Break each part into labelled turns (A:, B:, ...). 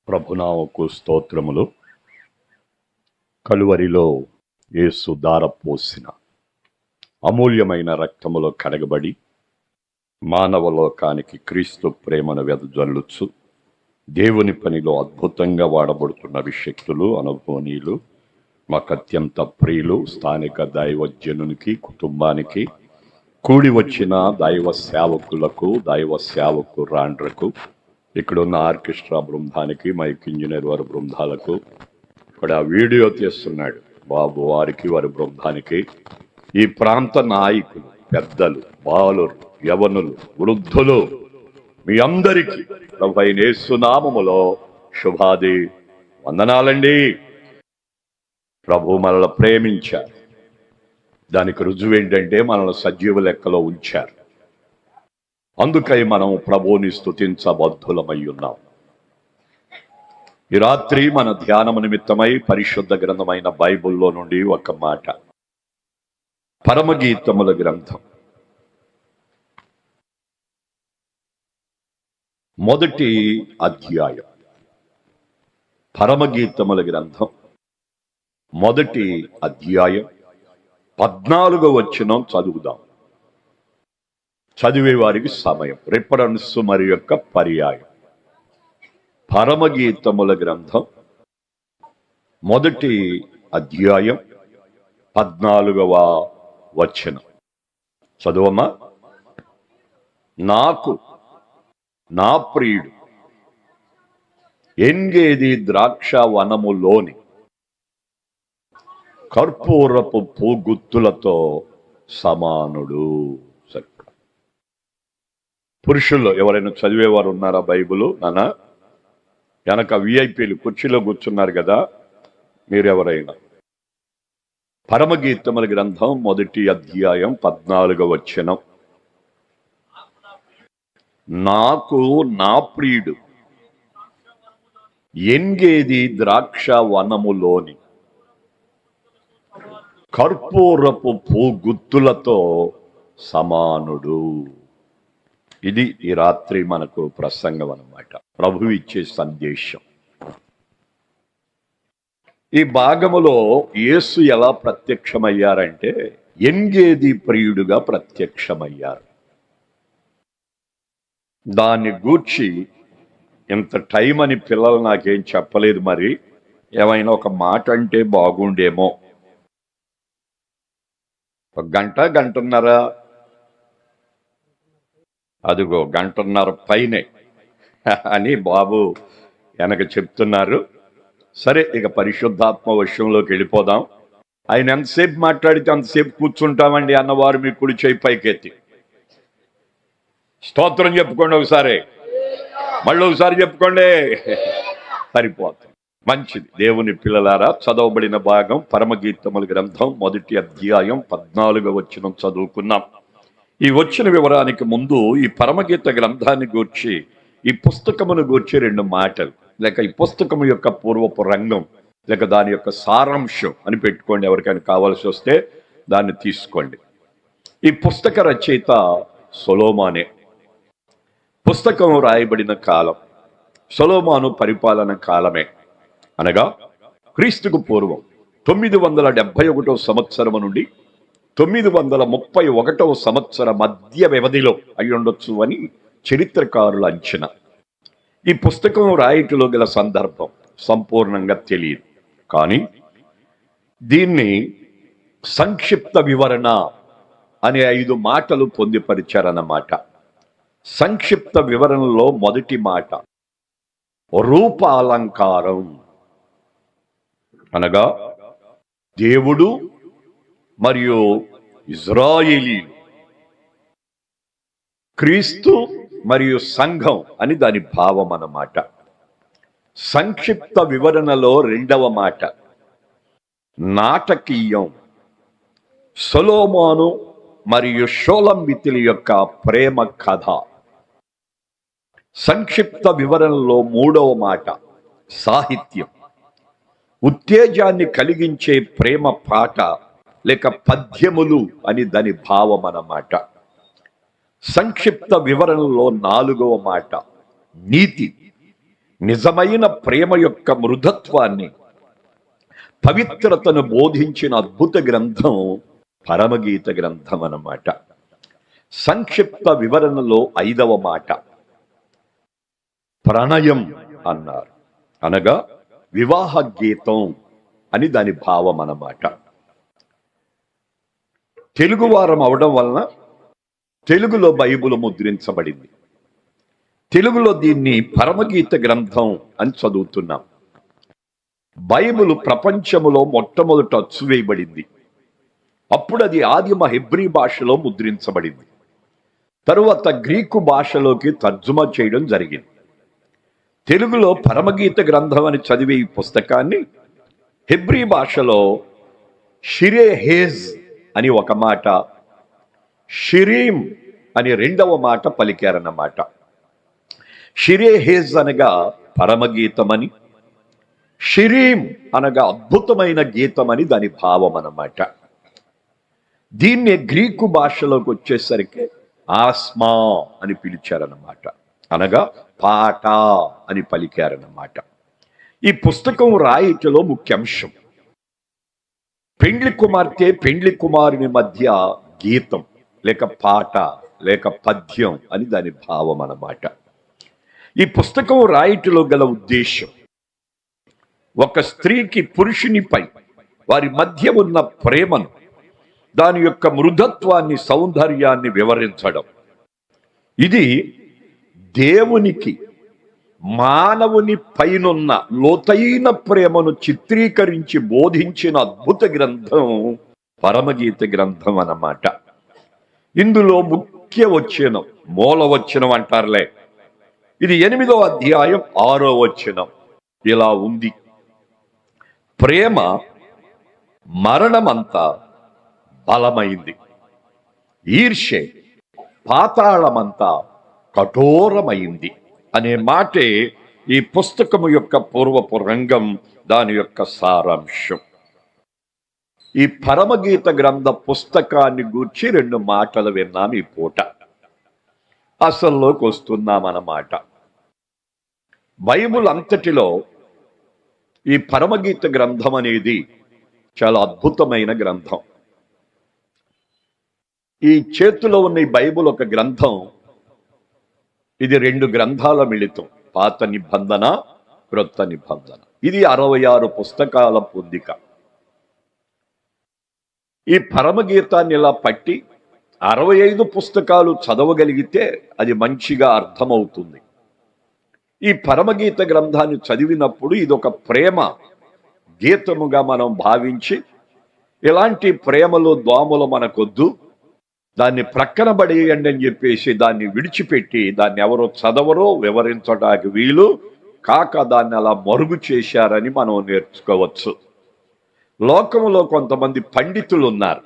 A: ప్రభునామకు స్తోత్రములు. కలువరిలో యేసు దారపోసిన అమూల్యమైన రక్తములో కడగబడి మానవలోకానికి క్రీస్తు ప్రేమను వెదజల్లుచు దేవుని పనిలో అద్భుతంగా వాడబడుతున్న అభిషక్తులు, అనుభవనీయులు, మాకు అత్యంత ప్రియులు, స్థానిక దైవజనునికి కుటుంబానికి, కూడి వచ్చిన దైవ సేవకులకు, దైవ సేవకురాండ్రకు, ఇక్కడున్న ఆర్కెస్ట్రా బృందానికి, మైక్ ఇంజనీర్ వారి బృందాలకు, ఇక్కడ వీడియో తీస్తున్నాడు బాబు వారికి, వారి బృందానికి, ఈ ప్రాంత నాయకులు, పెద్దలు, బాలురు, యవనులు, వృద్ధులు, మీ అందరికీ ప్రభువైన యేసు నామములో శుభాది వందనాలండి. ప్రభు మనల్ని ప్రేమించారు. దానికి రుజువు ఏంటంటే మనల్ని సజీవ లెక్కలో ఉంచారు. అందుకై మనం ప్రభువుని స్తుతించబద్ధులమై ఉన్నాం. ఈ రాత్రి మన ధ్యానము నిమిత్తమై పరిశుద్ధ గ్రంథమైన బైబిల్లో నుండి ఒక మాట, పరమగీతముల గ్రంథం మొదటి అధ్యాయం. పరమగీతముల గ్రంథం మొదటి అధ్యాయం 14వ వచనం చదువుదాం. చదివే వారికి సమయం, రిఫరెన్స్ మరి యొక్క పర్యాయం. పరమగీతముల గ్రంథం మొదటి అధ్యాయం 14వ వచనం చదువమ్మా. నాకు నా ప్రియుడు ఎంగేది ద్రాక్ష వనములోని కర్పూరపు పూగుత్తులతో సమానుడు. పురుషుల్లో ఎవరైనా చదివేవారు ఉన్నారా బైబిల్? నాన్న వెనక విఐపీలు కుర్చీలో కూర్చున్నారు కదా, మీరెవరైనా పరమగీతముల గ్రంథం మొదటి అధ్యాయం 14వ వచనం. నాకు నా ప్రియుడు ఎంగేది ద్రాక్ష వనములోని కర్పూరపు పూగుత్తులతో సమానుడు. ఇది ఈ రాత్రి మనకు ప్రసంగం అన్నమాట, ప్రభు ఇచ్చే సందేశం. ఈ భాగములో యేసు ఎలా ప్రత్యక్షమయ్యారంటే ఎంగేది ప్రియుడుగా ప్రత్యక్షమయ్యారు. దాన్ని గూర్చి ఇంత టైం అని పిల్లలు నాకేం చెప్పలేదు. మరి ఏమైనా ఒక మాట అంటే బాగుండేమో. ఒక గంటన్నర, అదిగో గంటన్నర పైనే అని బాబు వెనక చెప్తున్నారు. సరే, ఇక పరిశుద్ధాత్మ విషయంలోకి వెళ్ళిపోదాం. ఆయన ఎంతసేపు మాట్లాడితే అంతసేపు కూర్చుంటామండి అన్నవారు మీ కుడి చేయి పైకెత్తి స్తోత్రం చెప్పుకోండి. ఒకసారి మళ్ళీ ఒకసారి చెప్పుకోండి, సరిపోతుంది. మంచిది. దేవుని పిల్లలారా, చదవబడిన భాగం పరమగీతముల గ్రంథం మొదటి అధ్యాయం 14వ వచనం చదువుకున్నాం. ఈ వచ్చిన వివరానికి ముందు ఈ పరమగీత గ్రంథాన్ని గూర్చి, ఈ పుస్తకమును గూర్చి 2 మాటలు, లేక ఈ పుస్తకము యొక్క పూర్వపు రంగం, లేక దాని యొక్క సారాంశం అని పెట్టుకోండి. ఎవరికైనా కావాల్సి వస్తే దాన్ని తీసుకోండి. ఈ పుస్తక రచయిత సొలొమోనే. పుస్తకం రాయబడిన కాలం సొలొమోను పరిపాలన కాలమే, అనగా క్రీస్తుకు పూర్వం 971వ సంవత్సరము నుండి 931వ సంవత్సర మధ్య వ్యవధిలో అయి ఉండొచ్చు అని చరిత్రకారుల అంచనా. ఈ పుస్తకం రాయటంలో గల సందర్భం సంపూర్ణంగా తెలియదు, కానీ దీన్ని సంక్షిప్త వివరణ అనే 5 మాటలు పొందిపరిచారన్నమాట. సంక్షిప్త వివరణలో మొదటి మాట రూపాలంకారం, అనగా దేవుడు మరియు ఇజ్రాయేలీలు, క్రీస్తు మరియు సంఘం అని దాని భావం అన్నమాట. సంక్షిప్త వివరణలో 2వ మాట నాటకీయం, సొలొమోను మరియు షోలంబితుల యొక్క ప్రేమ కథ. సంక్షిప్త వివరణలో 3వ మాట సాహిత్యం, ఉత్తేజాన్ని కలిగించే ప్రేమ పాట లేక పద్యములు అని దాని భావం అన్నమాట. సంక్షిప్త వివరణలో 4వ మాట నీతి, నిజమైన ప్రేమ యొక్క మృదుత్వాన్ని, పవిత్రతను బోధించిన అద్భుత గ్రంథం పరమగీత గ్రంథం అన్నమాట. సంక్షిప్త వివరణలో 5వ మాట ప్రణయం అన్నారు, అనగా వివాహ గీతం అని దాని భావం అన్నమాట. తెలుగువారం అవడం వలన తెలుగులో బైబిల్ ముద్రించబడింది. తెలుగులో దీన్ని పరమగీత గ్రంథం అని చదువుతున్నాం. బైబిల్ ప్రపంచములో మొట్టమొదట అచ్చువేయబడింది. అప్పుడు అది ఆదిమ హెబ్రీ భాషలో ముద్రించబడింది. తరువాత గ్రీకు భాషలోకి తర్జుమా చేయడం జరిగింది. తెలుగులో పరమగీత గ్రంథం అని చదివే ఈ పుస్తకాన్ని హెబ్రీ భాషలో షిరే హేజ్ అని ఒక మాట, షిరీం అని 2వ మాట పలికారన్నమాట. షిరే హేజ్ అనగా పరమగీతమని, షిరీం అనగా అద్భుతమైన గీతమని దాని భావం అన్నమాట. దీన్నే గ్రీకు భాషలోకి వచ్చేసరికి ఆస్మా అని పిలిచారన్నమాట, అనగా పాట అని పలికారన్నమాట. ఈ పుస్తకం రాయిటిలో ముఖ్యాంశం పెండ్లి కుమార్తె పెండ్లి కుమారుని మధ్య గీతం లేక పాట లేక పద్యం అని దాని భావం అన్నమాట. ఈ పుస్తకం రాయిటిలో గల ఉద్దేశం ఒక స్త్రీకి పురుషునిపై వారి మధ్య ఉన్న ప్రేమను, దాని యొక్క మృదుత్వాన్ని, సౌందర్యాన్ని వివరించడం. ఇది దేవునికి మానవుని పైనున్న లోతైన ప్రేమను చిత్రీకరించి బోధించిన అద్భుత గ్రంథం పరమగీత గ్రంథం అన్నమాట. ఇందులో ముఖ్య వచనం, మూల వచనం అంటారులే, ఇది 8వ అధ్యాయం 6వ వచనం ఇలా ఉంది: ప్రేమ మరణమంతా బలమైంది, ఈర్ష్య పాతాళమంతా కఠోరమైంది అనే మాటే ఈ పుస్తకము యొక్క పూర్వపు రంగం, దాని యొక్క సారాంశం. ఈ పరమగీత గ్రంథ పుస్తకాన్ని గూర్చి 2 మాటలు విన్నాం ఈ పూట. అసల్లోకి వస్తున్నామన్నమాట. బైబిల్ అంతటిలో ఈ పరమగీత గ్రంథం అనేది చాలా అద్భుతమైన గ్రంథం. ఈ చేతిలో ఉన్న ఈ బైబిల్ ఒక గ్రంథం. ఇది 2 గ్రంథాల మిళితం, పాత నిబంధన, క్రొత్త నిబంధన. ఇది 66 పుస్తకాల పొందిక. ఈ పరమగీతాన్ని ఇలా పట్టి 65 పుస్తకాలు చదవగలిగితే అది మంచిగా అర్థమవుతుంది. ఈ పరమగీత గ్రంథాన్ని చదివినప్పుడు ఇదొక ప్రేమ గీతముగా మనం భావించి, ఇలాంటి ప్రేమలో దోమలు మనకొద్దు, దాన్ని ప్రక్కన పడేయండి అని చెప్పేసి దాన్ని విడిచిపెట్టి, దాన్ని ఎవరో చదవరో వివరించడానికి వీలు కాక దాన్ని అలా మరుగు చేశారని మనం నేర్చుకోవచ్చు. లోకంలో కొంతమంది పండితులు ఉన్నారు.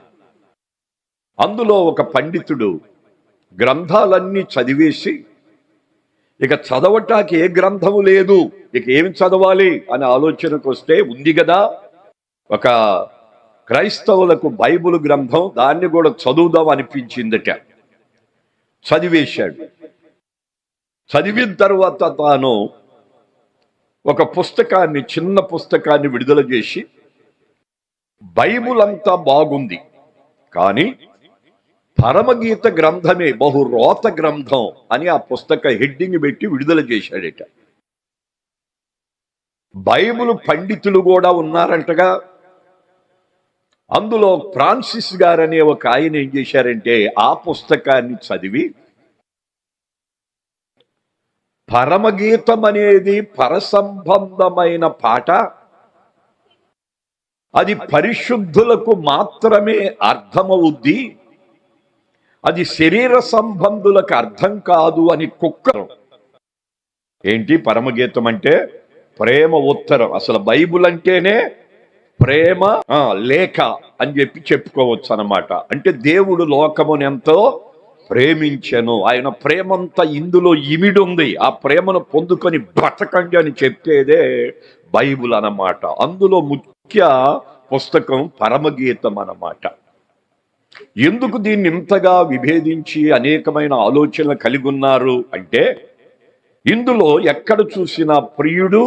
A: అందులో ఒక పండితుడు గ్రంథాలన్నీ చదివేసి ఇక చదవటానికి ఏ గ్రంథము లేదు, ఇక ఏమి చదవాలి అనే ఆలోచనకు వస్తే, ఉంది కదా ఒక క్రైస్తవులకు బైబిల్ గ్రంథం, దాన్ని కూడా చదువుదాం అనిపించిందట. చదివేశాడు. చదివిన తర్వాత తాను ఒక పుస్తకాన్ని, చిన్న పుస్తకాన్ని విడుదల చేసి, బైబిల్ అంతా బాగుంది కానీ పరమగీత గ్రంథమే బహురోత గ్రంథం అని ఆ పుస్తక హెడ్డింగ్ పెట్టి విడుదల చేశాడట. బైబిల్ పండితులు కూడా ఉన్నారంటగా. అందులో ఫ్రాన్సిస్ గారనే ఒక ఆయన ఏం చేశారంటే, ఆ పుస్తకాన్ని చదివి పరమగీతం అనేది పరసంబంధమైన పాట, అది పరిశుద్ధులకు మాత్రమే అర్థమవుద్ది, అది శరీర సంబంధులకు అర్థం కాదు అని కుక్కరు. ఏంటి పరమగీతం అంటే? ప్రేమ ఉత్తరం. అసలు బైబిల్ అంటేనే ప్రేమ లేఖ అని చెప్పి చెప్పుకోవచ్చు అన్నమాట. అంటే దేవుడు లోకమును ఎంతో ప్రేమించెను, ఆయన ప్రేమంతా ఇందులో ఇమిడి ఉంది, ఆ ప్రేమను పొందుకొని బ్రతకండి అని చెప్పేదే బైబిల్ అన్నమాట. అందులో ముఖ్య పుస్తకం పరమగీతం అన్నమాట. ఎందుకు దీన్ని ఇంతగా విభేదించి అనేకమైన ఆలోచనలు కలిగి ఉన్నారు అంటే, ఇందులో ఎక్కడ చూసినా ప్రియుడు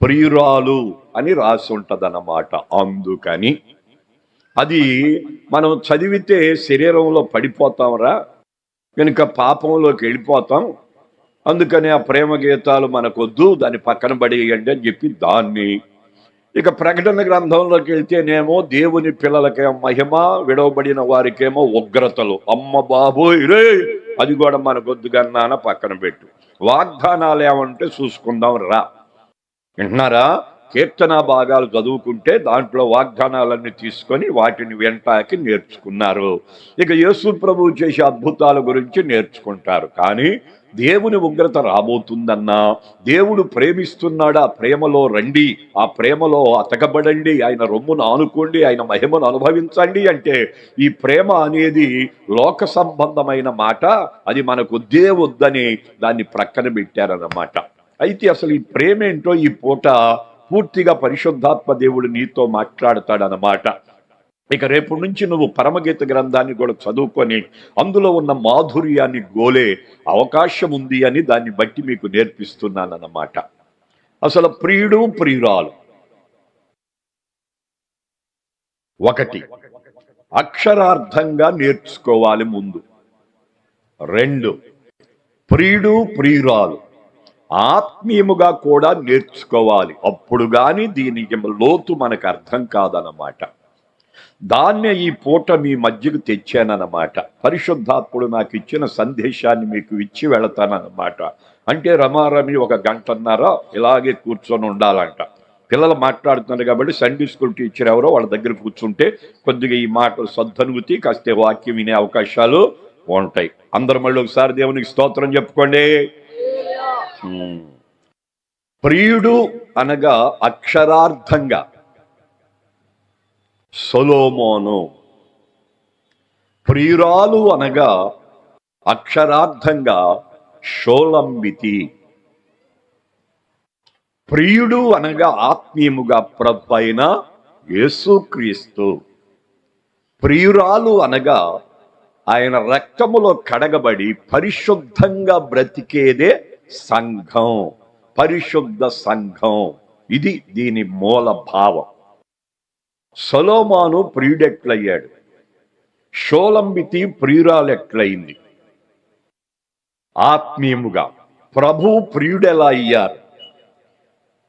A: ప్రియురాలు అని రాసి ఉంటదన్నమాట. అందుకని అది మనం చదివితే శరీరంలో పడిపోతాంరా, కనుక పాపంలోకి వెళ్ళిపోతాం. అందుకని ఆ ప్రేమ గీతాలు మనకొద్దు, దాన్ని పక్కన పడేయండి అని చెప్పి దాన్ని. ఇక ప్రకటన గ్రంథంలోకి వెళ్తేనేమో దేవుని పిల్లలకేమో మహిమ, విడవబడిన వారికేమో ఉగ్రతలు. అమ్మ బాబోయ్ రే, అది కూడా మనకొద్దు కన్నాన పక్కన పెట్టు. వాగ్దానాలు ఏమంటే చూసుకుందాం రా. వింటున్నారా? కీర్తన భాగాలు చదువుకుంటే దాంట్లో వాగ్దానాలన్నీ తీసుకొని వాటిని వెంటాకి నేర్చుకున్నారు. ఇక యేసు ప్రభువు చేసే అద్భుతాల గురించి నేర్చుకుంటారు. కానీ దేవుని ఉగ్రత రాబోతుందన్నా, దేవుడు ప్రేమిస్తున్నాడు, ఆ ప్రేమలో రండి, ఆ ప్రేమలో అతకబడండి, ఆయన రొమ్మును ఆనుకోండి, ఆయన మహిమను అనుభవించండి అంటే ఈ ప్రేమ అనేది లోక సంబంధమైన మాట, అది మనకు వద్దని దాన్ని ప్రక్కన పెట్టారన్నమాట. అయితే అసలు ఈ ప్రేమ ఏంటో ఈ పూట పూర్తిగా పరిశుద్ధాత్మ దేవుడు నీతో మాట్లాడతాడనమాట. ఇక రేపు నుంచి నువ్వు పరమగీత గ్రంథాన్ని కూడా చదువుకొని అందులో ఉన్న మాధుర్యాన్ని గోలే అవకాశం ఉంది అని దాన్ని బట్టి మీకు నేర్పిస్తున్నానన్నమాట. అసలు ప్రియుడు ప్రియురాలు ఒకటి అక్షరార్థంగా నేర్చుకోవాలి ముందు. 2 ప్రియుడు ప్రియురాలు ఆత్మీయముగా కూడా నేర్చుకోవాలి. అప్పుడు గాని దీనికి లోతు మనకు అర్థం కాదన్నమాట. దాన్నే ఈ పూట మీ మధ్యకు తెచ్చానన్నమాట. పరిశుద్ధాత్ముడు నాకు ఇచ్చిన సందేశాన్ని మీకు ఇచ్చి వెళతానన్నమాట. అంటే రమారమి 1 గంటన్నర ఇలాగే కూర్చొని ఉండాలంట. పిల్లలు మాట్లాడుతున్నారు కాబట్టి సండే స్కూల్ టీచర్ ఎవరో వాళ్ళ దగ్గర కూర్చుంటే కొద్దిగా ఈ మాటలు సద్దనుగుతి కాస్త వాక్యం వినే అవకాశాలు ఉంటాయి. అందరూ మళ్ళీ ఒకసారి దేవునికి స్తోత్రం చెప్పుకోండి. ప్రియుడు అనగా అక్షరార్థంగా సొలొమోను, ప్రియురాలు అనగా అక్షరార్థంగా షోలంబితి. ప్రియుడు అనగా ఆత్మీయముగా ప్రభువైన యేసుక్రీస్తు. ప్రియురాలు అనగా ఆయన రక్తములో కడగబడి పరిశుద్ధంగా బ్రతికేదే సంఘం, పరిశుద్ధ సంఘం. ఇది దీని మూల భావం. సొలొమోను ప్రియుడెట్లయ్యాడు, షోలంబితి ప్రియురాలెట్లయింది? ఆత్మీయముగా ప్రభు ప్రియుడెలా అయ్యారు,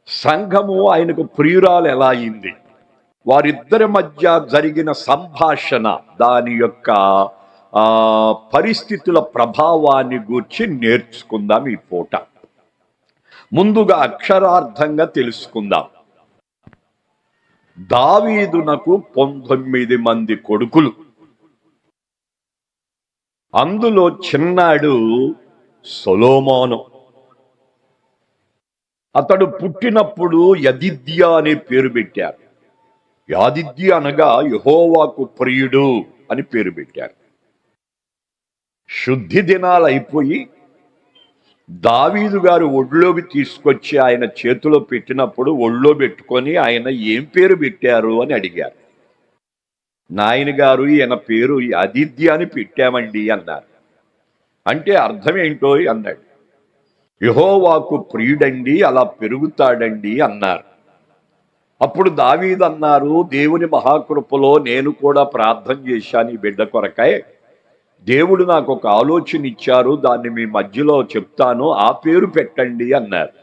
A: సంఘము ఆయనకు ప్రియురాలు ఎలా అయింది, వారిద్దరి మధ్య జరిగిన సంభాషణ దాని యొక్క పరిస్థితుల ప్రభావాన్ని గూర్చి నేర్చుకుందాం ఈ పూట. ముందుగా అక్షరార్థంగా తెలుసుకుందాం. దావీదునకు 19 మంది కొడుకులు, అందులో చిన్నాడు సొలొమోను. అతడు పుట్టినప్పుడు యదిద్యా అనే పేరు పెట్టారు. యాదిద్య అనగా యెహోవాకు ప్రియుడు అని పేరు పెట్టారు. శుద్ధి దినాలు అయిపోయి దావీదు గారు ఒళ్ళోకి తీసుకొచ్చి ఆయన చేతిలో పెట్టినప్పుడు ఒళ్ళో పెట్టుకొని ఆయన ఏం పేరు పెట్టారు అని అడిగారు. నాయన గారు ఈయన పేరు యదిద్య అని పెట్టామండి అన్నారు. అంటే అర్థం ఏంటో అన్నాడు. యెహోవాకు ప్రియుడండి, అలా పెరుగుతాడండి అన్నారు. అప్పుడు దావీదు అన్నారు, దేవుని మహాకృపలో నేను కూడా ప్రార్థన చేశాను ఈ బిడ్డ కొరకై, దేవుడు నాకు ఒక ఆలోచన ఇచ్చారు, దాన్ని మీ మధ్యలో చెప్తాను, ఆ పేరు పెట్టండి అన్నారు.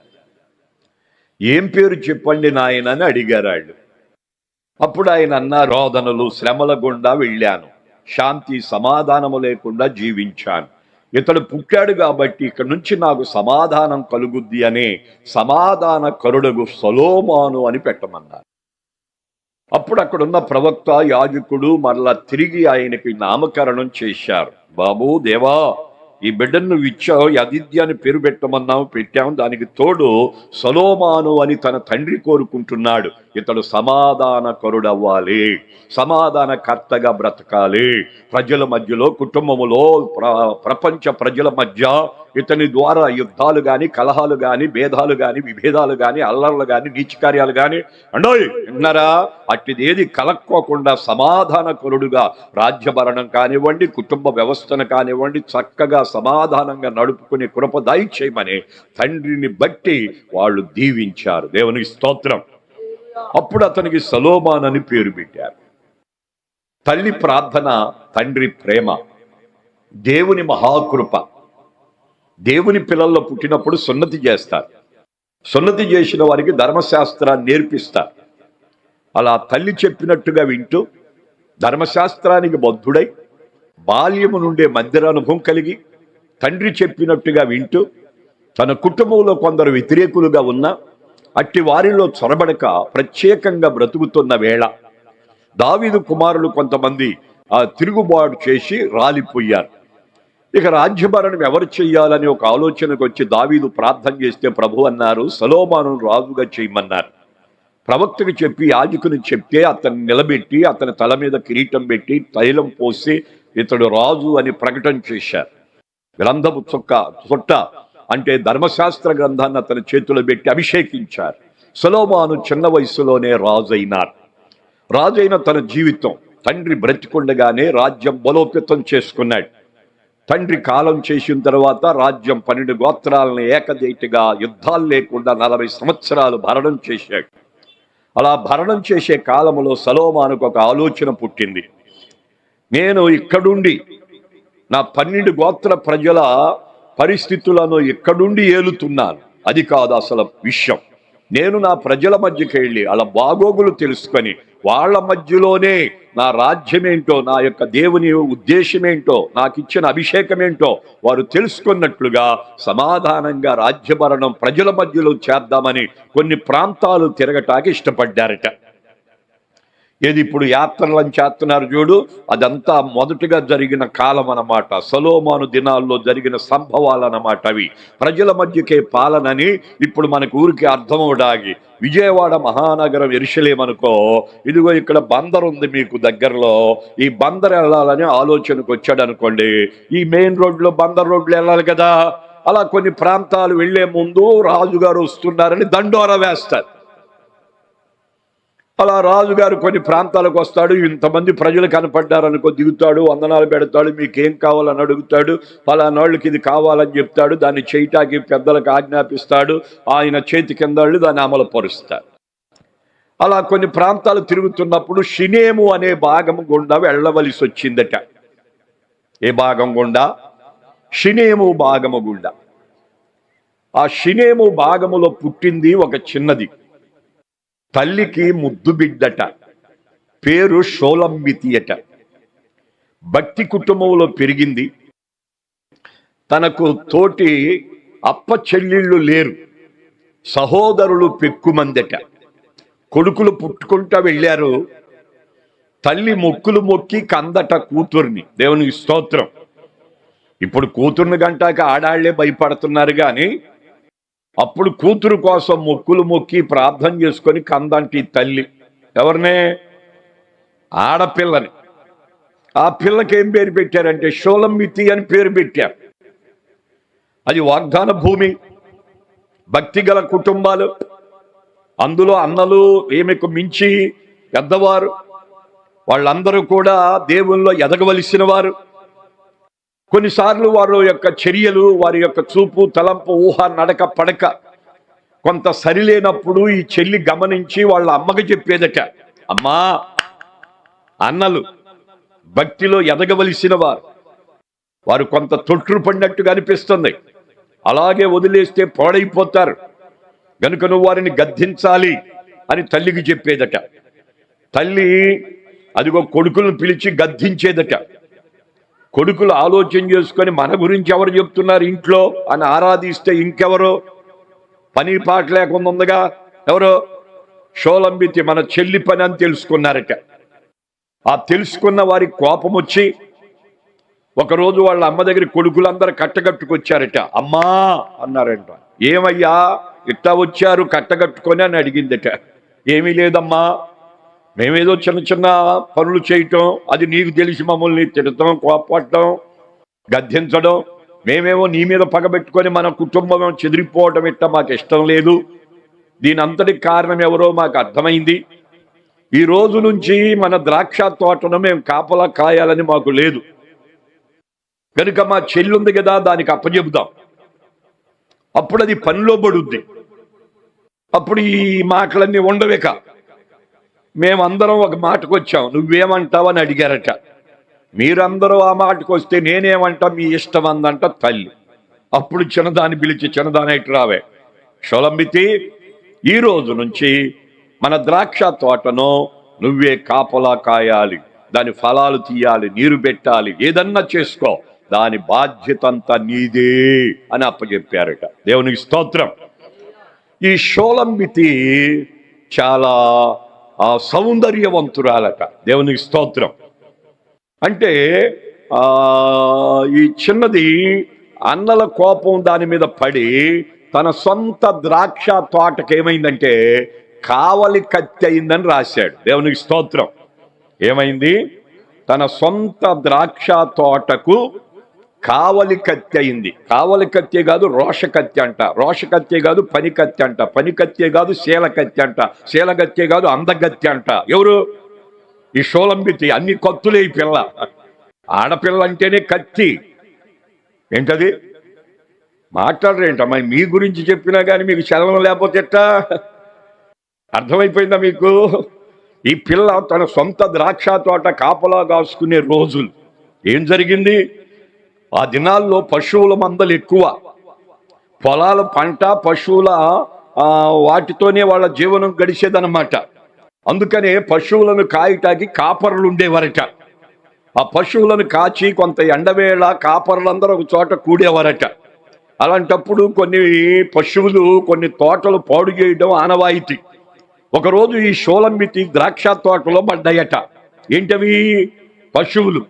A: ఏం పేరు చెప్పండి నాయన అని అడిగారు వాళ్ళు. అప్పుడు ఆయన అన్నారు, రోదనలు శ్రమల గుండా వెళ్ళాను, శాంతి సమాధానము లేకుండా జీవించాను. ఇతడు పుట్టాడు కాబట్టి ఇక్కడి నుంచి నాకు సమాధానం కలుగుద్ది అనే సమాధాన కరుడగు సొలొమోను అని పెట్టమన్నారు. అప్పుడు అక్కడున్న ప్రవక్త యాజకుడు మరలా తిరిగి ఆయనకి నామకరణం చేశారు. బాబు దేవా, ఈ బిడ్డను నువ్వు ఇచ్చావు, యదిద్య అని పేరు పెట్టమన్నావు, పెట్టాము, దానికి తోడు సొలొమోను అని తన తండ్రి కోరుకుంటున్నాడు. ఇతడు సమాధాన కరుడవ్వాలి, సమాధానకర్తగా బ్రతకాలి, ప్రజల మధ్యలో, కుటుంబములో, ప్రపంచ ప్రజల మధ్య ఇతని ద్వారా యుద్ధాలు గాని, కలహాలు గాని, భేదాలు గాని, విభేదాలు గాని, అల్లర్లు గాని, నీచకార్యాలు గాని అండోయ్ విన్నారా, అట్టిదేది కలక్కోకుండా సమాధానకరుడుగా రాజ్యభరణం కానివ్వండి, కుటుంబ వ్యవస్థను కానివ్వండి చక్కగా సమాధానంగా నడుపుకునే కృప దయచేయమని తండ్రిని బట్టి వాళ్ళు దీవించారు. దేవునికి స్తోత్రం. అప్పుడు అతనికి సొలొమోను అని పేరు పెట్టారు. తల్లి ప్రార్థన, తండ్రి ప్రేమ, దేవుని మహాకృప. దేవుని పిల్లల్లో పుట్టినప్పుడు సున్నతి చేస్తారు. సున్నతి చేసిన వారికి ధర్మశాస్త్రాన్ని నేర్పిస్తారు. అలా తల్లి చెప్పినట్టుగా వింటూ ధర్మశాస్త్రానికి బద్ధుడై బాల్యము నుండే మందిరానుభవం కలిగి తండ్రి చెప్పినట్టుగా వింటూ తన కుటుంబంలో కొందరు వ్యతిరేకులుగా ఉన్న అట్టి వారిలో చొరబడక ప్రత్యేకంగా బ్రతుకుతున్న వేళ దావీదు కుమారులు కొంతమంది తిరుగుబాటు చేసి రాలిపోయారు. ఇక రాజ్యభరణం ఎవరు చెయ్యాలని ఒక ఆలోచనకు వచ్చి దావీదు ప్రార్థన చేస్తే ప్రభు అన్నారు, సొలొమోనును రాజుగా చేయమన్నారు. ప్రవక్తకు చెప్పి యాజకుని చెప్తే అతన్ని నిలబెట్టి అతని తల మీద కిరీటం పెట్టి తైలం పోసి ఇతడు రాజు అని ప్రకటన చేశారు. గ్రంథపు చుట్ట అంటే ధర్మశాస్త్ర గ్రంథాన్ని అతని చేతిలో పెట్టి అభిషేకించారు. సొలొమోను చిన్న వయసులోనే రాజైనారు. రాజైన తన జీవితం తండ్రి బ్రతికుండగానే రాజ్యం బలోపేతం చేసుకున్నాడు. తండ్రి కాలం చేసిన తర్వాత రాజ్యం 12 గోత్రాలను ఏకదేటిగా యుద్ధాలు లేకుండా 40 సంవత్సరాలు భరణం చేశాడు. అలా భరణం చేసే కాలంలో సొలొమోనుకు ఒక ఆలోచన పుట్టింది. నేను ఇక్కడుండి నా 12 గోత్ర ప్రజల పరిస్థితులను ఇక్కడుండి ఏలుతున్నాను, అది కాదు అసలు విషయం. నేను నా ప్రజల మధ్యకి వెళ్ళి అలా బాగోగులు తెలుసుకొని వాళ్ళ మధ్యలోనే నా రాజ్యమేంటో, నా యొక్క దేవుని ఉద్దేశమేంటో, నాకు ఇచ్చిన అభిషేకమేంటో వారు తెలుసుకున్నట్లుగా సమాధానంగా రాజ్యభరణం ప్రజల మధ్యలో చేద్దామని కొన్ని ప్రాంతాలు తిరగటానికి ఇష్టపడ్డారట. ఏది ఇప్పుడు యాత్రలను చేస్తున్నారు చూడు, అదంతా మొదటగా జరిగిన కాలం అన్నమాట. సొలొమోను దినాల్లో జరిగిన సంభవాలు అన్నమాట అవి. ప్రజల మధ్యకే పాలనని ఇప్పుడు మనకు ఊరికి అర్థమవడానికి విజయవాడ మహానగరం యెరూషలేము అనుకో, ఇదిగో ఇక్కడ బందర్ ఉంది మీకు దగ్గరలో, ఈ బందర్ వెళ్ళాలని ఆలోచనకు వచ్చాడు అనుకోండి. ఈ మెయిన్ రోడ్లో బందర్ రోడ్లు వెళ్ళాలి కదా, అలా కొన్ని ప్రాంతాలు వెళ్లే ముందు రాజుగారు వస్తున్నారని దండోరా వేస్తారు. అలా రాజుగారు కొన్ని ప్రాంతాలకు వస్తాడు, ఇంతమంది ప్రజలు కనపడ్డారనుకో, దిగుతాడు, వందనాలు పెడతాడు, మీకేం కావాలని అడుగుతాడు, పలానాళ్ళకి ఇది కావాలని చెప్తాడు, దాన్ని చేయటానికి పెద్దలకు ఆజ్ఞాపిస్తాడు, ఆయన చేతి కింద దాన్ని అమలు పరుస్తారు. అలా కొన్ని ప్రాంతాలు తిరుగుతున్నప్పుడు షినేము అనే భాగం గుండా వెళ్ళవలసి వచ్చిందట. ఏ భాగం గుండా? షినేము భాగము గుండా. ఆ షినేము భాగములో పుట్టింది ఒక చిన్నది, తల్లికి ముద్దు బిడ్డట, పేరు షోలంబితి అట. భక్తి కుటుంబంలో పెరిగింది. తనకు తోటి అప్ప చెల్లెళ్ళు లేరు, సహోదరులు పెక్కుమందట. కొడుకులు పుట్టుకుంటా వెళ్ళారు. తల్లి మొక్కులు మొక్కి కందట కూతుర్ని. దేవునికి స్తోత్రం. ఇప్పుడు కూతుర్ని గంటాక ఆడాళ్లే భయపడుతున్నారు కానీ అప్పుడు కూతురు కోసం మొక్కులు మొక్కి ప్రార్థన చేసుకొని కందంటి తల్లి. ఎవరినే? ఆడపిల్లని. ఆ పిల్లకి ఏం పేరు పెట్టారంటే షోలంబితి అని పేరు పెట్టారు. అది వాగ్దాన భూమి, భక్తి గల కుటుంబాలు, అందులో అన్నలు ఏమికు మించి పెద్దవారు, వాళ్ళందరూ కూడా దేవుల్లో ఎదగవలసిన వారు. కొన్నిసార్లు వారి యొక్క చర్యలు, వారి యొక్క చూపు, తలంపు, ఊహ, నడక, పడక కొంత సరిలేనప్పుడు ఈ చెల్లి గమనించి వాళ్ళ అమ్మకి చెప్పేదట, అమ్మా, అన్నలు భక్తిలో ఎదగవలసిన వారు కొంత తొట్టుపడినట్టుగా అనిపిస్తుంది, అలాగే వదిలేస్తే పాడైపోతారు, గనుక నువ్వు వారిని గద్దించాలి అని తల్లికి చెప్పేదట. తల్లి అదిగో కొడుకులను పిలిచి గద్దించేదట. కొడుకులు ఆలోచన చేసుకొని మన గురించి ఎవరు చెప్తున్నారు ఇంట్లో అని ఆరాధిస్తే ఇంకెవరో, పని పాట లేకుండా ఉందిగా, ఎవరో షోలంబితి మన చెల్లి పని అని తెలుసుకున్నారట. ఆ తెలుసుకున్న వారికి కోపం వచ్చి ఒకరోజు వాళ్ళ అమ్మ దగ్గర కొడుకులందరూ కట్టగట్టుకొచ్చారట. అమ్మా అన్నారంట. ఏమయ్యా ఇట్టా వచ్చారు కట్టగట్టుకొని అని అడిగిందట. ఏమీ లేదమ్మా, మేమేదో చిన్న చిన్న పనులు చేయటం, అది నీకు తెలిసి మమ్మల్ని తిడటం, కోపడటం, గద్దించడం, మేమేమో నీ మీద పగబెట్టుకొని మన కుటుంబం చెదిరిపోవటం ఇట్ట మాకు ఇష్టం లేదు. దీని అంతటి కారణం ఎవరో మాకు అర్థమైంది. ఈ రోజు నుంచి మన ద్రాక్ష తోటను మేము కాపలా కాయాలని మాకు లేదు కనుక మా చెల్లి ఉంది కదా, దానికి అప్పచెబుదాం. అప్పుడు అది పనిలో పడుద్ది. అప్పుడు ఈ మాటలన్నీ ఉండవేక. మేమందరం ఒక మాటకు వచ్చాం, నువ్వేమంటావని అడిగారట. మీరందరూ ఆ మాటకు వస్తే నేనేమంటా, మీ ఇష్టం అందంట తల్లి. అప్పుడు చిన్నదాన్ని పిలిచి, చిన్నదాని ఇటు రావే, షొలంబితి, ఈ రోజు నుంచి మన ద్రాక్ష తోటను నువ్వే కాపలా కాయాలి, దాని ఫలాలు తీయాలి, నీరు పెట్టాలి, ఏదన్నా చేసుకో, దాని బాధ్యత అంతా నీదే అని అప్పచెప్పారట. దేవునికి స్తోత్రం. ఈ షోలంబితి చాలా సౌందర్యవంతురాలట. దేవునికి స్తోత్రం. అంటే ఈ చిన్నది అన్నల కోపం దాని మీద పడి తన సొంత ద్రాక్ష తోటకి ఏమైందంటే కావలి కత్తి అయిందని రాశాడు. దేవునికి స్తోత్రం. ఏమైంది? తన సొంత ద్రాక్ష తోటకు కావలి కత్తి అయింది. కావలి కత్తి కాదు రోష కత్తి అంట, రోష కత్తి కాదు పని కత్తి అంట, పని కత్తి కాదు శీల కత్తి అంట, శీల కత్తి కాదు అందగత్తి అంట. ఎవరు? ఈ షోలంబితి. అన్ని కత్తులే ఈ పిల్ల. ఆడపిల్ల అంటేనే కత్తి. ఏంటది? మాట్లాడరేంటమ్మా? మీ గురించి చెప్పినా కానీ మీకు చలనం లేకపోతే ఎట్టా? అర్థమైపోయిందా మీకు? ఈ పిల్ల తన సొంత ద్రాక్ష తోట కాపలా కాసుకునే రోజులు. ఏం జరిగింది? ఆ దినాల్లో పశువుల మందలు ఎక్కువ, పొలాల పంట పశువుల వాటితోనే వాళ్ళ జీవనం గడిచేదన్నమాట. అందుకనే పశువులను కాయటానికి కాపరులు ఉండేవారట. ఆ పశువులను కాచి కొంత ఎండవేళ కాపరులందరూ ఒక చోట కూడేవారట. అలాంటప్పుడు కొన్ని పశువులు కొన్ని తోటలు పాడు చేయడం ఆనవాయితీ. ఒకరోజు ఈ షోలంబితి ద్రాక్ష తోటలో పడ్డాయట. ఏంటవి? పశువులు.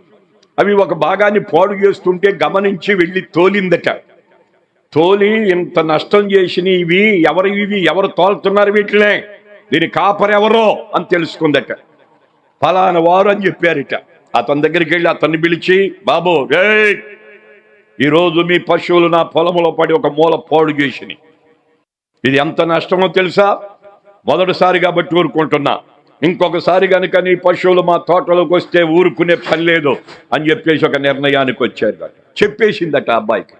A: అవి ఒక భాగాన్ని పాడు చేస్తుంటే గమనించి వెళ్ళి తోలిందట. తోలి ఇంత నష్టం చేసిన ఇవి ఎవరు తోలుతున్నారు వీటినే, దీని కాపరెవరో అని తెలుసుకుందట. ఫలానా వారు అని చెప్పారట. అతని దగ్గరికి వెళ్ళి అతన్ని పిలిచి, బాబు ఈరోజు మీ పశువులు నా పొలంలో పడి ఒక మూల పాడు చేసినాయి. ఇది ఎంత నష్టమో తెలుసా? మొదటిసారి కాబట్టి ఊరుకుంటున్నా, ఇంకొకసారి కనుక నీ పశువులు మా తోటలోకి వస్తే ఊరుకునే పని లేదు అని చెప్పేసి ఒక నిర్ణయానికి వచ్చారు. చెప్పేసిందట అబ్బాయికి.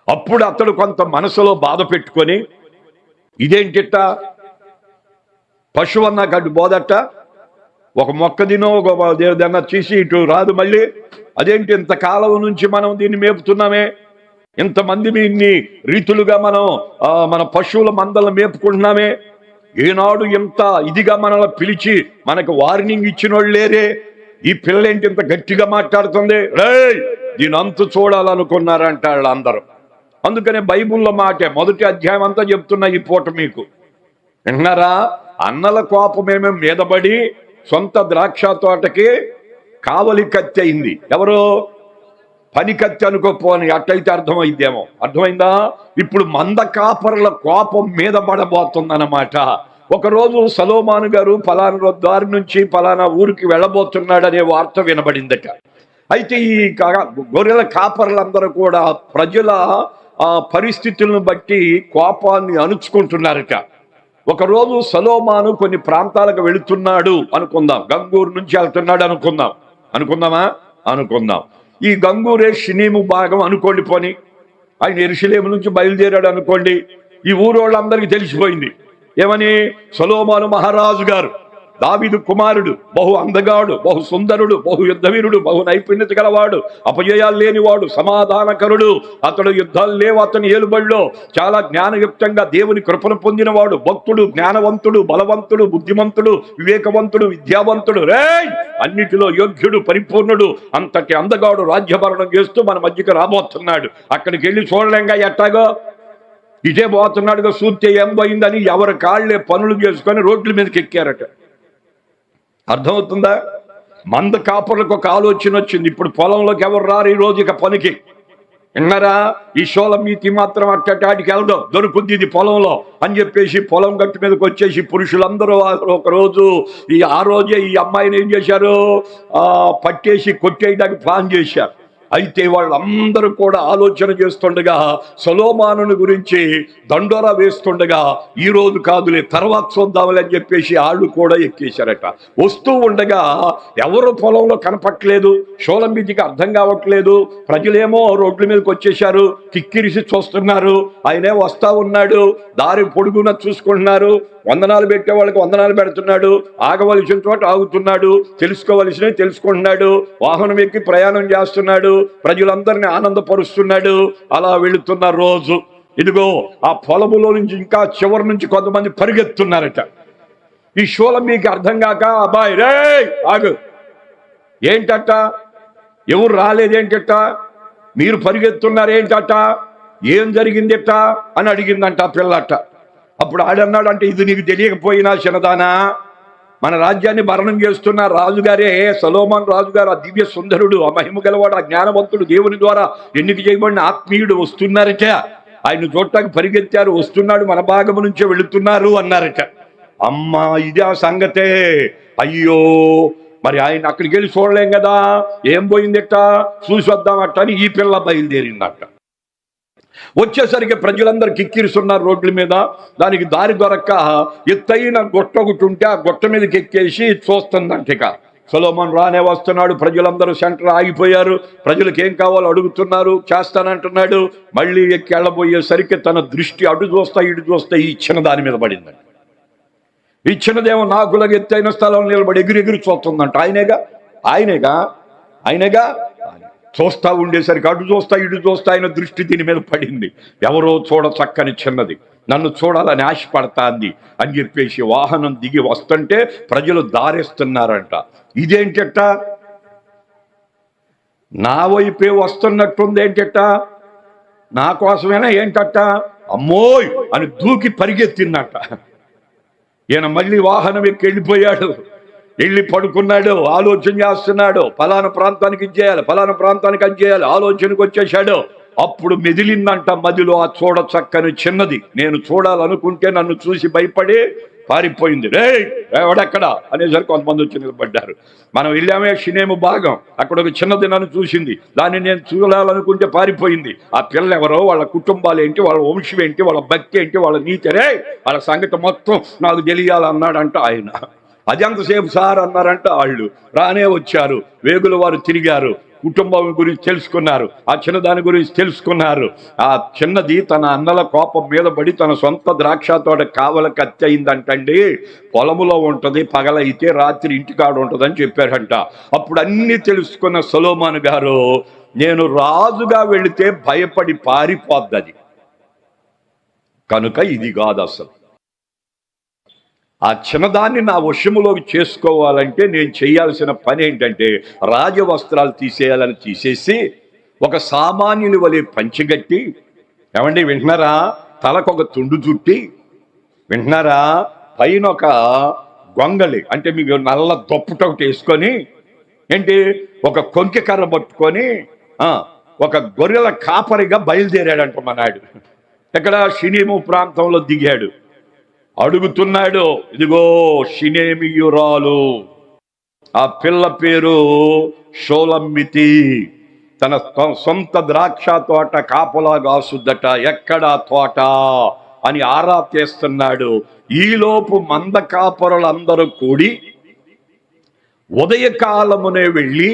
A: అప్పుడు అతడు కొంత మనసులో బాధ పెట్టుకొని, ఇదేంటిట పశువు అన్నా గడ్డు బోదట, ఒక మొక్క దినో ఒక దేదన్నా తీసి ఇటు రాదు మళ్ళీ, అదేంటి ఇంతకాలం నుంచి మనం దీన్ని మేపుతున్నామే, ఇంతమంది ఇన్ని రీతులుగా మనం మన పశువుల మందలను మేపుకుంటున్నామే, ఏనాడు ఇంత ఇదిగా మనల్ని పిలిచి మనకు వార్నింగ్ ఇచ్చిన వాళ్ళు లేరే, ఈ పిల్లేంటి ఇంత గట్టిగా మాట్లాడుతుంది, దీని అంతు చూడాలనుకున్నారంట వాళ్ళందరూ. అందుకనే బైబుల్లో మాటే మొదటి అధ్యాయం అంతా చెప్తున్నా ఈ పూట మీకు. విన్నారా? అన్నల కోపమేమో మీదబడి సొంత ద్రాక్ష తోటకి కావలి కత్తి అయింది. ఎవరు? పని కత్తి అనుకోపోని. అట్టయితే అర్థమైందేమో. అర్థమైందా? ఇప్పుడు మంద కాపరుల కోపం మీద పడబోతుందన్నమాట. ఒకరోజు సలోమాను గారు ఫలానా దారి నుంచి ఫలానా ఊరికి వెళ్ళబోతున్నాడనే వార్త వినబడిందట. అయితే ఈ గొర్రెల కాపరులందరూ కూడా ప్రజల పరిస్థితులను బట్టి కోపాన్ని అణుచుకుంటున్నారట. ఒకరోజు సలోమాను కొన్ని ప్రాంతాలకు వెళుతున్నాడు అనుకుందాం, గంగూరు నుంచి వెళ్తున్నాడు అనుకుందామా? ఈ గంగూరే షినీము భాగం అనుకోండి. పోని ఆయన యెరూషలేము నుంచి బయలుదేరాడు అనుకోండి. ఈ ఊరోళ్ళందరికీ తెలిసిపోయింది ఏమని? సొలొమోను మహారాజు గారు, దావీదు కుమారుడు, బహు అందగాడు, బహు సుందరుడు, బహు యుద్ధవీరుడు, బహు నైపుణ్యత గలవాడు, అపజయాలు లేనివాడు, సమాధానకరుడు, అతడు యుద్ధాలు లేవు అతని ఏలుబడిలో, చాలా జ్ఞానయుక్తంగా దేవుని కృపను పొందినవాడు, భక్తుడు, జ్ఞానవంతుడు, బలవంతుడు, బుద్ధిమంతుడు, వివేకవంతుడు, విద్యావంతుడు, అన్నిటిలో యోగ్యుడు, పరిపూర్ణుడు, అంతటి అందగాడు రాజ్యభరణం చేస్తూ మన మధ్యకి రాబోతున్నాడు. అక్కడికి వెళ్ళి చూడలేంగా ఎట్టాగో ఇదే పోతున్నాడుగా, సూర్య ఏం పోయిందని ఎవరి కాళ్లే పనులు చేసుకొని రోడ్ల మీదకి ఎక్కారట. అర్థమవుతుందా? మంద కాపర్లకు ఒక ఆలోచన వచ్చింది, ఇప్పుడు పొలంలోకి ఎవరు రారు ఈ రోజు ఇక పనికి. విన్నారా? ఈ షోలంబితి మాత్రం అట్టటాటికి వెళ్దాం, దొరుకుద్ది ఇది పొలంలో అని చెప్పేసి పొలం గట్టు మీదకి వచ్చేసి పురుషులందరూ ఒకరోజు ఆ రోజే ఈ అమ్మాయిని ఏం చేశారు? పట్టేసి కొట్టేయడానికి ప్లాన్ చేశారు. అయితే వాళ్ళందరూ కూడా ఆలోచన చేస్తుండగా సొలొమోనుని గురించి దండోరా వేస్తుండగా ఈ రోజు కాదులే తర్వాత చూద్దాంలే అని చెప్పేసి వాళ్ళు కూడా ఎక్కేశారట. వస్తూ ఉండగా ఎవరు పొలంలో కనపట్లేదు, షోలంబితికి అర్థం కావట్లేదు. ప్రజలేమో రోడ్ల మీదకి వచ్చేశారు, కిక్కిరిసి చూస్తున్నారు. ఆయనే వస్తా ఉన్నాడు, దారి పొడుగున చూసుకుంటున్నారు. వందనాలు పెట్టే వాళ్ళకి వందనాలు పెడుతున్నాడు, ఆగవలసిన చోట ఆగుతున్నాడు, తెలుసుకోవలసినవి తెలుసుకుంటున్నాడు, వాహనం ఎక్కి ప్రయాణం చేస్తున్నాడు, ప్రజలందరినీ ఆనందపరుస్తున్నాడు. అలా వెళుతున్న రోజు ఇదిగో ఆ పొలములో నుంచి ఇంకా చివరి నుంచి కొంతమంది పరిగెత్తున్నారట. ఈ షోలంబికి అర్థం కాక, అబ్బాయి రే ఆగు, ఏంటట, ఎవరు రాలేదేంటట, మీరు పరిగెత్తున్నారేంటట, ఏం జరిగిందట అని అడిగిందంట ఆ పిల్లట. అప్పుడు ఆడన్నాడు, అంటే ఇది నీకు తెలియకపోయినా చిన్నదానా, మన రాజ్యాన్ని భరణం చేస్తున్న రాజుగారే సొలొమోను రాజుగారు, ఆ దివ్య సుందరుడు, ఆ మహిమ గలవాడు, ఆ జ్ఞానవంతుడు, దేవుని ద్వారా ఎన్నిక చేయబడిన ఆత్మీయుడు వస్తున్నారట. ఆయన చూడటానికి పరిగెత్తారు, వస్తున్నాడు, మన భాగము నుంచే వెళుతున్నారు అన్నారట. అమ్మా ఇదే ఆ సంగతే, అయ్యో మరి ఆయన అక్కడికి వెళ్ళి చూడలేం కదా, ఏం పోయిందట చూసి వద్దామట అని ఈ పిల్ల బయలుదేరిందట. వచ్చేసరికి ప్రజలందరూ కిక్కిరిస్తున్నారు రోడ్ల మీద. దానికి దారి దొరక్క ఎత్తైన గొట్ట ఒకటి ఉంటే ఆ గొట్ట మీదకి ఎక్కేసి చూస్తుందంట. ఇక సొలొమోను రానే వస్తున్నాడు, ప్రజలందరూ సెంటర్ ఆగిపోయారు, ప్రజలకు ఏం కావాలో అడుగుతున్నారు, చేస్తానంటున్నాడు. మళ్ళీ ఎక్కి వెళ్ళబోయేసరికి తన దృష్టి అటు చూస్తా ఇటు చూస్తా ఈ చిన్న దాని మీద పడిందంట. ఈ చిన్నదేమో నాకులాగా ఎత్తైన స్థలం నిలబడి ఎగిరి చూస్తుందంట. ఆయనేగా చూస్తా ఉండేసరికి అటు చూస్తా ఇటు చూస్తా ఆయన దృష్టి దీని మీద పడింది. ఎవరో చూడ చక్కని చిన్నది, నన్ను చూడాలని ఆశపడతాంది అని చెప్పేసి వాహనం దిగి వస్తుంటే ప్రజలు దారేస్తున్నారంట. ఇదేంటట, నా వైపే వస్తున్నట్టుంది ఏంటట, నా కోసమేనా ఏంటట, అమ్మోయ్ అని దూకి పరిగెత్తిందట. ఈయన మళ్ళీ వాహనం ఎక్కి వెళ్ళిపోయాడు, వెళ్ళి పడుకున్నాడు, ఆలోచన చేస్తున్నాడు, ఫలానా ప్రాంతానికి ఇది చేయాలి, ఫలానా ప్రాంతానికి అది చేయాలి, ఆలోచనకు వచ్చేసాడు. అప్పుడు మెదిలిందంట మదిలో ఆ చూడ చక్కని చిన్నది. నేను చూడాలనుకుంటే నన్ను చూసి భయపడి పారిపోయింది. రే ఎవడెక్కడ అనేసరికి కొంతమంది వచ్చి నిలబడ్డారు. మనం వెళ్ళామే షినేము భాగం, అక్కడ ఒక చిన్నది నన్ను చూసింది, దాన్ని నేను చూడాలనుకుంటే పారిపోయింది. ఆ పిల్ల ఎవరో, వాళ్ళ కుటుంబాలు ఏంటి, వాళ్ళ వంశం ఏంటి, వాళ్ళ భక్తి ఏంటి, వాళ్ళ నీతి, రే వాళ్ళ సంగతి మొత్తం నాకు తెలియాలన్నాడంట ఆయన. అదంతసేపు సార్ అన్నారంట వాళ్ళు. రానే వచ్చారు, వేగుల వారు తిరిగారు, కుటుంబం గురించి తెలుసుకున్నారు, ఆ చిన్నదాని గురించి తెలుసుకున్నారు. ఆ చిన్నది తన అన్నల కోపం మీద పడి తన సొంత ద్రాక్ష తోట కావల కత్తి అయిందంటండి. పొలములో ఉంటది, పగలైతే రాత్రి ఇంటికాడ ఉంటదని చెప్పారంట. అప్పుడు అన్ని తెలుసుకున్న సొలొమోను గారు, నేను రాజుగా వెళితే భయపడి పారిపోద్దది కనుక ఇది కాదు అసలు. ఆ చిన్నదాన్ని నా వశములోకి చేసుకోవాలంటే నేను చేయాల్సిన పని ఏంటంటే రాజవస్త్రాలు తీసేయాలని తీసేసి ఒక సామాన్యుని వలె పంచిగట్టి, ఏమండి వింటున్నారా, తలకొక తుండు చుట్టి, వింటున్నారా, పైన ఒక గొంగళి అంటే మీకు నల్ల దొప్పటొకటి వేసుకొని, ఏంటి ఒక కొంకి కర్ర పట్టుకొని ఒక గొర్రెల కాపరిగా బయలుదేరాడంట మా నాయుడు. ఇక్కడ షినేము ప్రాంతంలో దిగాడు, అడుగుతున్నాడు, ఇదిగో షినేమియురాలు, ఆ పిల్ల పేరు షోలంబితి, తన సొంత ద్రాక్ష తోట కాపలా కాసుద్దట, ఎక్కడా తోట అని ఆరా తీస్తున్నాడు. ఈలోపు మంద కాపరులందరూ కూడి ఉదయకాలమునే వెళ్ళి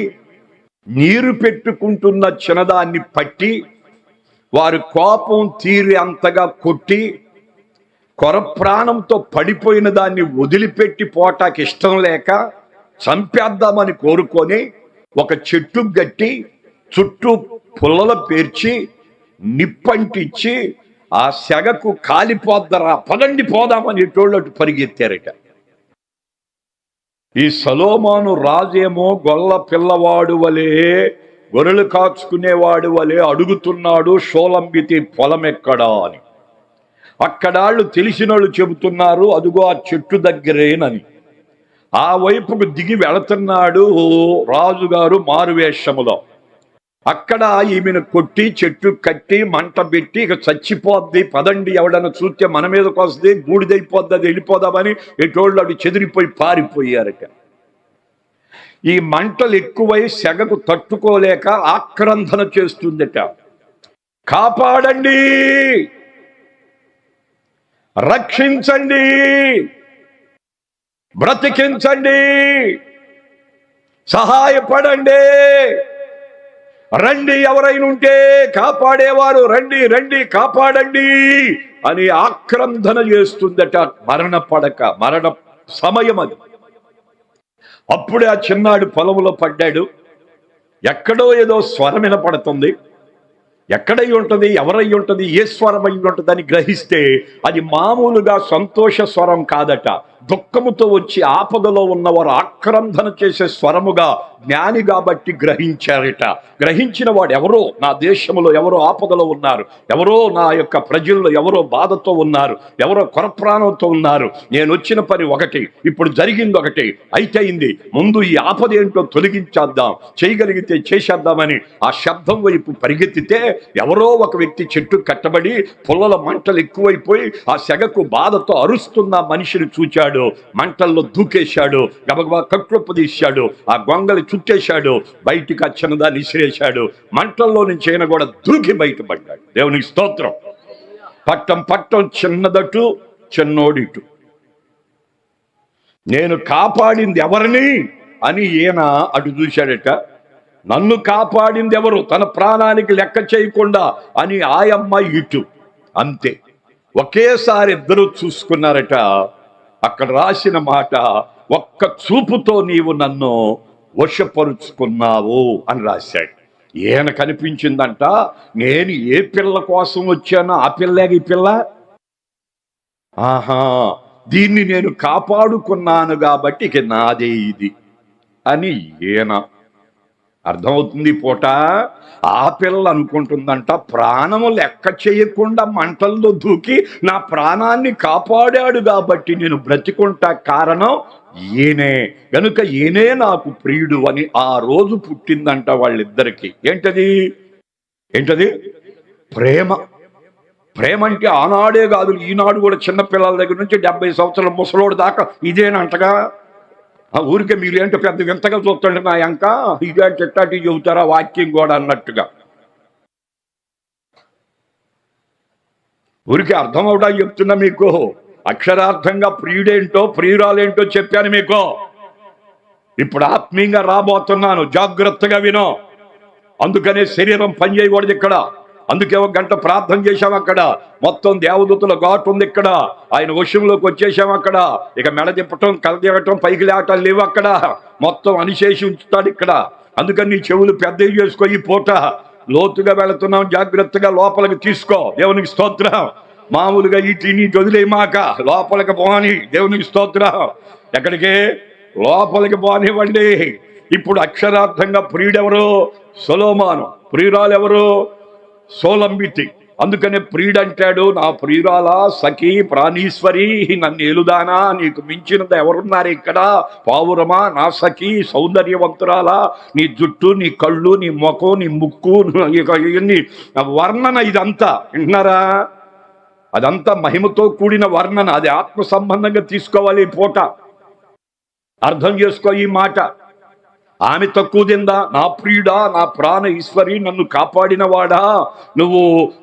A: నీరు పెట్టుకుంటున్న చిన్నదాన్ని పట్టి వారి కోపం తీరి అంతగా కొట్టి కొర ప్రాణంతో పడిపోయిన దాన్ని వదిలిపెట్టి పోటాకి ఇష్టం లేక చంపేద్దామని కోరుకొని ఒక చెట్టు గట్టి చుట్టూ పుల్లలు పేర్చి నిప్పంటిచ్చి ఆ సెగకు కాలిపోద్దరా, పదండి పోదామని ఎటోళ్ళట్టు పరిగెత్తారట. ఈ సొలొమోను రాజేమో గొల్ల పిల్లవాడు వలె, గొర్రెలు కాచుకునేవాడు వలె అడుగుతున్నాడు, షోలంబితి పొలం ఎక్కడా అని. అక్కడాళ్ళు తెలిసినోళ్ళు చెబుతున్నారు, అదుగో ఆ చెట్టు దగ్గరేనని. ఆ వైపుకు దిగి వెళుతున్నాడు రాజుగారు మారువేషములో. అక్కడ ఈమెను కొట్టి చెట్టు కట్టి మంట పెట్టి ఇక చచ్చిపోద్ది, పదండి ఎవడన్నా చూస్తే మన మీదకి వస్తుంది, బూడిదైపోద్ది, అది వెళ్ళిపోదామని ఎటోళ్ళు అవి చెదిరిపోయి పారిపోయారట. ఈ మంటలు ఎక్కువై సెగకు తట్టుకోలేక ఆక్రందన చేస్తుందట. కాపాడండి, రక్షించండి, బ్రతికించండి, సహాయపడండి, రండి, ఎవరైనా ఉంటే కాపాడేవారు రండి, రండి, కాపాడండి అని ఆక్రందన చేస్తుందట. మరణ పడక, మరణ సమయం అది. అప్పుడే ఆ చిన్నాడు పొలంలో పడ్డాడు. ఎక్కడో ఏదో స్వరం వినపడుతుంది. ఎక్కడై ఉంటుంది, ఎవరై ఉంటుంది, ఏ స్వరం అయి ఉంటుందని గ్రహిస్తే అది మామూలుగా సంతోష స్వరం కాదట. దుఃఖముతో వచ్చి ఆపదలో ఉన్నవారు ఆక్రందన చేసే స్వరముగా జ్ఞాని కాబట్టి గ్రహించారట. గ్రహించిన వాడు ఎవరో, నా దేశంలో ఎవరో ఆపదలో ఉన్నారు, ఎవరో నా యొక్క ప్రజల్లో ఎవరో బాధతో ఉన్నారు, ఎవరో కొరప్రాణంతో ఉన్నారు. నేను వచ్చిన పని ఒకటి, ఇప్పుడు జరిగింది ఒకటి, అయితేయింది, ముందు ఈ ఆపద ఏంటో తొలగించేద్దాం, చేయగలిగితే చేసేద్దామని ఆ శబ్దం వైపు పరిగెత్తితే ఎవరో ఒక వ్యక్తి చెట్టు కట్టబడి పుల్లల మంటలు ఎక్కువైపోయి ఆ సెగకు బాధతో అరుస్తున్న మనిషిని చూచాడు. మంటల్లో దూకేశాడు, గబగబా కట్లొప్పు తీశాడు, ఆ గొంగలి చుట్టేశాడు, బయటికి వచ్చినదాన్ని విసిరేశాడు. మంటల్లో నుంచి అయినా కూడా దూకి బయటపడ్డాడు. దేవునికి స్తోత్రం. పట్టం చిన్నదటు, చిన్నోడిటు. నేను కాపాడింది ఎవరిని అని ఈయన అటు చూశాడట. నన్ను కాపాడింది ఎవరు, తన ప్రాణానికి లెక్క చేయకుండా అని ఆయమ్మ ఇటు. అంతే, ఒకేసారి ఇద్దరు చూసుకున్నారట. అక్కడ రాసిన మాట, ఒక్క చూపుతో నీవు నన్ను వశపరుచుకున్నావు అని రాశాడు. ఈయన కనిపించిందంట, నేను ఏ పిల్ల కోసం వచ్చానో ఆ పిల్లగా ఈ పిల్ల. ఆహా, దీన్ని నేను కాపాడుకున్నాను కాబట్టి ఇక నాదే ఇది అని ఈయన. అర్థమవుతుంది పూట. ఆ పిల్ల అనుకుంటుందంట, ప్రాణము లెక్క చేయకుండా మంటల్లో దూకి నా ప్రాణాన్ని కాపాడాడు కాబట్టి నేను బ్రతికుంటా, కారణం ఈయనే, గనుక ఈయనే నాకు ప్రియుడు అని ఆ రోజు పుట్టిందంట వాళ్ళిద్దరికి. ఏంటది? ప్రేమ. ప్రేమ అంటే ఆనాడే కాదు, ఈనాడు కూడా చిన్నపిల్లల దగ్గర నుంచి 70 సంవత్సరాల ముసలోడు దాకా ఇదేనంటగా. ఆ ఊరికే మీరు ఏంటో పెద్ద వింతగా చూస్తుంటే నా అంక ఇదే చిట్టాటి చెబుతారా వాక్యం కూడా అన్నట్టుగా. ఊరికి అర్థం అవడా చెప్తున్నా మీకు. అక్షరార్థంగా ప్రియుడేంటో ప్రియురాలేంటో చెప్పాను మీకు. ఇప్పుడు ఆత్మీయంగా రాబోతున్నాను, జాగ్రత్తగా వినో. అందుకనే శరీరం పనిచేయకూడదు ఇక్కడ. అందుకే 1 గంట ప్రార్థన చేశాం అక్కడ. మొత్తం దేవదూతల ఘాటు ఉంది ఇక్కడ. ఆయన వశంలోకి వచ్చేసాం అక్కడ. ఇక మెడ తిప్పటం, కల దిగటం, పైకి లేవటాలు లేవు అక్కడ. మొత్తం అనిశేషి ఉంచుతాడు ఇక్కడ. అందుకని నీ చెవులు పెద్దవి చేసుకో. ఈ పూట లోతుగా వెళుతున్నాం, జాగ్రత్తగా లోపలికి తీసుకో. దేవునికి స్తోత్రం. మామూలుగా నీ వదిలేమాక, లోపలికి పోని. దేవునికి స్తోత్రం. ఎక్కడికి? లోపలికి పోనివ్వండి. ఇప్పుడు అక్షరార్థంగా ప్రియుడెవరు? సొలొమోను. ప్రియురాలు ఎవరు? సోలంబితి. అందుకనే ప్రియుడంటాడు, నా ప్రియురాలా, సఖి, ప్రాణీశ్వరి, నన్ను ఏలుదానా, నీకు మించినది ఎవరున్నారు ఇక్కడ? పావురమా, నా సఖి, సౌందర్యవంతురాలా, నీ జుట్టు, నీ కళ్ళు, నీ ముఖం, నీ ముక్కు, ఇవన్నీ వర్ణన. ఇదంతా వింటున్నారా? అదంతా మహిమతో కూడిన వర్ణన. అది ఆత్మ సంబంధంగా తీసుకోవాలి. ఈ పూట అర్థం చేసుకో ఈ మాట. ఆమె తక్కువ తిందా? నా ప్రియుడా, నా ప్రాణ ఈశ్వరి, నన్ను కాపాడిన వాడా, నువ్వు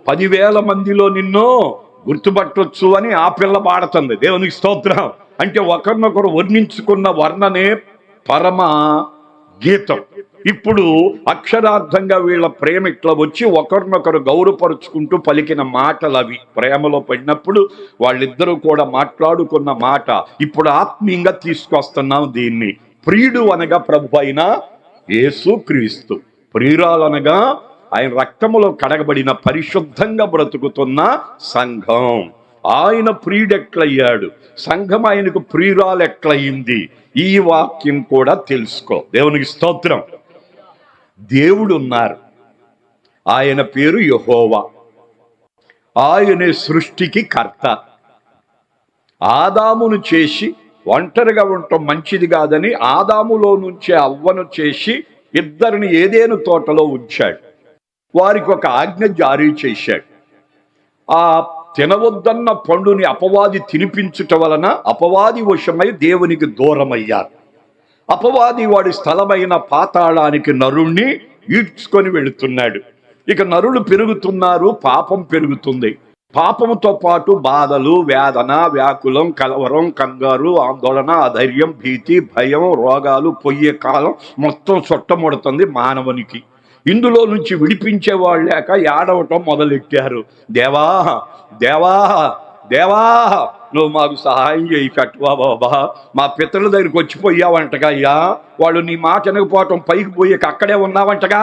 A: 10,000 మందిలో నిన్ను గుర్తుపట్టొచ్చు అని ఆ పిల్ల పాడుతుంది. దేవునికి స్తోత్రం. అంటే ఒకరినొకరు వర్ణించుకున్న వర్ణనే పరమ గీతం. ఇప్పుడు అక్షరార్థంగా వీళ్ళ ప్రేమ ఇట్లా వచ్చి ఒకరినొకరు గౌరవపరుచుకుంటూ పలికిన మాటలు అవి. ప్రేమలో పడినప్పుడు వాళ్ళిద్దరూ కూడా మాట్లాడుకున్న మాట. ఇప్పుడు ఆత్మీయంగా తీసుకొస్తున్నాం దీన్ని. ప్రియుడు అనగా ప్రభు అయిన యేసు క్రీస్తు, ప్రియురాలనగా ఆయన రక్తములో కడగబడిన పరిశుద్ధంగా బ్రతుకుతున్న సంఘం. ఆయన ప్రియుడెట్లయ్యాడు, సంఘం ఆయనకు ప్రియురాలు ఎట్లయింది, ఈ వాక్యం కూడా తెలుసుకో. దేవునికి స్తోత్రం. దేవుడు ఉన్నారు, ఆయన పేరు యెహోవా. ఆయనే సృష్టికి కర్త. ఆదామును చేసి ఒంటరిగా ఉండటం మంచిది కాదని ఆదాములో నుంచే అవ్వను చేసి ఇద్దరిని ఏదేను తోటలో ఉంచాడు. వారికి ఒక ఆజ్ఞ జారీ చేశాడు. ఆ తినవద్దన్న పండుని అపవాది తినిపించుట వలన అపవాది వశమై దేవునికి దూరమయ్యారు. అపవాది వాడి స్థలమైన పాతాళానికి నరుణ్ణి ఈడ్చుకొని వెళుతున్నాడు. ఇక నరులు పెరుగుతున్నారు, పాపం పెరుగుతుంది. పాపముతో పాటు బాధలు, వేదన, వ్యాకులం, కలవరం, కంగారు, ఆందోళన, అధైర్యం, భీతి, భయం, రోగాలు, పొయ్యే కాలం మొత్తం చుట్టముడుతుంది మానవునికి. ఇందులో నుంచి విడిపించే వాళ్ళు లేక ఏడవటం మొదలెట్టారు. దేవా దేవా దేవా, నువ్వు మాకు సహాయం చేయి కట్టువా బాబా. మా పితరుల దగ్గరికి వచ్చిపోయావంటగా అయ్యా, వాళ్ళు నీ మాట అనకపోవటం పైకి పోయాక అక్కడే ఉన్నావంటగా.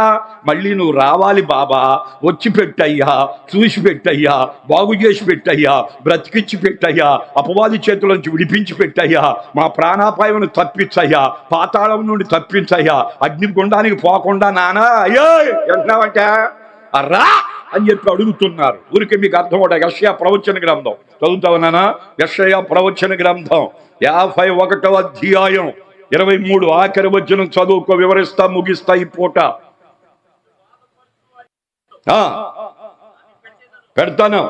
A: మళ్ళీ నువ్వు రావాలి బాబా, వచ్చి పెట్టయ్యా, చూసి పెట్టయ్యా, బాగు చేసి పెట్టయ్యా, బ్రతికించి పెట్టయ్యా, అపవాది చేతుల నుంచి విడిపించి పెట్టయ్యా, మా ప్రాణాపాయం తప్పించయ్యా, పాతాళం నుండి తప్పించయ్యా, అగ్నిగుండానికి పోకుండా నానా అయ్యో అంటున్నావంట రా అని చెప్పి అడుగుతున్నారు. ఊరికి మీకు అర్థం అవుతా. యెషయా ప్రవచన గ్రంథం చదువుతా ఉన్నానా? యెషయా ప్రవచన గ్రంథం 51వ అధ్యాయం 23 ఆఖరి వచనం చదువుకో, వివరిస్తా ముగిస్తా ఈ పూట. పెడతాను.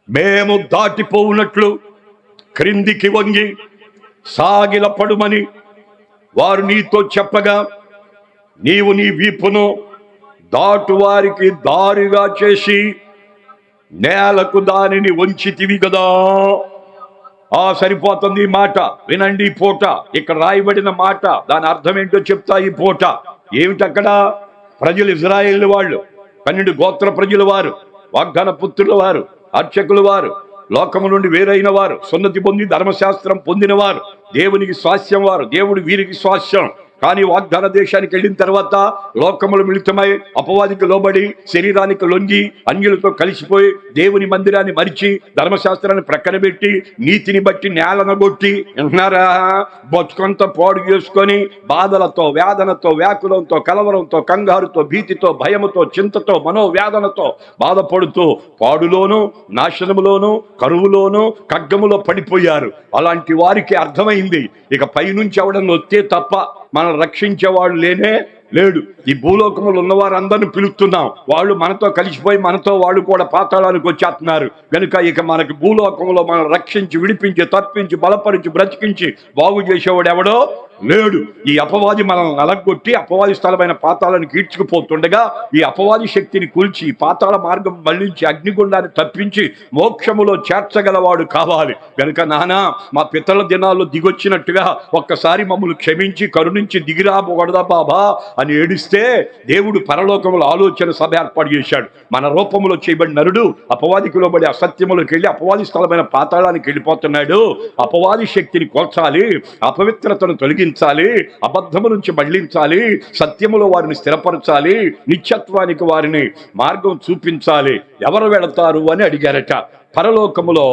A: మేము దాటిపోవునట్లు క్రిందికి వంగి సాగిల పడుమని వారు నీతో చెప్పగా, నీవు నీ వీపును దాటు వారికి దారిగా చేసి నేలకు దానిని వంచితివి కదా. సరిపోతుంది ఈ మాట. వినండి ఈ పూట ఇక్కడ రాయబడిన మాట, దాని అర్థం ఏంటో చెప్తా ఈ పూట. ఏమిటక్కడ? ప్రజలు ఇజ్రాయేల్ వాళ్ళు, 12 గోత్ర ప్రజల వారు, వాగ్దాన పుత్రుల వారు, అర్చకుల వారు, లోకము నుండి వేరైన వారు, సున్నతి పొంది ధర్మశాస్త్రం పొందిన వారు, దేవునికి స్వాస్యం వారు, దేవుడు వీరికి స్వాస్యం. కానీ వాగ్దాన దేశానికి వెళ్ళిన తర్వాత లోకములు మిళితమై అపవాదికి లోబడి శరీరానికి లొంగి అన్యులతో కలిసిపోయి దేవుని మందిరాన్ని మరిచి ధర్మశాస్త్రాన్ని ప్రక్కన పెట్టి నీతిని బట్టి నేలనగొట్టి వింటున్నారా, బతుకంతా పాడు చేసుకొని బాధలతో, వేదనతో, వ్యాకులంతో, కలవరంతో, కంగారుతో, భీతితో, భయముతో, చింతతో, మనోవేదనతో బాధపడుతూ పాడులోను, నాశనములోను, కరువులోను, ఖడ్గములో పడిపోయారు. అలాంటి వారికి అర్థమైంది, ఇక పైనుంచి ఎవడన్నా వస్తే తప్ప మనం రక్షించేవాడు లేనే లేడు. ఈ భూలోకములు ఉన్న వారందరిని పిలుస్తున్నాం, వాళ్ళు మనతో కలిసిపోయి మనతో వాళ్ళు కూడా పాతాళానికి వచ్చేస్తున్నారు. కనుక ఇక మనకి భూలోకంలో మనం రక్షించి, విడిపించి, తప్పించి, బలపరించి, బ్రతికించి బాగు చేసేవాడు ఎవడో లేడు. ఈ అపవాది మనల్ని నలగొట్టి అపవాది స్థలమైన పాతాళానికి ఈడ్చుకుపోతుండగా ఈ అపవాది శక్తిని కూల్చి పాతాళ మార్గం మళ్లించి అగ్నిగుండాన్ని తప్పించి మోక్షములో చేర్చగలవాడు కావాలి. కనుక నానా, మా పితరుల దినాల్లో దిగొచ్చినట్టుగా ఒక్కసారి మమ్మల్ని క్షమించి కరుణించి దిగిరాబోగడదా బాబా అని ఏడిస్తే దేవుడు పరలోకములో ఆలోచన సభ ఏర్పాటు చేశాడు. మన రూపంలో చేయబడిన నరుడు అపవాదికి లోబడి అసత్యములకు వెళ్ళి అపవాది స్థలమైన పాతాళానికి వెళ్ళిపోతున్నాడు. అపవాది శక్తిని కోల్చాలి, అపవిత్రతను తొలగించాలి, అబద్ధము నుంచి మళ్లించాలి, సత్యములో వారిని స్థిరపరచాలి, నిత్యత్వానికి వారిని మార్గం చూపించాలి. ఎవరు వెళతారు అని అడిగారట. పరలోకములో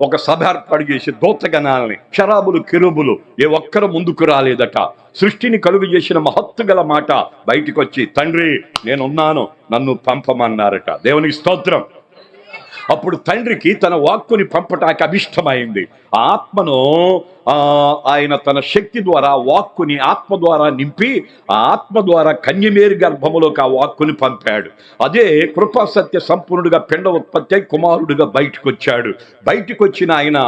A: ఒక సభ ఏర్పాటు చేసి దూతగణాలని, క్షరాబులు, కెరూబులు ఏ ఒక్కరు ముందుకు రాలేదట. సృష్టిని కలుగు చేసిన మహత్తు గల మాట బయటికి వచ్చి, తండ్రి నేనున్నాను, నన్ను పంపమన్నారట. దేవునికి స్తోత్రం. అప్పుడు తండ్రికి తన వాక్కుని పంపటానికి అభిష్టమైంది. ఆ ఆత్మను ఆయన తన శక్తి ద్వారా వాక్కుని ఆత్మ ద్వారా నింపి ఆ ఆత్మ ద్వారా కన్యమేరి గర్భములోకి ఆ వాక్కుని పంపాడు. అదే కృపా సత్య సంపూర్ణుడిగా పిండ ఉత్పత్తి కుమారుడిగా బయటకు వచ్చాడు. బయటకు వచ్చిన ఆయన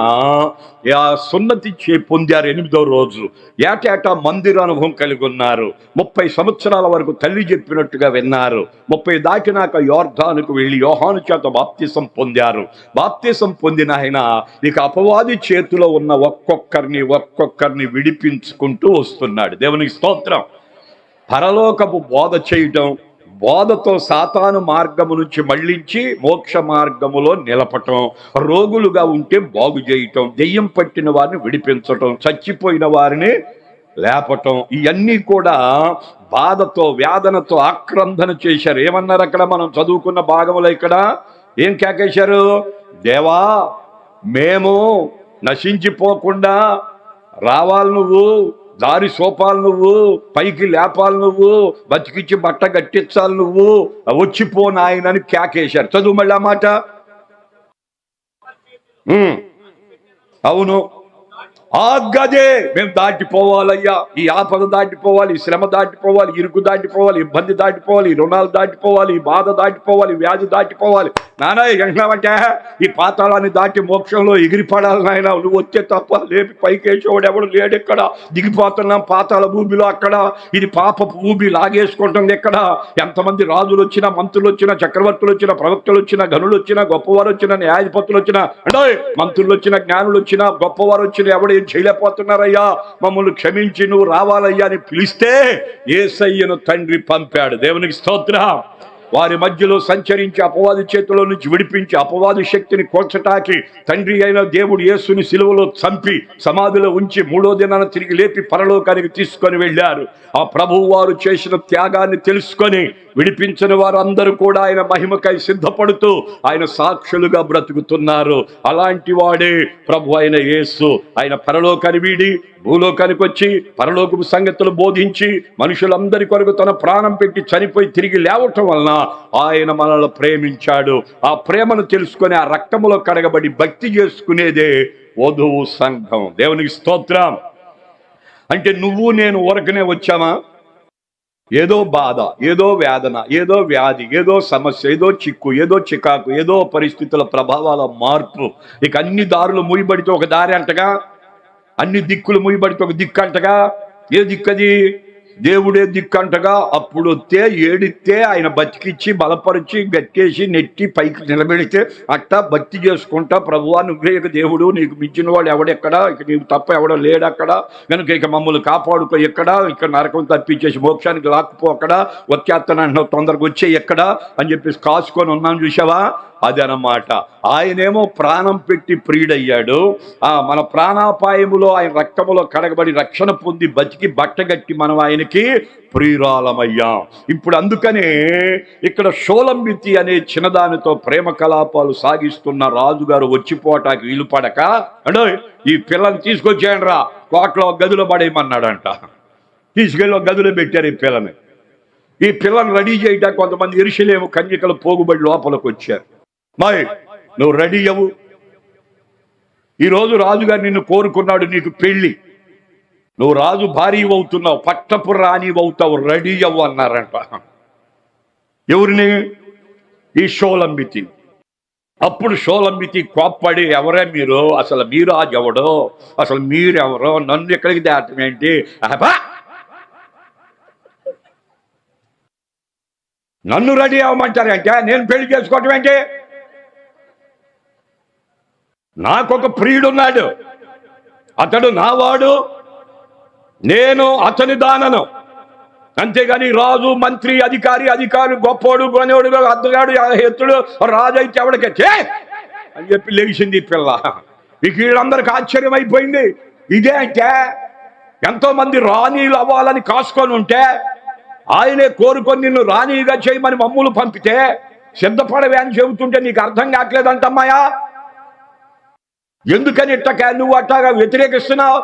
A: సున్నతి పొందారు 8వ రోజు. ఏటేటా మందిర అనుభవం కలిగి ఉన్నారు. 30 సంవత్సరాల వరకు తల్లి చెప్పినట్టుగా విన్నారు. 30 దాటినాక యోర్దానుకు వెళ్ళి యోహాను చేత బాప్తిసం పొందారు. బాప్తిసం పొందిన ఆయన ఇక అపవాది చేతిలో ఉన్న ఒక్కొక్కరిని విడిపించుకుంటూ వస్తున్నాడు. దేవునికి స్తోత్రం. పరలోకపు బోధ చేయటం, బోధతో సాతాను మార్గము నుంచి మళ్లించి మోక్ష మార్గములో నిలపటం, రోగులుగా ఉంటే బాగు చేయటం, దెయ్యం పట్టిన వారిని విడిపించటం, చచ్చిపోయిన వారిని లేపటం, ఇవన్నీ కూడా బాధతో, వేదనతో ఆక్రందన చేశారు. ఏమన్నారు అక్కడ? మనం చదువుకున్న భాగంలో ఇక్కడ ఏం కేకేశారు? దేవా, మేము నశించిపోకుండా రావాలి, నువ్వు దారి సోపాలు, నువ్వు పైకి లేపాలి, నువ్వు బతికిచ్చి బట్ట గట్టించాలి, నువ్వు వచ్చిపో నాయనని కేకేశారు. చదువు మళ్ళీ ఆ మాట. అవును, ఆ గదే మేము దాటిపోవాలయ్యా, ఈ ఆపద దాటిపోవాలి, ఈ శ్రమ దాటిపోవాలి, ఇరుకు దాటిపోవాలి, ఇబ్బంది దాటిపోవాలి, ఈ రుణాలు దాటిపోవాలి, ఈ బాధ దాటిపోవాలి, వ్యాధి దాటిపోవాలి. నాన్న ఎంటున్నావంటే ఈ పాతాళాన్ని దాటి మోక్షంలో ఎగిరిపడాలి నాయన, నువ్వు వచ్చే తప్ప లేపి పైకేసేవాడు ఎవడు లేడెక్కడ, దిగిపోతున్నాం పాతాళ భూమిలో అక్కడ, ఇది పాప భూమి లాగేసుకుంటుంది ఎక్కడ. ఎంతమంది రాజులు వచ్చినా, మంత్రులు వచ్చినా, చక్రవర్తులు వచ్చినా, ప్రవక్తలు వచ్చినా, గనులు వచ్చినా, గొప్పవారు వచ్చినా, న్యాయాధిపతులు వచ్చినా, అంటే మంత్రులు వచ్చినా, జ్ఞానులు వచ్చినా, గొప్పవారు వచ్చినా ఎవడు ఏం చేయలేకపోతున్నారయ్యా, మమ్మల్ని క్షమించి నువ్వు రావాలయ్యా అని పిలిస్తే యేసయ్యను తండ్రి పంపాడు. దేవునికి స్తోత్రం. వారి మధ్యలో సంచరించి అపవాది చేతిలో నుంచి విడిపించి అపవాది శక్తిని కోల్చటానికి తండ్రి అయిన దేవుడు యేసుని సిలువలో చంపి సమాధిలో ఉంచి 3వ దినాన తిరిగి లేపి పరలోకానికి తీసుకొని వెళ్ళారు. ఆ ప్రభువు వారు చేసిన త్యాగాన్ని తెలుసుకొని విడిపించిన వారందరూ కూడా ఆయన మహిమకై సిద్ధపడుతూ ఆయన సాక్షులుగా బ్రతుకుతున్నారు. అలాంటి వాడే ప్రభు అయిన యేసు. ఆయన పరలోకాన్ని వీడి భూలోకానికి వచ్చి పరలోకపు సంగతులు బోధించి మనుషులందరి కొరకు తన ప్రాణం పెట్టి చనిపోయి తిరిగి లేవటం వలన ఆయన మనల్ని ప్రేమించాడు. ఆ ప్రేమను తెలుసుకొని ఆ రక్తములో కడగబడి భక్తి చేసుకునేదే వధువు సంఘం. దేవునికి స్తోత్రం. అంటే నువ్వు నేను ఊరకనే వచ్చామా? ఏదో బాధ, ఏదో వేదన, ఏదో వ్యాధి, ఏదో సమస్య, ఏదో చిక్కు, ఏదో చికాకు, ఏదో పరిస్థితుల ప్రభావాల మార్పు. ఇక అన్ని దారులు మూయబడితే ఒక దారి అంటగా, అన్ని దిక్కులు మూయబడితే ఒక దిక్కు అంటగా. ఏ దిక్కది? దేవుడే దిక్కంటగా. అప్పుడు వస్తే ఏడిస్తే ఆయన బతికిచ్చి బలపరిచి గట్టేసి నెట్టి పైకి నిలబెడితే అట్టా భక్తి చేసుకుంటా ప్రభువా నువ్వే ఇక దేవుడు, నీకు మించిన వాడు ఎవడెక్కడా, ఇక నీకు తప్ప ఎవడో లేడక్కడ, కనుక ఇక మమ్మల్ని కాపాడుకో ఎక్కడా, ఇక్కడ నరకం తప్పించేసి మోక్షానికి లాక్కుపో అక్కడ, వచ్చేస్తానంటున్నావు తొందరగా వచ్చే ఎక్కడా అని చెప్పేసి కాసుకొని ఉన్నాను చూసావా. అదనమాట. ఆయనేమో ప్రాణం పెట్టి ప్రియుడయ్యాడు. మన ప్రాణాపాయములో ఆయన రక్తములో కడగబడి రక్షణ పొంది బతికి బట్టగట్టి మనం ఆయనకి ప్రియురాలమయ్యాం. ఇప్పుడు అందుకనే ఇక్కడ షోలంబితి అనే చిన్నదానితో ప్రేమ కలాపాలు సాగిస్తున్న రాజుగారు వచ్చిపోటానికి వీలు పడక అంటే ఈ పిల్లని తీసుకొచ్చేయండి రా, కోట్లో గదిలో పడేయమన్నాడంట. తీసుకెళ్ళి గదిలో పెట్టారు ఈ పిల్లని. ఈ పిల్లని రెడీ చేయడానికి కొంతమంది యెరూషలేము కన్యకలు పోగుబడి లోపలికి వచ్చారు. మాయ్ నువ్వు రెడీ అవ్వు, ఈరోజు రాజుగారు నిన్ను కోరుకున్నాడు, నీకు పెళ్లి, నువ్వు రాజు భార్య అవుతున్నావు, పట్టపు రాణి అవుతావు, రెడీ అవ్వు అన్నారంట. ఎవరిని? ఈ షోలంబితి. అప్పుడు షోలంబితి కోప్పడి, ఎవరే మీరు, అసలు మీరు రాజు ఎవడో, అసలు మీరెవరో, నన్ను ఎక్కడికి దాటం ఏంటి, నన్ను రెడీ అవ్వమంటారంటే నేను పెళ్లి చేసుకోవటం ఏంటి, నాకొక ప్రియుడున్నాడు, అతడు నావాడు, నేను అతని దానను, అంతేగాని రాజు మంత్రి అధికారి గొప్పోడు గొనోడు అద్దగాడు ఎత్తుడు రాజు అయితే ఎవడికే అని చెప్పి లేచింది పిల్ల. ఇక వీళ్ళందరికీ ఆశ్చర్యం అయిపోయింది. ఇదే అంటే ఎంతో మంది రాణీలు అవ్వాలని కాసుకొని ఉంటే ఆయనే కోరుకొని నిన్ను రాణిగా చేయమని మమ్ములు పంపితే సిద్ధపడవే అని చెబుతుంటే నీకు అర్థం కావట్లేదంటమ్మాయా, ఎందుకని ఇట్టక నువ్వు అట్టగా వ్యతిరేకిస్తున్నావు,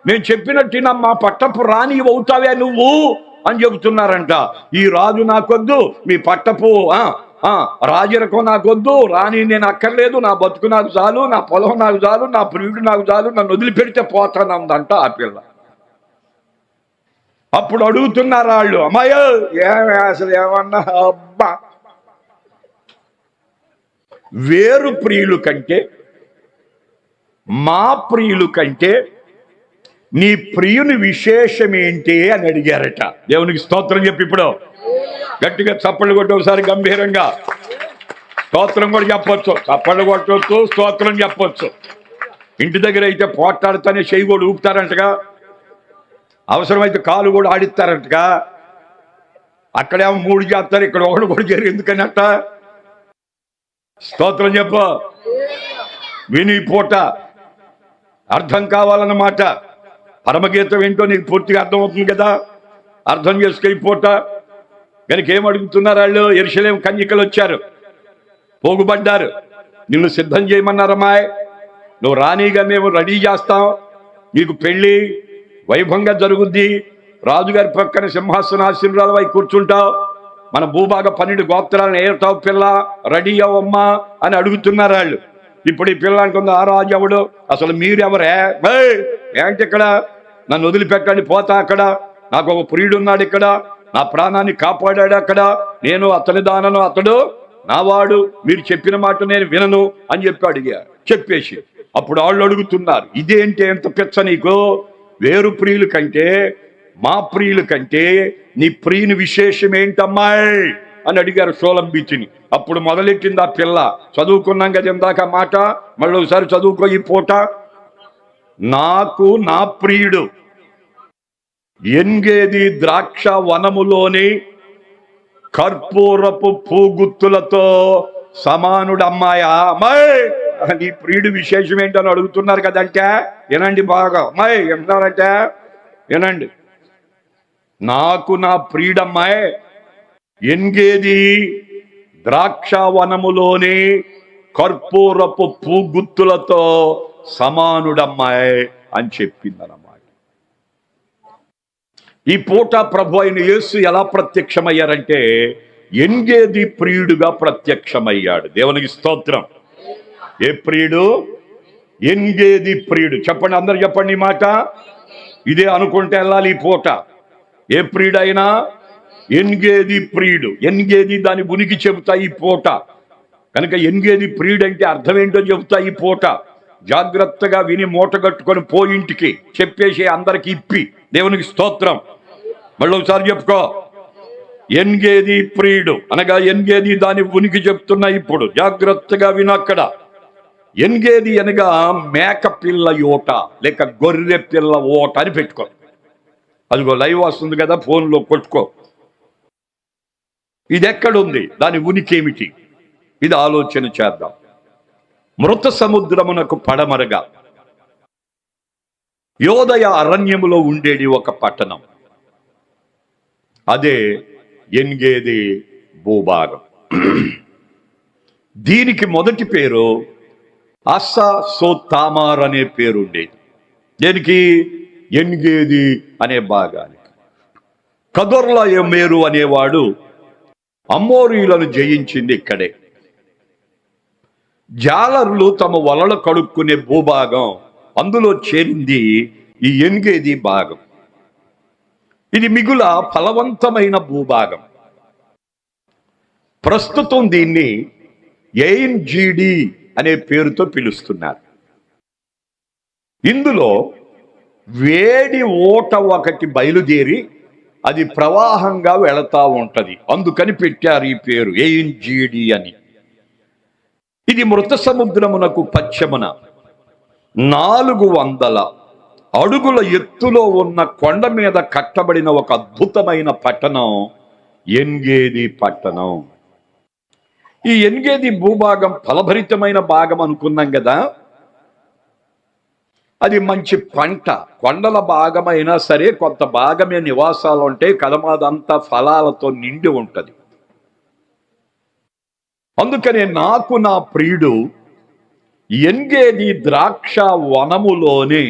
A: నేను చెప్పినట్టు మా పట్టపు రాణి అవుతావే నువ్వు అని చెబుతున్నారంట. ఈ రాజు నాకొద్దు, మీ పట్టపు రాజరకం నాకొద్దు, రాణి నేను అక్కర్లేదు, నా బతుకు నాకు చాలు, నా పొలం నాకు చాలు, నా ప్రియుడు నాకు చాలు, నన్ను వదిలిపెడితే పోతానందంట ఆ పిల్ల. అప్పుడు అడుగుతున్నారు వాళ్ళు, అమ్మాయో ఏమే అసలు ఏమన్నా, అబ్బా వేరు ప్రియులు కంటే మా ప్రియులు కంటే నీ ప్రియుని విశేషం ఏంటి అని అడిగారట. దేవునికి స్తోత్రం చెప్పి ఇప్పుడు గట్టిగా చప్పళ్ళు కొట్టి ఒకసారి గంభీరంగా స్తోత్రం కూడా చెప్పొచ్చు, చప్పళ్ళు కొట్టవచ్చు, స్తోత్రం చెప్పొచ్చు. ఇంటి దగ్గర అయితే పోట్లాడుతానే చెయ్యి కూడా ఊపుతారంటగా, అవసరమైతే కాలు కూడా ఆడిస్తారంటగా, అక్కడేమో 3 చేస్తారు, ఇక్కడ 1 కూడా జరిగి ఎందుకన్నట్ట. స్తోత్రం చెప్ప విని పూట అర్థం కావాలన్నమాట. పరమగీతం ఏంటో నీకు పూర్తిగా అర్థమవుతుంది కదా, అర్థం చేసుకెళ్ళిపోట. కనుక ఏమడుగుతున్నారు వాళ్ళు? యెరూషలేము కన్యకలు వచ్చారు, పోగుబడ్డారు, నిన్ను సిద్ధం చేయమన్నారమ్మాయి, నువ్వు రాణిగా మేము రెడీ చేస్తాం, నీకు పెళ్ళి వైభవంగా జరుగుద్ది, రాజుగారి పక్కన సింహాసనాశీనురాలు అయి కూర్చుంటావు, మన భూభాగ 12 గోత్రాలను ఏరుతావు పిల్ల, రెడీ అవ్వమ్మా అని అడుగుతున్నారు వాళ్ళు. ఇప్పుడు ఈ పిల్ల అంటుంది ఆ రాజు ఎవడు, అసలు మీరెవరే, ఏంటి ఇక్కడ, నన్ను వదిలిపెట్టండి పోతా, అక్కడ నాకు ఒక ప్రియుడు ఉన్నాడు, ఇక్కడ నా ప్రాణాన్ని కాపాడాడు, అక్కడ నేను అతని దానను, అతడు నావాడు, మీరు చెప్పిన మాట నేను వినను అని చెప్పి అడిగారు. చెప్పేసి అప్పుడు వాళ్ళు అడుగుతున్నారు, ఇదేంటి ఎంత పిచ్చ నీకు, వేరు ప్రియుల కంటే మా ప్రియుల కంటే నీ ప్రియుని విశేషం ఏంటమ్మాయి అని అడిగారు షోలంబీచిని. అప్పుడు మొదలెట్టింది ఆ పిల్ల, చదువుకున్నాం కదా ఇందాక మాట, మళ్ళీ ఒకసారి చదువుకో ఈ పూట. నాకు నా ప్రియుడు ఎంగేది ద్రాక్ష వనములోని కర్పూరపు పూగుత్తులతో సమానుడు. అమ్మాయా, అమ్మాయి నీ ప్రియుడు విశేషం ఏంటని అడుగుతున్నారు కదంటే వినండి బాగా, అమ్మాయి వింటున్నారంటే వినండి. నాకు నా ప్రియుడమ్మాయి ఎంగేది ద్రాక్ష వనములోని కర్పూరపు పూగుత్తులతో సమానుడమ్మాయి అని చెప్పిందన్నమాట. ఈ పూట ప్రభు అయిన యేసు ఎలా ప్రత్యక్షమయ్యారంటే ఎంగేది ప్రియుడుగా ప్రత్యక్షమయ్యాడు. దేవునికి స్తోత్రం. ఏ ప్రియుడు? ఎంగేది ప్రియుడు. చెప్పండి, అందరు చెప్పండి ఈ మాట. ఇదే అనుకుంటే వెళ్ళాలి ఈ పూట. ఏ ప్రియుడైనా ఎంగేది ప్రియుడు. ఎంగేది దాని ఉనికి చెబుతా ఈ పూట. కనుక ఎంగేది ప్రియుడు అంటే అర్థం ఏంటో చెబుతా ఈ పూట. జాగ్రత్తగా విని మూట కట్టుకొని పోయింటికి చెప్పేసి అందరికి ఇప్పి. దేవునికి స్తోత్రం. మళ్ళీ ఒకసారి చెప్పుకో. ఎంగేది ప్రియుడు అనగా ఎంగేది దాని ఉనికి చెప్తున్నా ఇప్పుడు జాగ్రత్తగా వినక్కడ. ఎంగేది అనగా మేక పిల్ల ఓట లేక గొర్రె పిల్ల ఓట అని పెట్టుకో. అదిగో లైవ్ వస్తుంది కదా, ఫోన్లో కొట్టుకో. ఇది ఎక్కడుంది, దాని ఉనికి ఏమిటి, ఇది ఆలోచన చేద్దాం. మృత సముద్రమునకు పడమరగా యోదయ అరణ్యములో ఉండేది ఒక పట్టణం, అదే ఎంగేది భూభాగం. దీనికి మొదటి పేరు అస్సోతామార్ అనే పేరు ఉండేది. దీనికి ఎంగేది అనే భాగానికి. కదొర్లాయోమెరు అనేవాడు అమోరీయులను జయించింది ఇక్కడే. జాలర్లు తమ వలలు కడుక్కునే భూభాగం, అందులో చేరింది ఈ ఎంగేది భాగం. ఇది మిగుల ఫలవంతమైన భూభాగం. ప్రస్తుతం దీన్ని ఎయిన్జీడి అనే పేరుతో పిలుస్తున్నారు. ఇందులో వేడి ఓట ఒకటి బయలుదేరి అది ప్రవాహంగా వెళతా ఉంటది, అందుకని పెట్టారు ఈ పేరు ఎయిన్జీడి అని. ఇది మృత సముద్రమునకు పశ్చిమన 400 అడుగుల ఎత్తులో ఉన్న కొండ మీద కట్టబడిన ఒక అద్భుతమైన పట్టణం ఎంగేది పట్టణం. ఈ ఎంగేది భూభాగం ఫలభరితమైన భాగం అనుకున్నాం కదా. అది మంచి పంట, కొండల భాగమైనా సరే కొంత భాగమే నివాసాలు ఉంటాయి, కదమాదంతా ఫలాలతో నిండి ఉంటది. అందుకనే నాకు నా ప్రియుడు ఎంగేది ద్రాక్ష వనములోని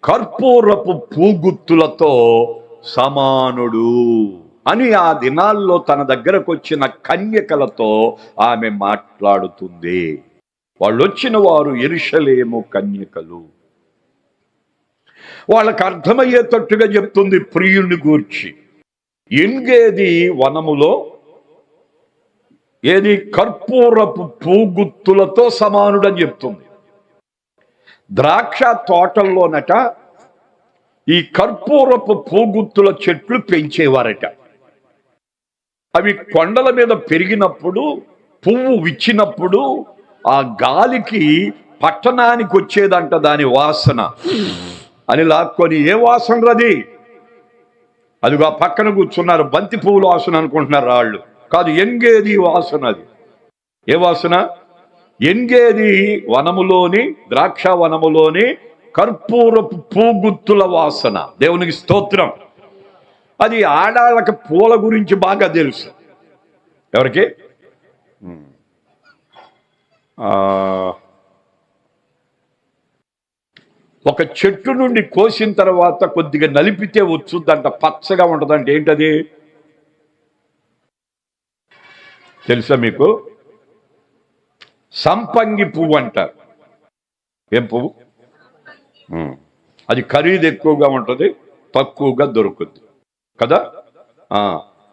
A: కర్పూరపు పూగుత్తులతో సమానుడు అని ఆ దినాల్లో తన దగ్గరకు వచ్చిన కన్యకలతో ఆమె మాట్లాడుతుంది. వాళ్ళు వచ్చిన వారు యెరూషలేము కన్యకలు. వాళ్ళకు అర్థమయ్యేటట్టుగా చెప్తుంది ప్రియుని గూర్చి. ఎంగేది వనములో ఏది కర్పూరపు పూగుత్తులతో సమానుడని చెప్తుంది. ద్రాక్ష తోటల్లోనట ఈ కర్పూరపు పూగుత్తుల చెట్లు పెంచేవారట. అవి కొండల మీద పెరిగినప్పుడు పువ్వు విచ్చినప్పుడు ఆ గాలికి పట్టణానికి వచ్చేదంట దాని వాసన. అని లాక్కొని ఏ వాసన రది, అదిగో ఆ పక్కన కూర్చున్నారు, బంతి పువ్వుల వాసన అనుకుంటున్నారు వాళ్ళు. కాదు, ఎంగేది వాసన. అది ఏ వాసన? ఎంగేది వనములోని ద్రాక్ష వనములోని కర్పూరపు పూగుత్తుల వాసన. దేవునికి స్తోత్రం. అది ఆడాళ్ళకి పూల గురించి బాగా తెలుసు. ఎవరికి? ఒక చెట్టు నుండి కోసిన తర్వాత కొద్దిగా నలిపితే వచ్చుద్దంట, పచ్చగా ఉంటుందంట. ఏంటది తెలుసా మీకు? సంపంగి పువ్వు అంటారు. ఏం పువ్వు? అది ఖరీదు ఎక్కువగా ఉంటుంది, తక్కువగా దొరుకుద్ది కదా.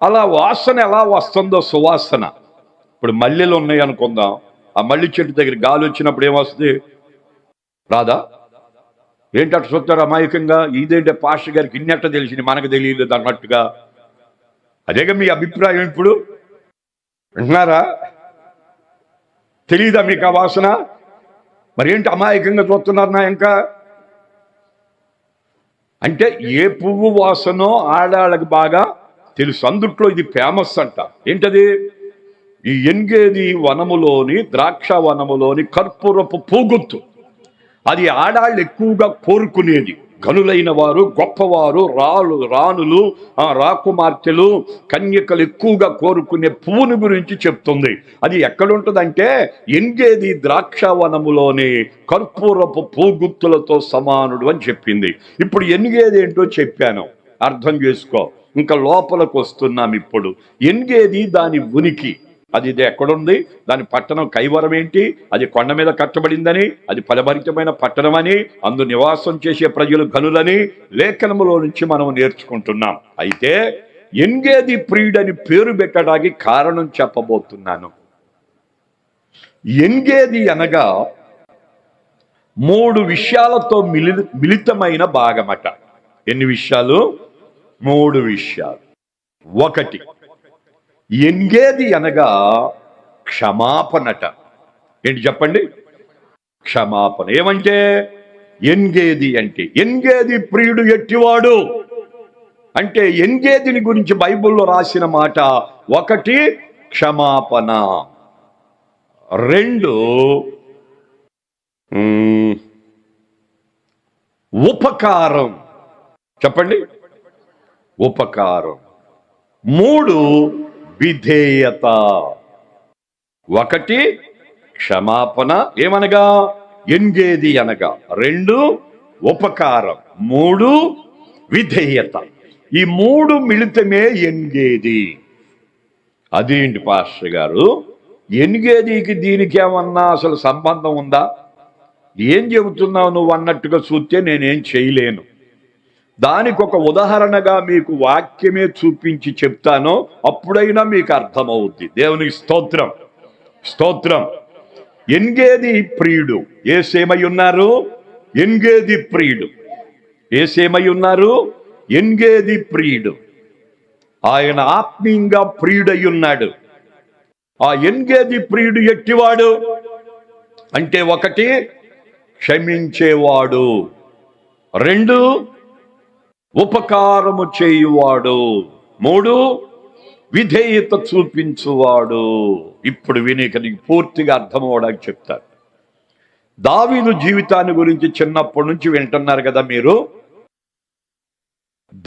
A: అలా వాసన ఎలా వస్తుందో, సువాసన. ఇప్పుడు మల్లెలు ఉన్నాయి అనుకుందాం, ఆ మల్లి చెట్టు దగ్గర గాలి వచ్చినప్పుడు ఏమొస్తుంది? రాదా? ఏంటి అట్లా చూస్తారు అమాయకంగా? ఇదేంటే పాస్టర్ గారికి ఇన్నట్ట తెలిసింది, మనకు తెలియలేదు అన్నట్టుగా. అదేగా మీ అభిప్రాయం. ఇప్పుడు వింటున్నారా? తెలియదా మీకు ఆ వాసన? మరి ఏంటి అమాయకంగా చూస్తున్నారు నా ఇంకా? అంటే ఏ పువ్వు వాసనో ఆడాళ్ళకి బాగా తెలుసు. అందుట్లో ఇది ఫేమస్ అంట. ఏంటది? ఈ ఎంగేది వనములోని, ద్రాక్ష వనములోని కర్పూరపు పూగుత్తు. అది ఆడాళ్ళు ఎక్కువగా కోరుకునేది. గనులైన వారు, గొప్పవారు, రాణులు, రాకుమార్తెలు, కన్యకలు ఎక్కువగా కోరుకునే పువ్వుని గురించి చెప్తుంది. అది ఎక్కడుంటుందంటే ఎంగేది ద్రాక్షవనములోని కర్పూరపు పూగుత్తులతో సమానుడు అని చెప్పింది. ఇప్పుడు ఎంగేది ఏంటో చెప్పాను, అర్థం చేసుకో. ఇంకా లోపలికి వస్తున్నాం. ఇప్పుడు ఎంగేది, దాని ఉనికి, అది ఇది ఎక్కడుంది? దాని పట్టణం కైవరం ఏంటి? అది కొండ మీద కట్టబడిందని, అది ఫలభరితమైన పట్టణం అని, అందు నివాసం చేసే ప్రజలు గనులని లేఖనములో నుంచి మనం నేర్చుకుంటున్నాం. అయితే ఎంగేది ప్రియుడని పేరు పెట్టడానికి కారణం చెప్పబోతున్నాను. ఎంగేది అనగా 3 విషయాలతో మిళితమైన భాగమట. ఎన్ని విషయాలు? 3 విషయాలు. 1, ఎంగేది అనగా క్షమాపణట. ఏంటి చెప్పండి? క్షమాపణ. ఏమంటే ఎంగేది అంటే, ఎంగేది ప్రియుడు ఎట్టివాడు అంటే, ఎంగేదిని గురించి బైబిల్లో రాసిన మాట 1 క్షమాపణ, 2 ఉపకారం. చెప్పండి, ఉపకారం. 3 విధేయత. 1 క్షమాపణ, ఏమనగా ఎంగేది అనగా, 2 ఉపకారం, 3 విధేయత. ఈ 3 మిళితమే ఎంగేది. అదేంటి పాస్టర్ గారు, ఎంగేదికి దీనికి ఏమన్నా అసలు సంబంధం ఉందా? ఏం చెబుతున్నావు నువ్వు అన్నట్టుగా చూస్తే నేనేం చేయలేను. దానికి ఒక ఉదాహరణగా మీకు వాక్యమే చూపించి చెప్తాను, అప్పుడైనా మీకు అర్థమవుద్ది. దేవునికి స్తోత్రం, స్తోత్రం. ఎంగేది ప్రియుడు యేసేమై ఉన్నారు? ఎంగేది ప్రియుడు యేసేమై ఉన్నారు? ఎంగేది ప్రియుడు. ఆయన ఆత్మీయంగా ప్రియుడై ఉన్నాడు. ఆ ఎంగేది ప్రియుడు ఎట్టివాడు అంటే, 1 క్షమించేవాడు, 2 ఉపకారము చేయువాడు, 3 విధేయత చూపించువాడు. ఇప్పుడు వినేకనికి పూర్తిగా అర్థం అవడానికి చెప్తారు. దావీదు జీవితాన్ని గురించి చిన్నప్పటి నుంచి వింటున్నారు కదా మీరు.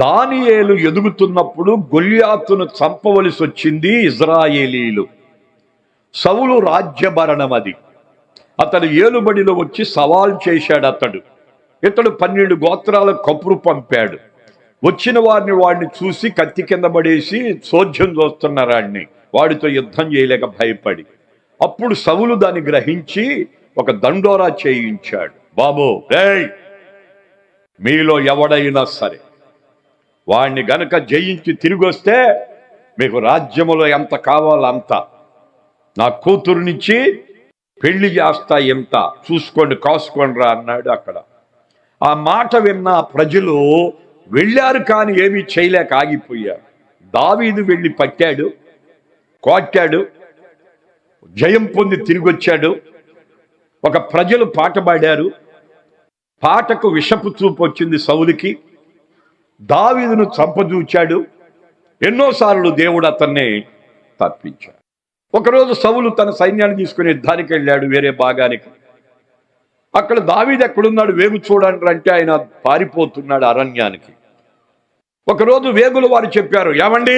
A: దానియేలు ఎదుగుతున్నప్పుడు గొల్యాతును చంపవలసి వచ్చింది ఇజ్రాయేలీలు. సౌలు రాజ్యభరణం అది. అతడు ఏలుబడిలో వచ్చి సవాల్ చేశాడు. ఇతడు 12 గోత్రాల కబురు పంపాడు. వచ్చిన వాడిని చూసి కత్తి కింద పడేసి చోద్యం చూస్తున్నారు వాడిని. వాడితో యుద్ధం చేయలేక భయపడి, అప్పుడు సౌలు దాన్ని గ్రహించి ఒక దండోరా చేయించాడు. బాబు, మీలో ఎవడైనా సరే వాడిని గనక జయించి తిరిగి వస్తే మీకు రాజ్యములో ఎంత కావాలో అంత, నా కూతురునిచ్చి పెళ్లి చేస్తా, ఎంత చూసుకోండి, కాసుకోండి రా అన్నాడు. అక్కడ ఆ మాట విన్న ప్రజలు వెళ్ళారు, కానీ ఏమీ చేయలేక ఆగిపోయారు. దావీదు వెళ్ళి పట్టాడు, కొట్టాడు, జయం పొంది తిరిగి వచ్చాడు. ఒక ప్రజలు పాట పాడారు. పాటకు విషపు చూపు వచ్చింది సౌలుకి. దావీదును చంపజూచాడు. ఎన్నోసార్లు దేవుడు అతన్ని తప్పించాడు. ఒకరోజు సౌలు తన సైన్యాన్ని తీసుకుని యుద్ధానికి వెళ్ళాడు వేరే భాగానికి. అక్కడ దావీదు ఎక్కడున్నాడు వేగు చూడండి అంటే ఆయన పారిపోతున్నాడు అరణ్యానికి. ఒకరోజు వేగులు వారు చెప్పారు, ఏమండి,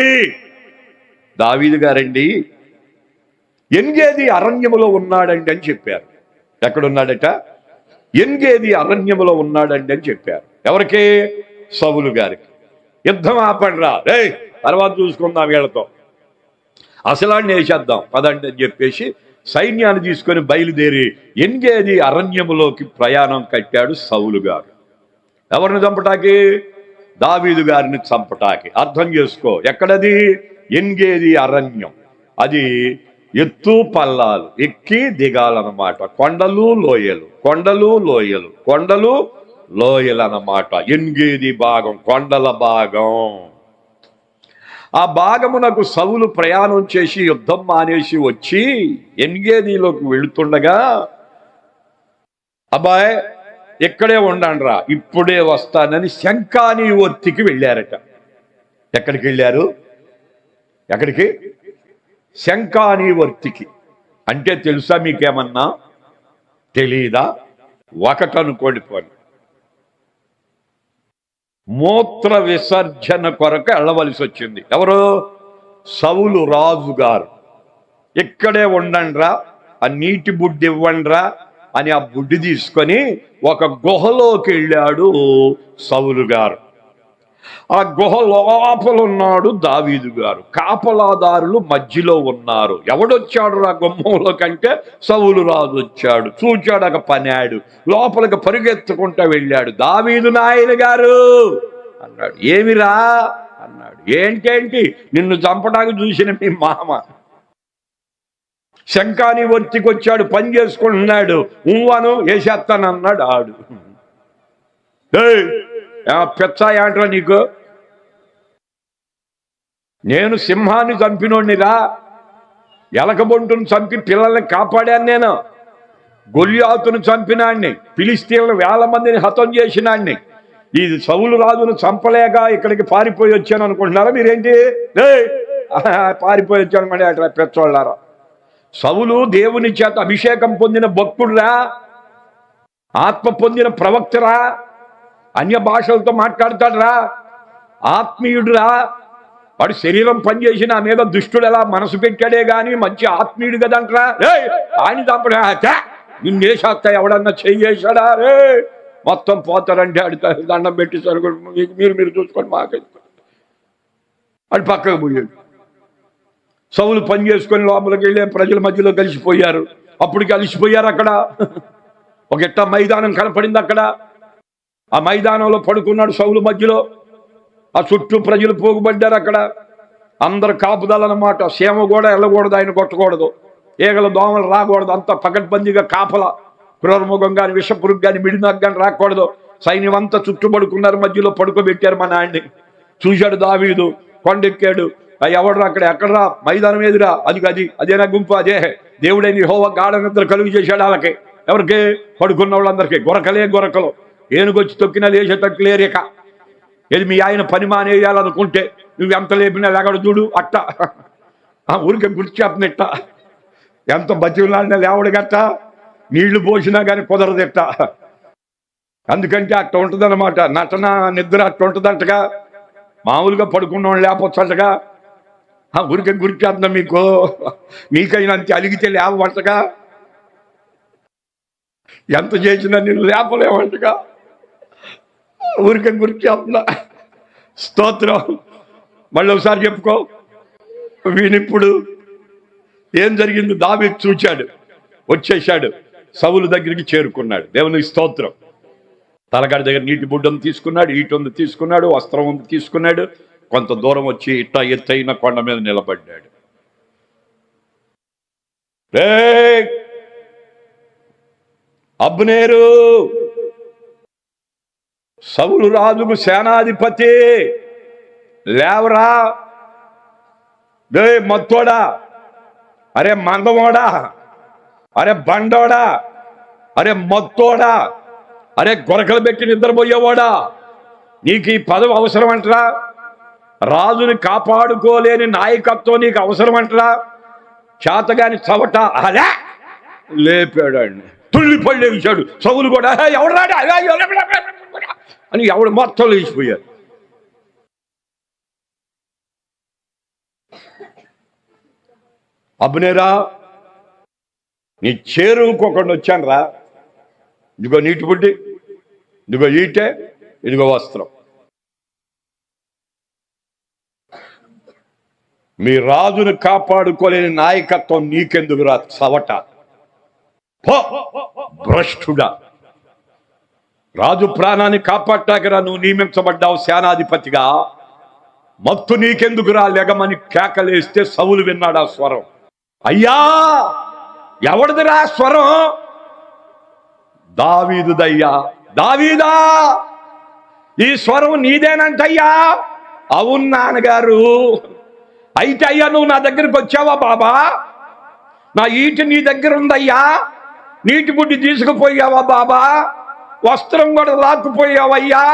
A: దావీదు గారండి ఎంగేది అరణ్యములో ఉన్నాడండి అని చెప్పారు. ఎక్కడున్నాడట? ఎంగేది అరణ్యములో ఉన్నాడండి అని చెప్పారు. ఎవరికి? సౌలు గారికి. యుద్ధం ఆపండిరా, తర్వాత చూసుకుందాం వీళ్ళతో, అసలాన్ని వేసేద్దాం పదండి అని చెప్పేసి సైన్యాన్ని తీసుకొని బయలుదేరి ఎన్గేది అరణ్యములోకి ప్రయాణం కట్టాడు సౌలు గారు. ఎవరిని చంపటాకి? దావీదు గారిని చంపటాకి. అర్థం చేసుకో, ఎక్కడది? ఎన్గేది అరణ్యం. అది ఎత్తు పల్లాలు, ఎక్కి దిగాలన్నమాట. కొండలు లోయలు, కొండలు లోయలు, కొండలు లోయలు అన్నమాట. ఎన్గేది భాగం, కొండల భాగం. ఆ భాగమునకు సౌలు ప్రయాణం చేసి యుద్ధం మానేసి వచ్చి ఎన్గేదిలోకి వెళుతుండగా, అబ్బాయ్ ఇక్కడే ఉండండిరా, ఇప్పుడే వస్తానని శంకాని వర్తికి వెళ్ళారట. ఎక్కడికి వెళ్ళారు? ఎక్కడికి? శంకాని వర్తికి. అంటే తెలుసా మీకేమన్నా? తెలీదా? ఒకటనుకోండి పోని, మూత్ర విసర్జన కొరకు వెళ్ళవలసి వచ్చింది. ఎవరు? సౌలు రాజు గారు. ఇక్కడే ఉండండిరా, ఆ నీటి బుడ్డి ఇవ్వండిరా అని ఆ బుడ్డి తీసుకొని ఒక గుహలోకి వెళ్ళాడు సౌలు గారు. ఆ గుహ లోపల ఉన్నాడు దావీదు గారు. కాపలాదారులు మధ్యలో ఉన్నారు. ఎవడొచ్చాడు రా గుమ్మంలో కంటే? సౌలు రాజు వచ్చాడు. చూచాడక పనాడు, లోపలికి పరుగెత్తుకుంటా వెళ్ళాడు. దావీదు నాయన గారు అన్నాడు. ఏమిరా అన్నాడు. ఏంటేంటి? నిన్ను చంపడానికి చూసిన మీ మామ శంకాని వర్తికి వచ్చాడు, పని చేసుకుంటున్నాడు. ఉవ్వను వేసేస్తానన్నాడు ఆడు. పెచ్చా ఏంట్రా నీకు? నేను సింహాన్ని చంపినోడినిరా, ఎలకబొంటును చంపి పిల్లల్ని కాపాడాను. నేను గొల్యాతును చంపినాడిని, ఫిలిస్తీన్లు 1000 మందిని హతం చేసినాడిని. ఈ సౌలు రాజును చంపలేక ఇక్కడికి పారిపోయి వచ్చాను అనుకుంటున్నారా మీరేంటి? పారిపోయి వచ్చాను మరి అట్లా పెచ్చోళ్ళారా. సౌలు దేవుని చేత అభిషేకం పొందిన భక్తుడురా, ఆత్మ పొందిన ప్రవక్తరా, అన్య భాషలతో మాట్లాడతాడురా, ఆత్మీయుడురా. వాడు శరీరం పనిచేసి నా మీద దుష్టుడు ఎలా మనసు పెట్టాడే గాని మంచి ఆత్మీయుడు కదంటరా. ఆయన చంపడా నిన్నేసేస్తా, ఎవడన్నా చెయ్యేశాడా రే మొత్తం పోతారంటే ఆడి దండం పెట్టి సరుకు మీరు చూసుకొని మాకు అది పక్కకు పోయాడు. సౌలు పని చేసుకొని లోపలికి వెళ్ళి ప్రజల మధ్యలో కలిసిపోయారు. అప్పుడు కలిసిపోయారు. అక్కడ ఒక ఎట్ట మైదానం కనపడింది. అక్కడ ఆ మైదానంలో పడుకున్నాడు సౌలు మధ్యలో. ఆ చుట్టూ ప్రజలు పోగుబడ్డారు. అక్కడ అందరు కాపుదలన్నమాట. సేమ కూడా వెళ్ళకూడదు, ఆయన కొట్టకూడదు, ఈగలు దోమలు రాకూడదు, అంత పకడ్బందీగా కాపల. క్రూరముఖం కానీ విషపురుగు కానీ మిడినాకు కానీ రాకూడదు. సైన్యం అంతా చుట్టుపడుకున్నారు, మధ్యలో పడుకోబెట్టారు మా నాయన్ని. చూశాడు దావీదు, కొండెక్కాడు. ఎవడరా అక్కడ? ఎక్కడరా? మైదానం ఎదురా. అదేనా గుంపు? అదే దేవుడైన యెహోవా గాఢ నిద్ర కలుగు చేశాడు వాళ్ళకి. ఎవరికి? పడుకున్న వాళ్ళందరికీ. గొరకలు ఏనుగొచ్చి తొక్కినా లేచేటట్టు లేరేక. ఏది మీ ఆయన పని మానేయాలనుకుంటే నువ్వు ఎంత లేపినా లేగడు చూడు అట్ట. ఊరికే గుర్చేపనిట్ట, ఎంత బతిలాడినా లేవడు గట్ట, నీళ్లు పోసినా కానీ కుదరదెట్ట. అందుకంటే అట్ట ఉంటుందన్నమాట. నటన నిద్ర అట్ట ఉంటుందంటగా. మామూలుగా పడుకున్న లేపొచ్చంటగా. ఊరికే గుర్చేద్దాం మీకైనా అంతే. అలిగితే లేవంటగా, ఎంత చేసినా నేను లేపలేవంటగా. ఊరికే గుర్చేద్దా. స్తోత్రం. మళ్ళీ ఒకసారి చెప్పుకో. వీనిప్పుడు ఏం జరిగింది? దావీదు చూచాడు, వచ్చేశాడు, సౌలు దగ్గరికి చేరుకున్నాడు. దేవునికి స్తోత్రం. తలగాడి దగ్గర నీటి బుడ్డను తీసుకున్నాడు, ఈటొంది తీసుకున్నాడు, వస్త్రం ఉంది తీసుకున్నాడు. కొంత దూరం వచ్చి ఇట్లా ఎత్తైన కొండ మీద నిలబడ్డాడు. అబ్నేరు, సౌలు రాజుకు సేనాధిపతి, లేవరా. మత్తోడా, అరే మందమోడా, అరే బండోడా, అరే మత్తోడా, అరే గొరకలు పెట్టి నిద్రపోయేవాడా, నీకు ఈ పదవి అవసరం అంటరా? రాజుని కాపాడుకోలేని నాయకత్వం నీకు అవసరం అంటరా? చేతగాని చవట అలా లేపాడండి. తుళ్ళి పళ్ళేసాడు. సౌలు కూడా ఎవడు అని ఎవడు మొత్తం లేచిపోయాడు. అబ్నేరా, నీ చేరువుకోకుండా వచ్చాను రా. ఇదిగో నీటి బుడ్డి, ఇదిగో ఈటే, ఇదిగో వస్త్రం. మీ రాజును కాపాడుకోలేని నాయకత్వం నీకెందుకురా చవట, పో భ్రష్టుడా. రాజు ప్రాణాన్ని కాపాడటాకరా నువ్వు నియమించబడ్డావు సేనాధిపతిగా. మత్తు నీకెందుకురా లెగమని కేకలేస్తే సౌలు విన్నాడు ఆ స్వరం. అయ్యా ఎవడిదిరా స్వరం? దావీదుదయ్యా. దావీదా, ఈ స్వరం నీదేనంటయ్యా. అవును నాన్నగారు. అయితే అయ్యా నువ్వు నా దగ్గరికి వచ్చావా బాబా? నా ఈటి నీ దగ్గర ఉందయ్యా. నీటి బుడ్డి తీసుకుపోయావా బాబా? వస్త్రం కూడా లాక్కుపోయావయ్యా.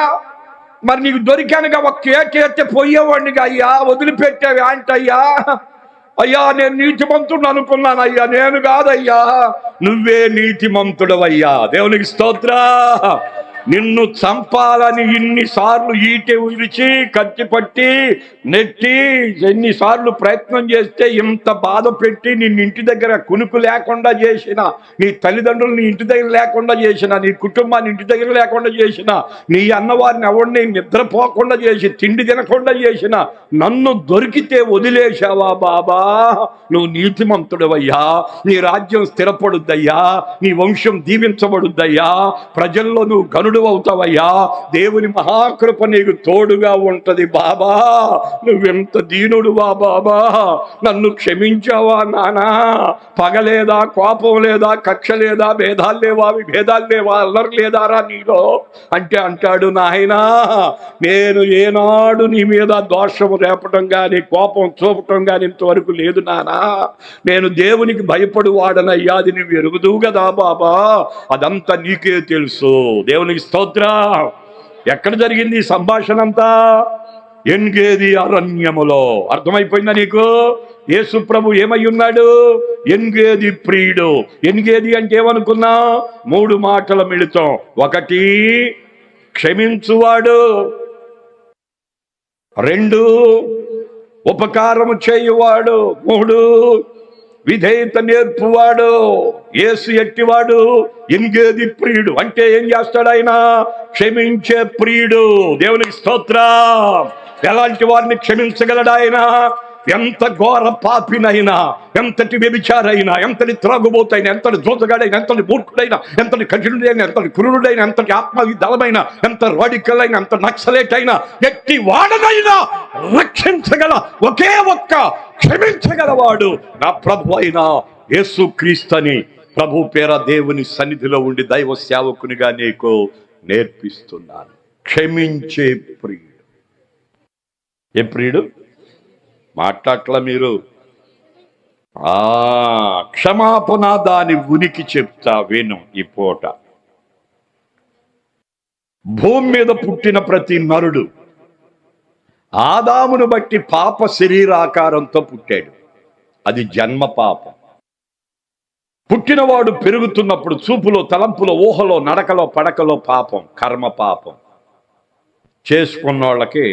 A: మరి నీకు దొరికానుగా ఒక కేటెత్తే పోయేవాడినిగా అయ్యా, వదిలిపెట్టావా అంటయ్యా. అయ్యా నేను నీతిమంతుడు అనుకున్నాను అయ్యా. నేను కాదయ్యా, నువ్వే నీతిమంతుడవయ్యా. దేవునికి స్తోత్ర. నిన్ను చంపాలని ఇన్నిసార్లు ఈటె విరిచి కత్తి పట్టి నెట్టి ఎన్నిసార్లు ప్రయత్నం చేస్తే, ఇంత బాధ పెట్టి నిన్ను ఇంటి దగ్గర కునుకు లేకుండా చేసిన, నీ తల్లిదండ్రులు నీ ఇంటి దగ్గర లేకుండా చేసిన, నీ కుటుంబాన్ని ఇంటి దగ్గర లేకుండా చేసిన, నీ అన్నవారిని ఎవరిని నిద్రపోకుండా చేసి తిండి తినకుండా చేసిన నన్ను దొరికితే వదిలేశావా బాబా? నువ్వు నీతిమంతుడవయ్యా. నీ రాజ్యం స్థిరపడుద్దయ్యా. నీ వంశం దీవించబడుద్దయ్యా. ప్రజల్లో నువ్వు గనుడు అవుతావయ్యా. దేవుని మహాకృప నీకు తోడుగా ఉంటది బాబా. నువ్వెంత దీనుడువా బాబా. నన్ను క్షమించావా నానా? పగలేదా, కోపం లేదా, కక్ష లేదా, భేదాలు లేవా, విభేదాలు లేవా, అల్లరి లేదారా నీలో అంటే అంటాడు, నాయనా నేను ఏనాడు నీ మీద దోషము రేపటం గాని కోపం చూపటం గాని ఇంతవరకు లేదు నానా. నేను దేవునికి భయపడు వాడనయ్యా. అది నువ్వు ఎరుగుదువు కదా బాబా. అదంతా నీకే తెలుసు. దేవునికి స్తోత్ర. ఎక్కడ జరిగింది ఈ సంభాషణ అంతా? ఎన్గేది అరణ్యములో. అర్థమైపోయిందా నీకు? యేసు ప్రభు ఏమై ఉన్నాడు? ఎన్గేది ప్రియుడు. ఎన్గేది అంటే ఏమనుకున్నా? 3 మాటల మిళితం. 1 క్షమించువాడు, 2 ఉపకారము చేయువాడు, 3 విధేయత నేర్పువాడు. యేసు ఎట్టివాడు? ఎన్గేది ప్రియుడు. అంటే ఏం చేస్తాడు ఆయన? క్షమించే ప్రియుడు. దేవునికి స్తోత్రం. ఎలాంటి వారిని క్షమించగలడు ఆయన? ఎంత ఘోర పాపినైనా, ఎంతటి వ్యభిచారైనా, ఎంతటి త్రాగుబోతైనా, ఎంతటి జోతగాడైనా, ఎంతటి మూర్ఖుడైనా, ఎంతటి కఠినుడైనా, ఎంతటి క్రూరుడైనా, ఎంతటి ఆత్మవిధమైన, ఎంత రాడికల్ అయినా, ఎంత నక్సలేట్ అయినా, ఎట్టి వాడనైనా రక్షించగల ఒకే ఒక్క క్షమించగలవాడు నా ప్రభు అయిన యేసు క్రీస్తుని ప్రభు పేర దేవుని సన్నిధిలో ఉండి దైవ సేవకునిగా నీకు నేర్పిస్తున్నాను. క్షమించే ప్రియుడు. ఏ ప్రియుడు? మాట్లాడట్లా మీరు? క్షమాపణ దాని ఉనికి చెప్తా విను. ఈ పూట భూమి మీద పుట్టిన ప్రతి నరుడు ఆదామును బట్టి పాప శరీరాకారంతో పుట్టాడు. అది జన్మ పాపం. పుట్టినవాడు పెరుగుతున్నప్పుడు చూపులో, తలంపులో, ఊహలో, నడకలో, పడకలో పాపం, కర్మ పాపం. చేసుకున్న వాళ్ళకి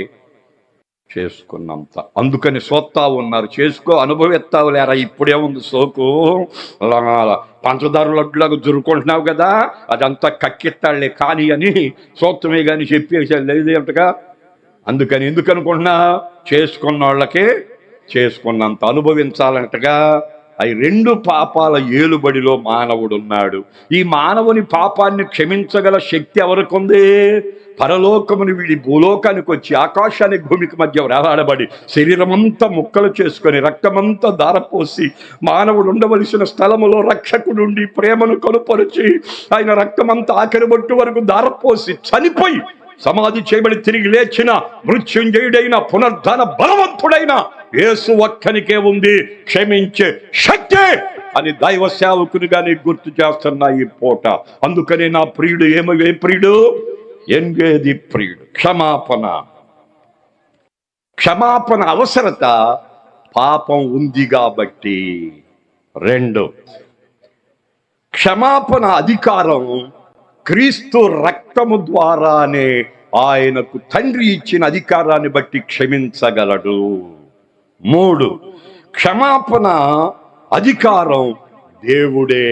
A: చేసుకున్నంత. అందుకని సోత్తా ఉన్నారు. చేసుకో, అనుభవిస్తావు లేరా. ఇప్పుడేముంది సోకు? పంచదార లడ్డులాగా జురుకుంటున్నావు కదా, అదంతా కక్కిస్తాళ్లే కానీ అని సోత్తమే కానీ చెప్పేసాడు లేదు అంటగా. అందుకని ఎందుకు అనుకుంటున్నా? చేసుకున్న వాళ్ళకే చేసుకున్నంత అనుభవించాలంటగా. అవి 2 పాపాల ఏలుబడిలో మానవుడున్నాడు. ఈ మానవుని పాపాన్ని క్షమించగల శక్తి ఎవరికుంది? పరలోకముని వీడి భూలోకానికి వచ్చి ఆకాశానికి భూమికి మధ్య రాబడి శరీరమంతా ముక్కలు చేసుకొని రక్తమంతా దారపోసి మానవుడు ఉండవలసిన స్థలములో రక్షకుడుండి ప్రేమను కనుపరిచి ఆయన రక్తమంతా ఆఖరి బొట్టు వరకు దారపోసి చనిపోయి సమాధి చేయబడి తిరిగి లేచిన మృత్యుంజయుడైన పునర్ధన బలవంతుడైన యేసు ఒక్కనికే ఉంది క్షమించే శక్తి అని దైవ సేవకునిగా నీకు గుర్తు చేస్తున్నా ఈ పూట. అందుకని నా ప్రియుడు ఏ ప్రియుడు? ఎన్గేది ప్రియుడు. క్షమాపణ అవసరత పాపం ఉంది కాబట్టి. 2 క్షమాపణ అధికారం క్రీస్తు రక్తము ద్వారానే ఆయనకు తండ్రి ఇచ్చిన అధికారాన్ని బట్టి క్షమించగలడు. 3 క్షమాపణ అధికారం దేవుడే.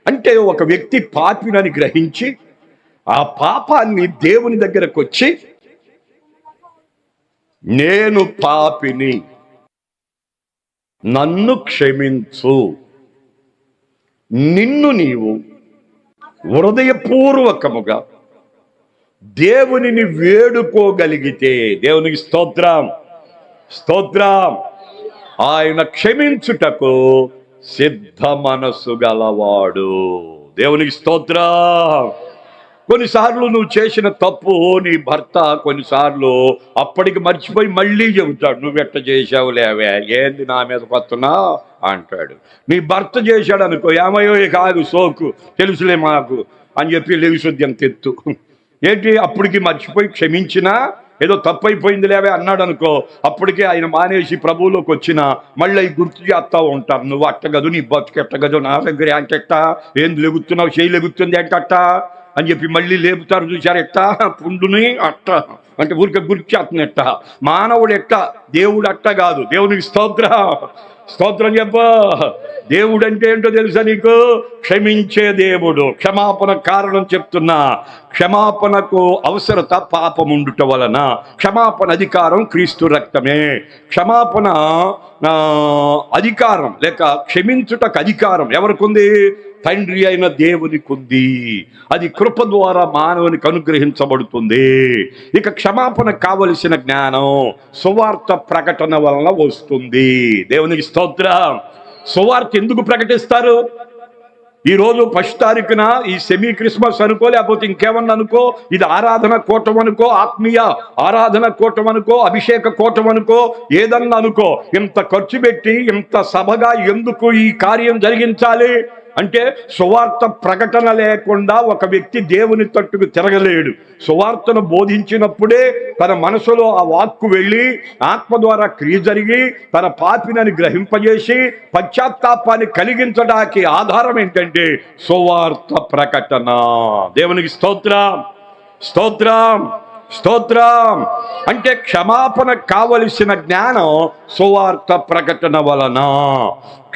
A: అంటే ఒక వ్యక్తి పాపినని గ్రహించి ఆ పాపాన్ని దేవుని దగ్గరకు వచ్చి నేను పాపిని, నన్ను క్షమించు. నిన్ను నీవు హృదయపూర్వకముగా దేవునిని వేడుకోగలిగితే, దేవునికి స్తోత్రం, స్తోత్రం, ఆయన క్షమించుటకు సిద్ధ మనసు గలవాడు. దేవునికి స్తోత్రం. కొన్నిసార్లు నువ్వు చేసిన తప్పు నీ భర్త కొన్నిసార్లు అప్పటికి మర్చిపోయి మళ్ళీ చెబుతాడు, నువ్వెట్ట చేసావు లేవే, ఏంది నా మీద కొత్తనా అంటాడు. నీ భర్త చేశాడు అనుకో, ఏమయ్యో కాదు సోకు తెలుసులే మాకు అని చెప్పి లేవిశుద్ధ్యం తెత్తు. ఏంటి అప్పటికి మర్చిపోయి క్షమించినా ఏదో తప్పైపోయింది లేవే అన్నాడు అనుకో, అప్పటికే ఆయన మానేసి ప్రభువులోకి వచ్చిన మళ్ళీ గుర్తు చేస్తా ఉంటారు, నువ్వు అట్టగదు, నీ బతుకు ఎట్టగదు, నా దగ్గర అంటెట్ట, ఏం లెగుతున్నావు, చేయి లెగుతుంది అంటట అని చెప్పి మళ్ళీ లేపుతారు. చూశారు ఎట్ట పుండుని అట్ట అంటే ఊరికే గుర్తు చేస్తున్నట్ట. మానవుడు ఎట్ట, దేవుడు అట్ట కాదు. దేవునికి స్తోత్రం, స్తోత్రం చెప్ప. దేవుడు అంటే ఏంటో తెలుసా నీకు? క్షమించే దేవుడు. క్షమాపణ కారణం చెప్తున్నా. క్షమాపణకు అవసరత పాపముండుట వలన. క్షమాపణ అధికారం క్రీస్తు రక్తమే. క్షమాపణ అధికారం లేక క్షమించుటకు అధికారం ఎవరికి ఉంది? తండ్రి అయిన దేవునికి ఉంది. అది కృప ద్వారా మానవునికి అనుగ్రహించబడుతుంది. ఇక క్షమాపణ కావలసిన జ్ఞానం సువార్త ప్రకటన వలన వస్తుంది. దేవునికి స్తోత్రం. సువార్త ఎందుకు ప్రకటిస్తారు? ఈరోజు 1 తారీఖున ఈ సెమీ క్రిస్మస్ అనుకో, లేకపోతే ఇంకేమన్నా అనుకో, ఇది ఆరాధన కూటం అనుకో, ఆత్మీయ ఆరాధన కూటం అనుకో, అభిషేక కూటం అనుకో, ఏదన్నా అనుకో, ఇంత ఖర్చు పెట్టి ఇంత సభగా ఎందుకు ఈ కార్యం జరిగించాలి అంటే, సువార్త ప్రకటన లేకుండా ఒక వ్యక్తి దేవుని తట్టుకు తిరగలేడు. సువార్తను బోధించినప్పుడే తన మనసులో ఆ వాక్కు వెళ్ళి ఆత్మ ద్వారా క్రియ జరిగి తన పాపినని గ్రహింపజేసి పశ్చాత్తాపాన్ని కలిగించడానికి ఆధారం ఏంటంటే సువార్త ప్రకటన. దేవునికి స్తోత్రం, స్తోత్రం, స్తోత్రం. అంటే క్షమాపణ కావలసిన జ్ఞానం సువార్త ప్రకటన వలన.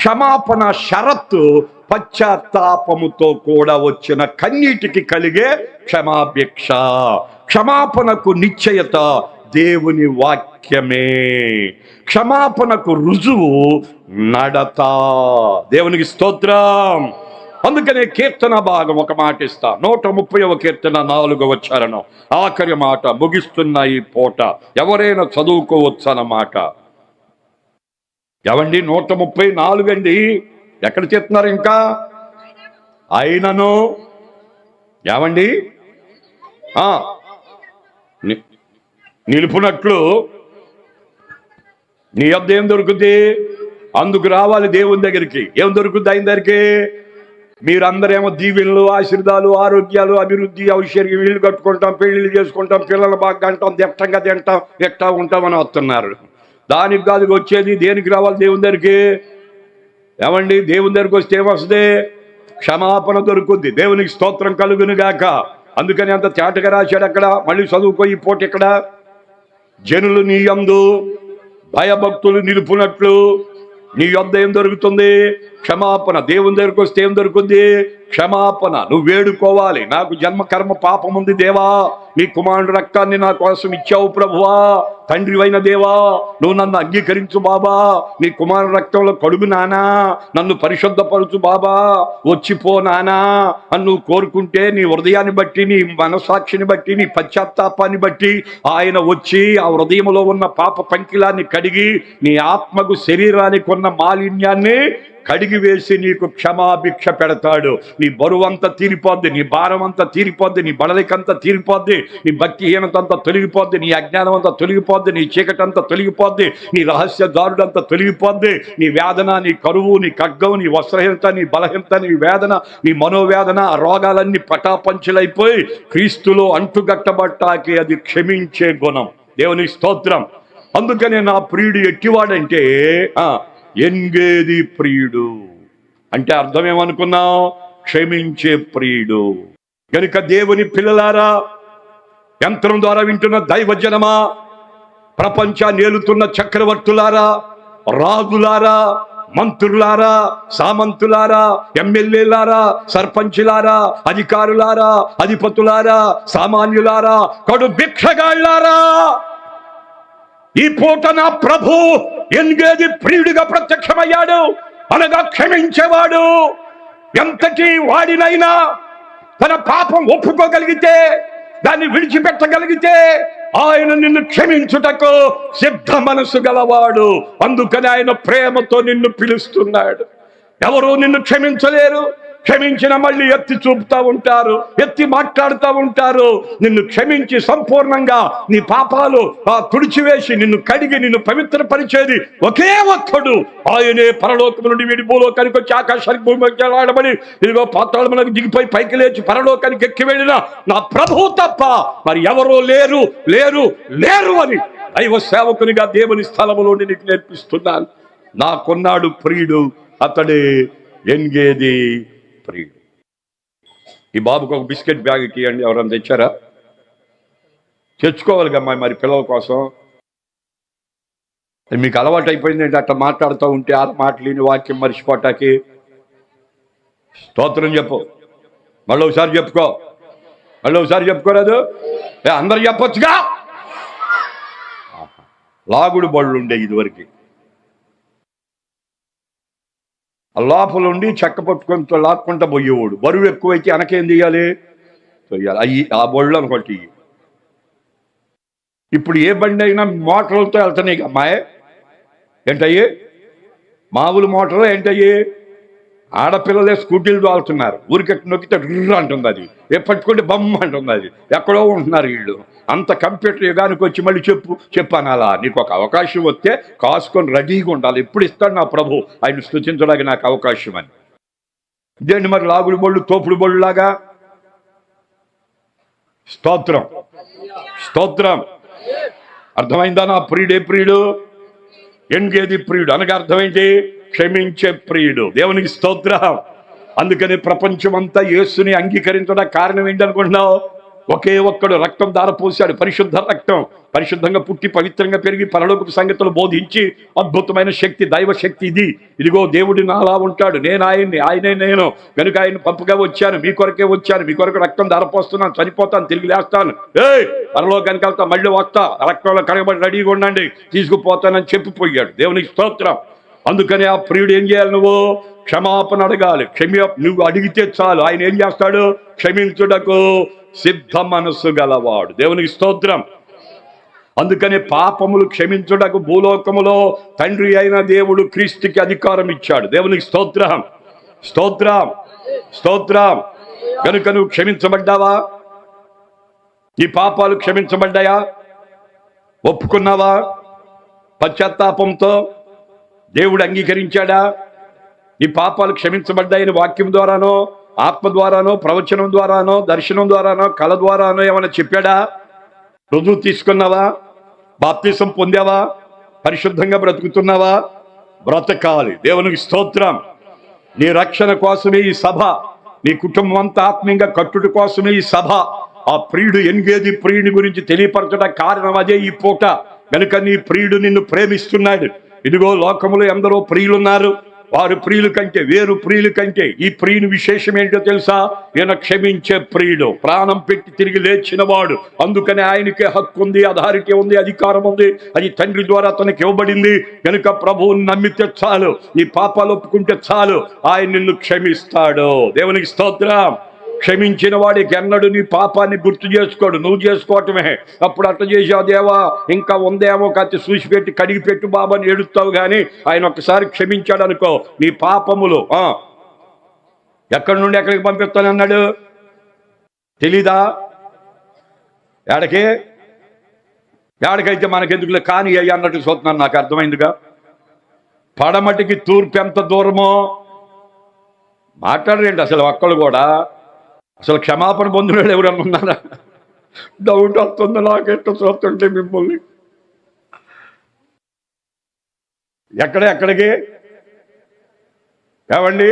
A: క్షమాపణ షరత్తు పశ్చాత్తాపముతో కూడా వచ్చిన కన్నీటికి కలిగే క్షమాభిక్ష. క్షమాపణకు నిశ్చయత దేవుని వాక్యమే. క్షమాపణకు రుజువు నడత. దేవునికి స్తోత్రం. అందుకనే కీర్తన భాగం ఒక మాట ఇస్తా. 130వ కీర్తన 4వ చరణం ఆఖరి మాట ముగిస్తున్న ఈ పూట ఎవరైనా చదువుకోవచ్చు అన్నమాట. ఎవండి 134 అండి, ఎక్కడ చెప్తున్నారు ఇంకా? అయినను ఏమండి నిలుపునట్లు నీ యొద్ద ఏం దొరుకుద్ది? అందుకు రావాలి దేవుని దగ్గరికి. ఏం దొరుకుద్ది ఆయన దగ్గరికి? మీరందరేమో దీవెనలు, ఆశీర్వాదాలు, ఆరోగ్యాలు, అభివృద్ధి, ఐశ్వర్యం, ఇల్లు కట్టుకుంటాం, పెళ్లిళ్ళు చేసుకుంటాం, పిల్లలు బాగా అంటాం, దెట్టంగా తింటాం, ఎట్టా ఉంటామని వస్తున్నారు. దానికి కాదు వచ్చేది. దేనికి రావాలి? దేవుని దగ్గరికి. ఏమండి దేవుని దగ్గరికి వస్తే ఏమొస్తుంది? క్షమాపణ దొరుకుద్ది. దేవునికి స్తోత్రం కలుగును గాక. అందుకని అంత తేటగా రాశాడు అక్కడ. మళ్ళీ చదువుకో ఈ పూట ఇక్కడ. జనులు నీ యందు భయభక్తులు నిలుపునట్లు నీ యొద్ద ఏం దొరుకుతుంది? క్షమాపణ. దేవుని దగ్గరికి వస్తే ఏం దొరుకుతుంది? క్షమాపణ. నువ్వు వేడుకోవాలి, నాకు జన్మ కర్మ పాపం ఉంది దేవా, నీ కుమారుడు రక్తాన్ని నా కోసం ఇచ్చావు ప్రభువా, తండ్రివైన దేవా నువ్వు నన్ను అంగీకరించు బాబా, నీ కుమారుడు రక్తంలో కడుగు నానా, నన్ను పరిశుద్ధపరచు బాబా, వచ్చిపో నానా అని నువ్వు కోరుకుంటే నీ హృదయాన్ని బట్టి, నీ మనసాక్షిని బట్టి, నీ పశ్చాత్తాపాన్ని బట్టి ఆయన వచ్చి ఆ హృదయంలో ఉన్న పాప పంకిలాన్ని కడిగి నీ ఆత్మకు శరీరానికి ఉన్న మాలిన్యాన్ని కడిగి వేసి నీకు క్షమాభిక్ష పెడతాడు. నీ బరువంతా తీరిపోద్ది, నీ భారం అంతా తీరిపోద్ది, నీ బడలికంతా తీరిపోద్ది, నీ భక్తిహీనత అంతా తొలగిపోద్ది, నీ అజ్ఞానం అంతా తొలగిపోద్ది, నీ చీకటి అంతా తొలగిపోద్ది, నీ రహస్య దారుడంతా తొలగిపోద్ది, నీ వేదన, నీ కరువు, నీ ఖడ్గం, నీ వస్త్రహీనత, నీ బలహీనత, నీ వేదన, నీ మనోవేదన, ఆ రోగాలన్నీ పటాపంచులైపోయి క్రీస్తులో అంటుగట్టబట్టాకి అది క్షమించే గుణం. దేవుని స్తోత్రం. అందుకనే నా ప్రియుడు ఎట్టివాడంటే ఎంగేది ప్రియుడు అంటే అర్థం ఏమనుకున్నావు? క్షమించే ప్రియుడు. కనుక దేవుని పిల్లలారా, యంత్రం ద్వారా వింటున్న దైవజనమా, ప్రపంచాన్ని ఏలుతున్న చక్రవర్తులారా, రాజులారా, మంత్రులారా, సామంతులారా, ఎమ్మెల్యేలారా, సర్పంచులారా, అధికారులారా, అధిపతులారా, సామాన్యులారా, కడు భిక్షగాళ్ళారా, ఈ పూట నా ప్రభు ఎన్గేది ప్రియుడిగా ప్రత్యక్షమయ్యాడు. అనగా క్షమించేవాడు. ఎంతటి వాడినైనా తన పాపం ఒప్పుకోగలిగితే, దాన్ని విడిచిపెట్టగలిగితే ఆయన నిన్ను క్షమించుటకు సిద్ధ మనసు గలవాడు. అందుకని ఆయన ప్రేమతో నిన్ను పిలుస్తున్నాడు. ఎవరు నిన్ను క్షమించలేరు. క్షమించిన మళ్ళీ ఎత్తి చూపుతా ఉంటారు, ఎత్తి మాట్లాడుతూ ఉంటారు. నిన్ను క్షమించి సంపూర్ణంగా నీ పాపాలు తుడిచివేసి నిన్ను కడిగి నిన్ను పవిత్రపరిచేది ఒకే ఒక్కడు. ఆయనే పరలోకము నుండి వీడి భూలోకానికి వచ్చి ఆకాశానికి భూమికి ఆడబడి ఇదిగో పాతాళమునకు దిగిపోయి పైకి లేచి పరలోకానికి ఎక్కి వెళ్ళిన నా ప్రభువు తప్ప మరి ఎవరో లేరు లేరు లేరు అని దైవ సేవకునిగా దేవుని స్థలములోని నీకు నేర్పిస్తున్నాను. నాకున్నాడు ప్రియుడు, అతడే ఎన్గేది ప్రియుడు. ఈ బాబుకు ఒక బిస్కెట్ బ్యాగ్ ఇవ్వండి. ఎవరైనా తెచ్చారా? తెచ్చుకోవాలిగా మరి పిల్లల కోసం. మీకు అలవాటు అయిపోయింది ఏంటి అట్లా మాట్లాడుతూ ఉంటే ఆ మాటలేని వాక్యం మర్చిపోటాకి. స్తోత్రం చెప్పు. మళ్ళీ ఒకసారి చెప్పుకో. మళ్ళీ ఒకసారి చెప్పుకోరాదు? అందరు చెప్పొచ్చుగా. లాగుడు బళ్ళు ఉండే ఇదివరకు. లోపల ఉండి చెక్క పట్టుకొని లాక్కుంటా పోయేవాడు. బరువు ఎక్కువైతే వెనకేం తీయాలి? అయ్యి ఆ బళ్ళు అనుకోటి. ఇప్పుడు ఏ బండి అయినా మోటార్లతో వెళ్తున్నాయి అమ్మాయి. ఏంటయ్యి? మామూలు మోటార్ ఏంటయ్యి? ఆడపిల్లలే స్కూటీలు తోలుతున్నారు. ఊరికెట్టు నొక్కితే డ్రు అంటుంది, అది పట్టుకుంటే బొమ్మ అంటుంది. అది ఎక్కడో ఉంటున్నారు వీళ్ళు. అంత కంప్యూటర్ యుగానికి వచ్చి మళ్ళీ చెప్పాను అలా. నీకు ఒక అవకాశం వస్తే కాసుకొని రెడీగా ఉండాలి. ఎప్పుడు ఇస్తాడు నా ప్రభు ఆయన స్తుతించడానికి నాకు అవకాశం అని. ఇదేంటి మరి లాగుడు బళ్ళు, తోపుడు బళ్ళు లాగా? స్తోత్రం స్తోత్రం. అర్థమైందా? నా ప్రియుడే ప్రియుడు, ఎన్గేది ప్రియుడు అనగా అర్థం ఏంటి? క్షమించే ప్రియుడు. దేవునికి స్తోత్రం. అందుకని ప్రపంచమంతా యేసుని అంగీకరించడానికి కారణం ఏంటనుకుంటున్నావు? ఒకే ఒక్కడు రక్తం ధారపోశాడు, పరిశుద్ధ రక్తం. పరిశుద్ధంగా పుట్టి పవిత్రంగా పెరిగి పరలోకపు సంగతులు బోధించి అద్భుతమైన శక్తి, దైవ శక్తి ఇది. ఇదిగో దేవుడు నాలా ఉంటాడు, నేను ఆయన్ని, ఆయనే నేను. కనుక ఆయన పంపుగా వచ్చాను, మీ కొరకే వచ్చాను, మీ కొరకు రక్తం ధారపోస్తున్నాను, చనిపోతాను, తిరిగి లేస్తాను, పరలోకానికి వెళ్తా, మళ్ళీ వస్తా, రక్తంలో కరగబడి రెడీగా ఉండండి, తీసుకుపోతానని చెప్పిపోయాడు. దేవునికి స్తోత్రం. అందుకని ఆ ప్రియుడు ఏం చేయాలి? నువ్వు క్షమాపణ అడగాలి. నువ్వు అడిగితే చాలు, ఆయన ఏం చేస్తాడు? క్షమించుటకు సిద్ధ మనస్సు గలవాడు. దేవునికి స్తోత్రం. అందుకని పాపములు క్షమించుటకు భూలోకములో తండ్రి అయిన దేవుడు క్రీస్తుకి అధికారం ఇచ్చాడు. దేవునికి స్తోత్రం స్తోత్రం స్తోత్రం. కనుక నువ్వు క్షమించబడ్డావా? ఈ పాపాలు క్షమించబడ్డాయా? ఒప్పుకున్నావా? పశ్చాత్తాపంతో దేవుడు అంగీకరించాడా? ఈ పాపాలు క్షమించబడ్డాయని వాక్యం ద్వారానో, ఆత్మ ద్వారానో, ప్రవచనం ద్వారానో, దర్శనం ద్వారానో, కళ ద్వారానో ఏమైనా చెప్పాడా? రుజువు తీసుకున్నావా? బాప్తిసం పొందావా? పరిశుద్ధంగా బ్రతుకుతున్నావా? బ్రతకాలి. దేవునికి స్తోత్రం. నీ రక్షణ కోసమే ఈ సభ, నీ కుటుంబం అంతా ఆత్మీయంగా కట్టుట కోసమే ఈ సభ. ఆ ప్రియుడు ఎన్గేది ప్రియుని గురించి తెలియపరచడానికి కారణం అదే ఈ పూట. కనుక నీ ప్రియుడు నిన్ను ప్రేమిస్తున్నాడు. ఇదిగో లోకములో ఎందరో ప్రియులున్నారు. వారు ప్రియుల కంటే, వేరు ప్రియుల కంటే ఈ ప్రియుని విశేషం ఏంటో తెలుసా? ఈయన క్షమించే ప్రియుడు, ప్రాణం పెట్టి తిరిగి లేచిన వాడు. అందుకని ఆయనకే హక్కు ఉంది, అథారిటీ ఉంది, అధికారం ఉంది. అది తండ్రి ద్వారా తనకి ఇవ్వబడింది. కనుక ప్రభువుని నమ్మితే చాలు, నీ పాపాలు ఒప్పుకుంటే చాలు, ఆయన నిన్ను క్షమిస్తాడు. దేవునికి స్తోత్రం. క్షమించిన వాడికి ఎన్నడూ నీ పాపాన్ని గుర్తు చేసుకోడు, నువ్వు చేసుకోవటమే. అప్పుడు అట్లా చేసావు దేవా, ఇంకా ఉందేమో కత్తి చూసి పెట్టి కడిగి పెట్టు బాబా అని ఏడుస్తావు. కానీ ఆయన ఒక్కసారి క్షమించాడు అనుకో, నీ పాపములు ఎక్కడి నుండి ఎక్కడికి పంపిస్తానన్నాడు తెలీదా? ఏడకైతే మనకెందుకులే కానీ అయ్యి అన్నట్టు చూస్తున్నాను. నాకు అర్థమైందిగా. పడమటికి తూర్పు ఎంత దూరమో మాట్లాడరేంటి అసలు ఒక్కళ్ళు కూడా? అసలు క్షమాపణ పొందిన వాళ్ళు ఎవరన్నా ఉన్నారా? డౌట్ వస్తుంది నాకెట్ట చూస్తుంటే మిమ్మల్ని. ఎక్కడికి ఏవండి?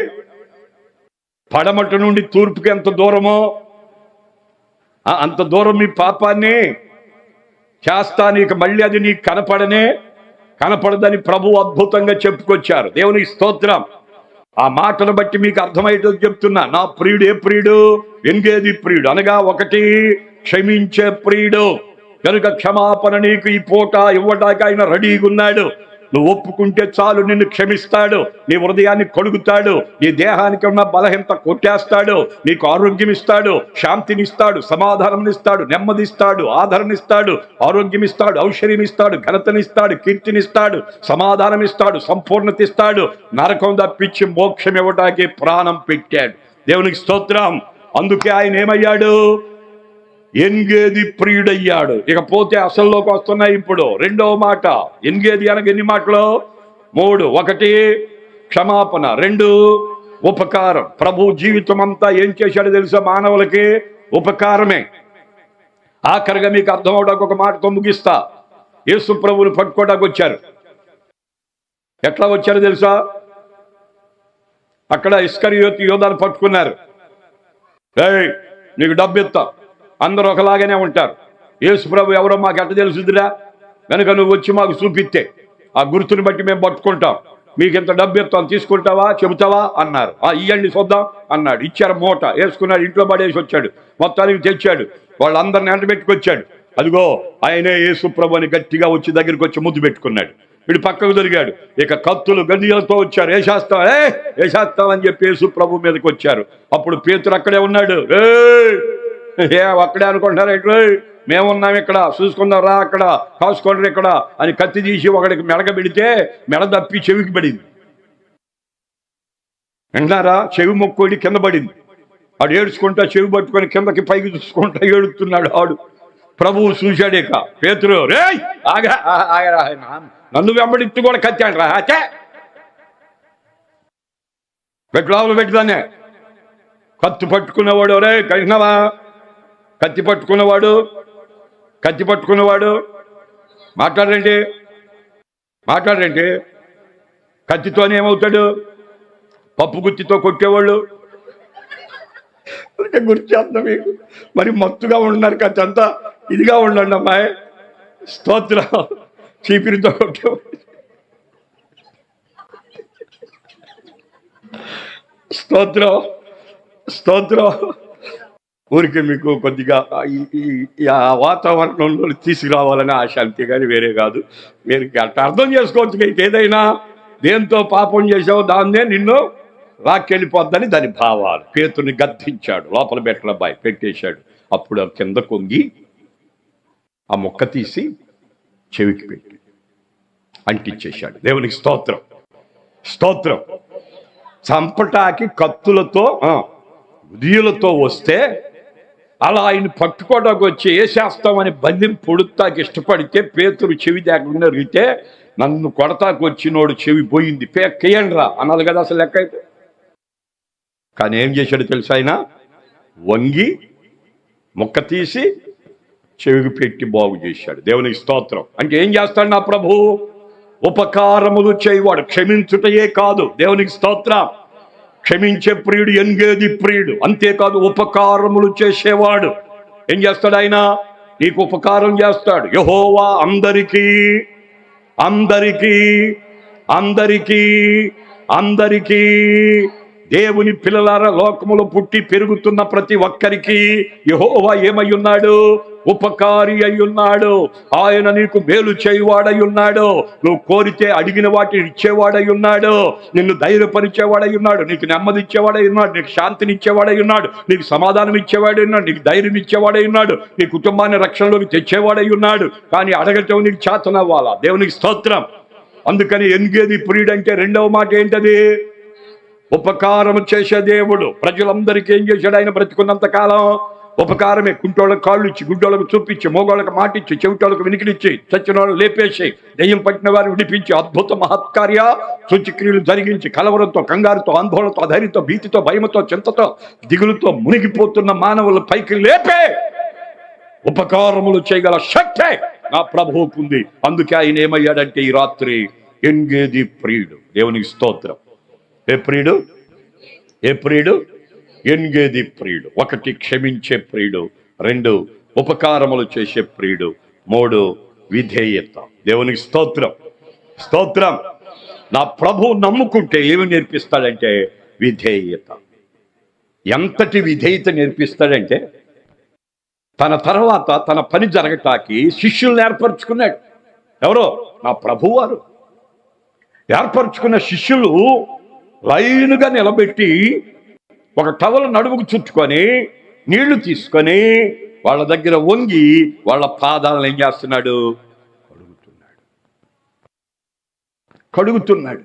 A: పడమటి నుండి తూర్పుకి ఎంత దూరమో అంత దూరం మీ పాపాన్ని చేస్తా, నీకు మళ్ళీ అది నీకు కనపడదని ప్రభు అద్భుతంగా చెప్పుకొచ్చారు. దేవునికి స్తోత్రం. ఆ మాటను బట్టి మీకు అర్థమయ్యేటది చెప్తున్నా. నా ప్రియుడు ఏ ప్రియుడు? ఎన్గేది ప్రియుడు అనగా ఒకటి క్షమించే ప్రియుడు. కనుక క్షమాపణ నీకు ఈ పూట ఇవ్వడానికి ఆయన రెడీగా ఉన్నాడు. నువ్వు ఒప్పుకుంటే చాలు నిన్ను క్షమిస్తాడు, నీ హృదయాన్ని కడుగుతాడు, నీ దేహానికి ఉన్న బలహీనత కొట్టేస్తాడు, నీకు ఆరోగ్యం ఇస్తాడు, శాంతినిస్తాడు, సమాధానంనిస్తాడు, నెమ్మదిస్తాడు, ఆదరణిస్తాడు, ఆరోగ్యం ఇస్తాడు, ఔషధ్యం ఇస్తాడు, ఘనతనిస్తాడు, కీర్తినిస్తాడు, సమాధానం ఇస్తాడు, సంపూర్ణత ఇస్తాడు. నరకం తప్పించి మోక్షం ఇవ్వడానికి ప్రాణం పెట్టాడు. దేవునికి స్తోత్రం. అందుకే ఆయన ఏమయ్యాడు? ఎన్గేది ప్రియుడయ్యాడు. ఇకపోతే అసల్లోకి వస్తున్నాయి ఇప్పుడు. రెండవ మాట, ఎన్గేది అనగా ఎన్ని మాటలు? 3. 1 క్షమాపణ, 2 ఉపకారం. ప్రభు జీవితం అంతా ఏం చేశాడో తెలుసా? మానవులకి ఉపకారమే. ఆఖరిగా మీకు అర్థం అవడానికి ఒక మాటతో ముగిస్తా. యేసు ప్రభువుని పట్టుకోవడానికి వచ్చారు. ఎట్లా వచ్చారో తెలుసా? అక్కడ ఇస్కరియోతు యోధాను పట్టుకున్నారు. ఏయ్, నీకు డబ్బు ఇస్తా. అందరూ ఒకలాగానే ఉంటారు. యేసు ప్రభు ఎవరో మాకు ఎట్ట తెలుసుదిరా? కనుక నువ్వు వచ్చి మాకు చూపిస్తే ఆ గుర్తుని బట్టి మేము పట్టుకుంటాం. మీకు ఇంత డబ్బు ఇస్తాం, తీసుకుంటావా, చెబుతావా అన్నారు. ఇయ్యండి చూద్దాం అన్నాడు. ఇచ్చారు. మూట వేసుకున్నాడు, ఇంట్లో పడేసి వచ్చాడు. మొత్తానికి తెచ్చాడు. వాళ్ళందరిని ఎంట పెట్టుకొచ్చాడు. అదిగో ఆయనే యేసు ప్రభు అని గట్టిగా వచ్చి దగ్గరికి వచ్చి ముద్దు పెట్టుకున్నాడు. వీడు పక్కకు దొరికాడు. ఇక కత్తులు గడియలతో వచ్చారు. వేసేస్తాం అని చెప్పి యేసు ప్రభు మీదకి వచ్చారు. అప్పుడు పేతురు అక్కడే ఉన్నాడు. అక్కడే అనుకుంటున్నారు, ఎట్లా మేమున్నాం ఇక్కడ, చూసుకుందాం రా, అక్కడ కాసుకోండి ఇక్కడ అని కత్తి తీసి ఒకడికి మెడక పెడితే మెడ తప్పి చెవికి పడింది. వింటున్నారా? చెవి మొక్కోడి కింద పడింది. ఆడు ఏడుచుకుంటా చెవి పట్టుకొని కిందకి పైకి చూసుకుంటా ఏడుస్తున్నాడు. ఆడు ప్రభువు చూశాడు. ఇక పేతురు, రే ఆగా, నన్ను వెంబడిత్తు కూడా కత్తాడు రా, పెట్టులావులు పెట్టుదానే. కత్తి పట్టుకున్నవాడు, రే కలిసినవా? కత్తి పట్టుకున్నవాడు మాట్లాడరండి. కత్తితోనే ఏమవుతాడు? పప్పు గుత్తితో కొట్టేవాళ్ళు. గుర్తు మీకు. మరి మత్తుగా ఉంటున్నారు, కత్తి అంతా ఇదిగా ఉండండి అమ్మాయి. స్తోత్రం. చీపిరితో కొట్టేవాళ్ళు. స్తోత్రం. ఊరికి మీకు కొద్దిగా ఆ వాతావరణంలో తీసుకురావాలని ఆశ, అంతేగాని వేరే కాదు. మీరు అర్థం చేసుకోవచ్చు. ఏదైనా దేంతో పాపం చేసావో దాన్నే నిన్ను రాకెళ్ళిపోద్దని దాని భావాలు. పేతుని గద్దించాడు, లోపల బెట్లబాయి పెట్టేశాడు. అప్పుడు ఆ కింద కొంగి ఆ ముక్క తీసి చెవికి పెట్టి అంటించేశాడు. దేవునికి స్తోత్రం. చంపటాకి కత్తులతో ఉదయులతో వస్తే అలా ఆయన పట్టుకోవడానికి వచ్చి వేసేస్తామని బంధిం పొడుతాకి ఇష్టపడితే పేతురు చెవి దగ్గర రిగితే నన్ను కొడతాకు వచ్చినోడు చెవి పోయింది, పేక్కేయండి రా అనాలి కదా అసలు లెక్క అయితే. కానీ ఏం చేశాడు తెలుసా? ఆయన వంగి ముక్క తీసి చెవికి పెట్టి బాగు చేశాడు. దేవునికి స్తోత్రం. అంటే ఏం చేస్తాడు నా ప్రభు? ఉపకారములు చేయవాడు, క్షమించుటయే కాదు. దేవునికి స్తోత్రం. క్షమించే ప్రియుడు, ఎన్గేది ప్రియుడు. అంతేకాదు ఉపకారములు చేసేవాడు. ఏం చేస్తాడు ఆయన? నీకు ఉపకారం చేస్తాడు. యెహోవా అందరికీ దేవుని పిల్లలారా, లోకములో పుట్టి పెరుగుతున్న ప్రతి ఒక్కరికి యెహోవా ఏమై ఉన్నాడు? ఉపకారి అయ్యున్నాడు. ఆయన నీకు మేలు చేయువాడై ఉన్నాడు. నువ్వు కోరితే అడిగిన వాటిని ఇచ్చేవాడై ఉన్నాడు. నిన్ను ధైర్యపరిచేవాడై ఉన్నాడు. నీకు నెమ్మది ఇచ్చేవాడై ఉన్నాడు. నీకు శాంతిని ఇచ్చేవాడై ఉన్నాడు. నీకు సమాధానం ఇచ్చేవాడై ఉన్నాడు. నీకు ధైర్యం ఇచ్చేవాడై ఉన్నాడు. నీ కుటుంబాన్ని రక్షణలోకి తెచ్చేవాడై ఉన్నాడు. కానీ అడగటం నీకు చేతనవ్వాలా. దేవునికి స్తోత్రం. అందుకని ఎన్గేది ప్రియుడు అంటే రెండవ మాట ఏంటది? ఉపకారం చేసే దేవుడు. ప్రజలందరికీ ఏం చేశాడు ఆయన బ్రతికున్నంత కాలం? ఉపకారమే. కుంటోళ్ళకి కాళ్ళు ఇచ్చి, గుడ్డోళ్ళకు చూపించి, మోగోళ్ళకి మాటిచ్చి, చెవిటోళ్ళకు వినికిడిచ్చి, చచ్చిన వాళ్ళు లేపేసి, దెయ్యం పట్టిన వారిని విడిపించి, అద్భుత మహత్కార్య సూచక్రియలు జరిగించి, కలవరంతో, కంగారుతో, ఆందోళనతో, అధైర్యంతో, భీతితో, భయముతో, చింతతో, దిగులుతో మునిగిపోతున్న మానవుల పైకి లేపే ఉపకారములు చేయగల శక్తి నా ప్రభువుకుంది. అందుకే ఆయన ఏమయ్యాడంటే ఈ రాత్రి ఎన్గేది ప్రియుడు. దేవునికి స్తోత్రం. ఏ ప్రియుడు? ఎన్గేది ప్రియుడు. 1 క్షమించే ప్రియుడు, 2 ఉపకారములు చేసే ప్రియుడు, 3 విధేయత. దేవునికి స్తోత్రం. నా ప్రభు నమ్ముకుంటే ఏమి నేర్పిస్తాడంటే విధేయత. ఎంతటి విధేయత నేర్పిస్తాడంటే తన తర్వాత తన పని జరగటానికి శిష్యుల్ని ఏర్పరచుకున్నాడు. ఎవరో? నా ప్రభువారు. ఏర్పరచుకున్న శిష్యులు లైన్గా నిలబెట్టి ఒక టవల్ నడుముకు చుట్టుకొని నీళ్లు తీసుకొని వాళ్ళ దగ్గర వంగి వాళ్ళ పాదాలను ఏం చేస్తున్నాడు? కడుగుతున్నాడు.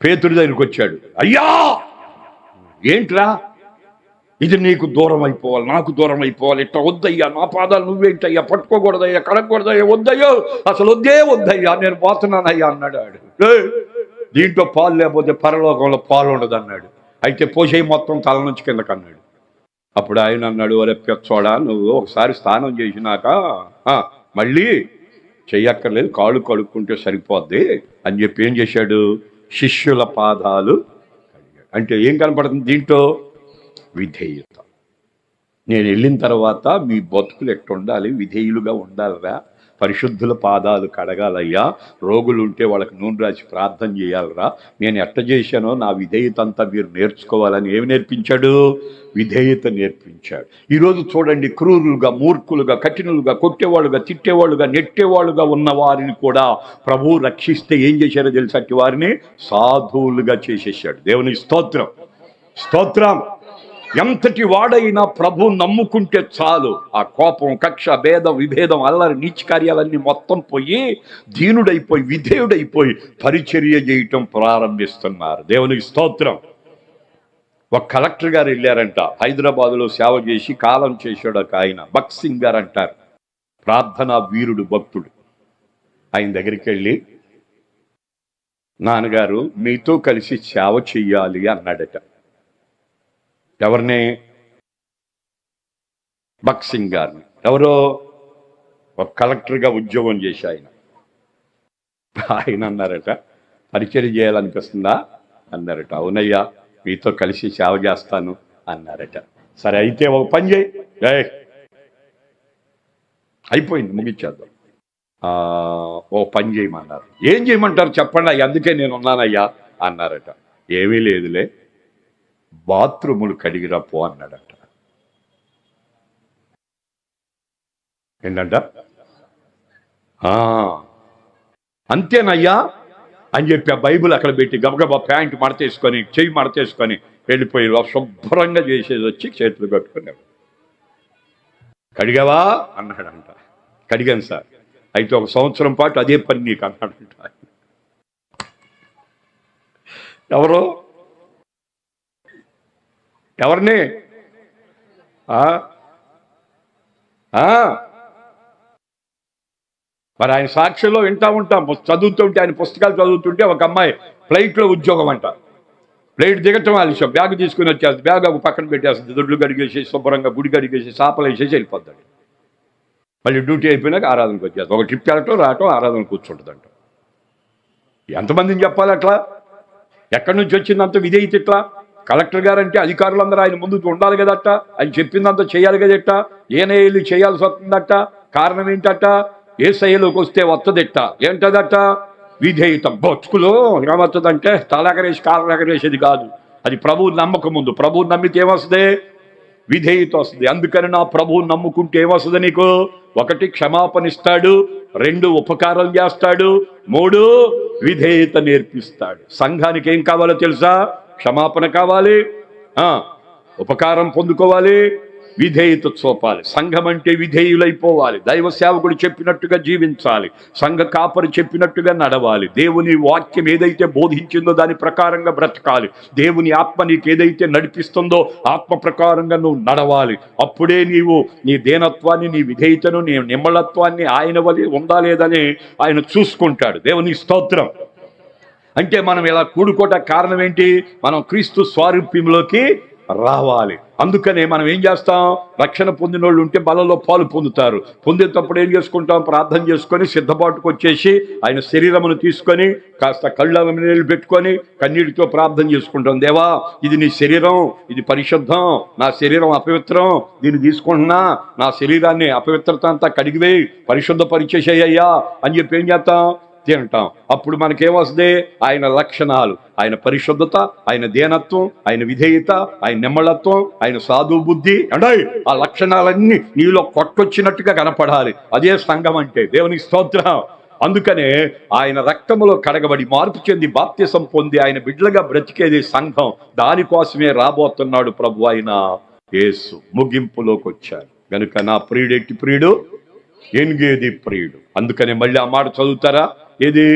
A: పేతురు దగ్గరికి వచ్చాడు. అయ్యా, ఏంట్రా ఇది? నీకు దూరం అయిపోవాలి, నాకు దూరం అయిపోవాలి, ఇట్లా వద్దయ్యా, నా పాదాలు నువ్వేంటయ్యా, పట్టుకోకూడదయ్యా, కడగకూడదయ్యా, వద్దయ్యో, అసలు వద్దయ్యా, నేను పోతున్నానయ్యా అన్నాడు. దీంట్లో పాలు లేకపోతే పరలోకంలో పాలు ఉండదు అన్నాడు. అయితే పోసేయి మొత్తం తల నుంచి కిందకు అన్నాడు. అప్పుడు ఆయన అన్నాడు, ఒరే పెచ్చోడా, నువ్వు ఒకసారి స్నానం చేసినాక మళ్ళీ చెయ్యక్కర్లేదు, కాళ్ళు కడుక్కుంటే సరిపోద్ది అని చెప్పి ఏం చేశాడు? శిష్యుల పాదాలు అంటే ఏం కనపడుతుంది దీంట్లో? విధేయత. నేను వెళ్ళిన తర్వాత మీ బతుకులు ఎట్టుండాలి? విధేయులుగా ఉండాలిరా. పరిశుద్ధుల పాదాలు కడగాలయ్యా. రోగులు ఉంటే వాళ్ళకి నూనె రాసి ప్రార్థన చేయాలరా. నేను ఎట్ట చేశానో నా విధేయత అంతా మీరు నేర్చుకోవాలని ఏమి నేర్పించాడు? విధేయత నేర్పించాడు. ఈరోజు చూడండి, క్రూరులుగా, మూర్ఖులుగా, కఠినులుగా, కొట్టేవాళ్ళుగా, తిట్టేవాళ్ళుగా, నెట్టేవాళ్ళుగా ఉన్న వారిని కూడా ప్రభువు రక్షిస్తే ఏం చేశారో తెలిసట్టి వారిని సాధువులుగా చేసేసాడు. దేవుని స్తోత్రం, స్తోత్రం. ఎంతటి వాడైనా ప్రభు నమ్ముకుంటే చాలు, ఆ కోపం, కక్ష, భేదం, విభేదం, అల్లరి, నీచ కార్యాలన్నీ మొత్తం పోయి దీనుడైపోయి విధేయుడైపోయి పరిచర్య చేయటం ప్రారంభిస్తున్నారు. దేవునికి స్తోత్రం. ఒక కలెక్టర్ గారు వెళ్ళారంట, హైదరాబాదులో సేవ చేసి కాలం చేశాడు ఒక ఆయన, భక్సింగ్ గారు అంటారు, ప్రార్థనా వీరుడు, భక్తుడు. ఆయన దగ్గరికి వెళ్ళి, నాన్నగారు మీతో కలిసి సేవ చెయ్యాలి అన్నాడట. ఎవరిని? భక్సింగ్ గారిని. ఎవరో ఒక కలెక్టర్గా ఉద్యోగం చేసి ఆయన అన్నారట, పరిచర్య చేయాలనిపిస్తుందా అన్నారట. అవునయ్యా, మీతో కలిసి సేవ చేస్తాను అన్నారట. సరే అయితే ఒక పని చేయి, అయిపోయింది, ముగించేద్దాం. ఓ పని చేయమన్నారు. ఏం చేయమంటారు చెప్పండి, అందుకే నేను ఉన్నానయ్యా అన్నారట. ఏమీ లేదులే, బాత్రూములు కడిగిరా పో అన్నాడట. ఏంటంట? అంతేనయ్యా అని చెప్పి ఆ బైబిల్ అక్కడ పెట్టి గబగబా ప్యాంట్ మడతేసుకొని, చెయ్యి మడతేసుకొని వెళ్ళిపోయి శుభ్రంగా చేసేది వచ్చి చేతులు కట్టుకుని, కడిగావా అన్నాడంట. కడిగాను సార్. అయితే ఒక సంవత్సరం పాటు అదే పని నీకు అన్నాడంట. ఎవరిని? మరి ఆయన సాక్షిలో వింటా ఉంటాం, చదువుతుంటే, ఆయన పుస్తకాలు చదువుతుంటే ఒక అమ్మాయి ఫ్లైట్లో ఉద్యోగం అంట. ఫ్లైట్ దిగటం ఆలస్యం, బ్యాగ్ తీసుకుని వచ్చేస్తుంది, బ్యాగ్ ఒక పక్కన పెట్టేస్తుంది, దొడ్లు కడిగేసి శుభ్రంగా గుడి కడిగేసి సాపలు వేసేసి వెళ్ళిపోతాడు. మళ్ళీ డ్యూటీ అయిపోయినాక ఆరాధనకు వచ్చేస్తుంది. ఒక ట్రిప్ వెళ్ళటం, రావటం, ఆరాధన కూర్చుంటుందంట. ఎంతమందిని చెప్పాలి అట్లా? ఎక్కడి నుంచి వచ్చిందంత విధేయత ఇట్లా? కలెక్టర్ గారు అంటే అధికారులందరూ ఆయన ముందు ఉండాలి కదట, ఆయన చెప్పిందంతా చేయాలి కదట. ఏనేళ్ళు చేయాల్సి వస్తుందట. కారణం ఏంటట? ఏసయ్యలోకి వస్తే వత్తదట. ఏంటదట? విధేయత. బతుకులో ఏమవుతుందంటే తలెగరేసి కాళ్ళెగరేసేది కాదు, అది ప్రభువు నమ్మకం ముందు. ప్రభువు నమ్మితే ఏమొస్తుంది? విధేయత వస్తుంది. అందుకని నా ప్రభువు నమ్ముకుంటే ఏమొస్తుంది నీకు? 1 క్షమాపణ ఇస్తాడు, 2 ఉపకారం చేస్తాడు, 3 విధేయత నేర్పిస్తాడు. సంఘానికి ఏం కావాలో తెలుసా? క్షమాపణ కావాలి, ఉపకారం పొందుకోవాలి, విధేయత చూపాలి. సంఘం అంటే విధేయులైపోవాలి, దైవ సేవకుడు చెప్పినట్టుగా జీవించాలి, సంఘ కాపరి చెప్పినట్టుగా నడవాలి, దేవుని వాక్యం ఏదైతే బోధించిందో దాని ప్రకారంగా బ్రతకాలి, దేవుని ఆత్మ నీకు ఏదైతే నడిపిస్తుందో ఆత్మ ప్రకారంగా నువ్వు నడవాలి. అప్పుడే నీవు నీ దీనత్వాన్ని, నీ విధేయతను, నీ నిమ్మళత్వాన్ని ఆయన వలె ఉందా లేదని ఆయన చూసుకుంటాడు. దేవుని స్తోత్రం. అంటే మనం ఇలా కూడుకోట కారణం ఏంటి? మనం క్రీస్తు స్వారూప్యంలోకి రావాలి. అందుకనే మనం ఏం చేస్తాం? రక్షణ పొందిన వాళ్ళు ఉంటే బలలో పాలు పొందుతారు. పొందేటప్పుడు ఏం చేసుకుంటాం? ప్రార్థన చేసుకొని సిద్ధపాటుకు వచ్చేసి ఆయన శరీరమును తీసుకొని కాస్త కళ్ళ నీళ్ళు పెట్టుకొని కన్నీటితో ప్రార్థన చేసుకుంటాం. దేవా, ఇది నీ శరీరం, ఇది పరిశుద్ధం, నా శరీరం అపవిత్రం, దీన్ని తీసుకుంటున్నా, నా శరీరాన్ని అపవిత్రత అంతా కడిగివేయి, పరిశుద్ధ పరిచేసేయ్యా అని చెప్పి ఏం చేస్తాం? తింటాం. అప్పుడు మనకేమొస్తుంది? ఆయన లక్షణాలు, ఆయన పరిశుద్ధత, ఆయన దీనత్వం, ఆయన విధేయత, ఆయన నిమ్మళత్వం, ఆయన సాధు బుద్ధి, అంటే ఆ లక్షణాలన్నీ నీలో కొట్టొచ్చినట్టుగా కనపడాలి. అదే సంఘం అంటే. దేవునికి స్తోత్రం. అందుకనే ఆయన రక్తములో కడగబడి మార్పు చెంది బాప్తిసం పొంది ఆయన బిడ్డలుగా బ్రతికేది సంఘం. దానికోసమే రాబోతున్నాడు ప్రభు అయిన యేసు. ముగింపులోకి వచ్చారు గనుక నా ప్రియుడు ఎట్టి ప్రియుడు, ఎన్గేది ప్రియుడు. అందుకనే మళ్ళీ ఆ మాట చదువుతారా? ఏది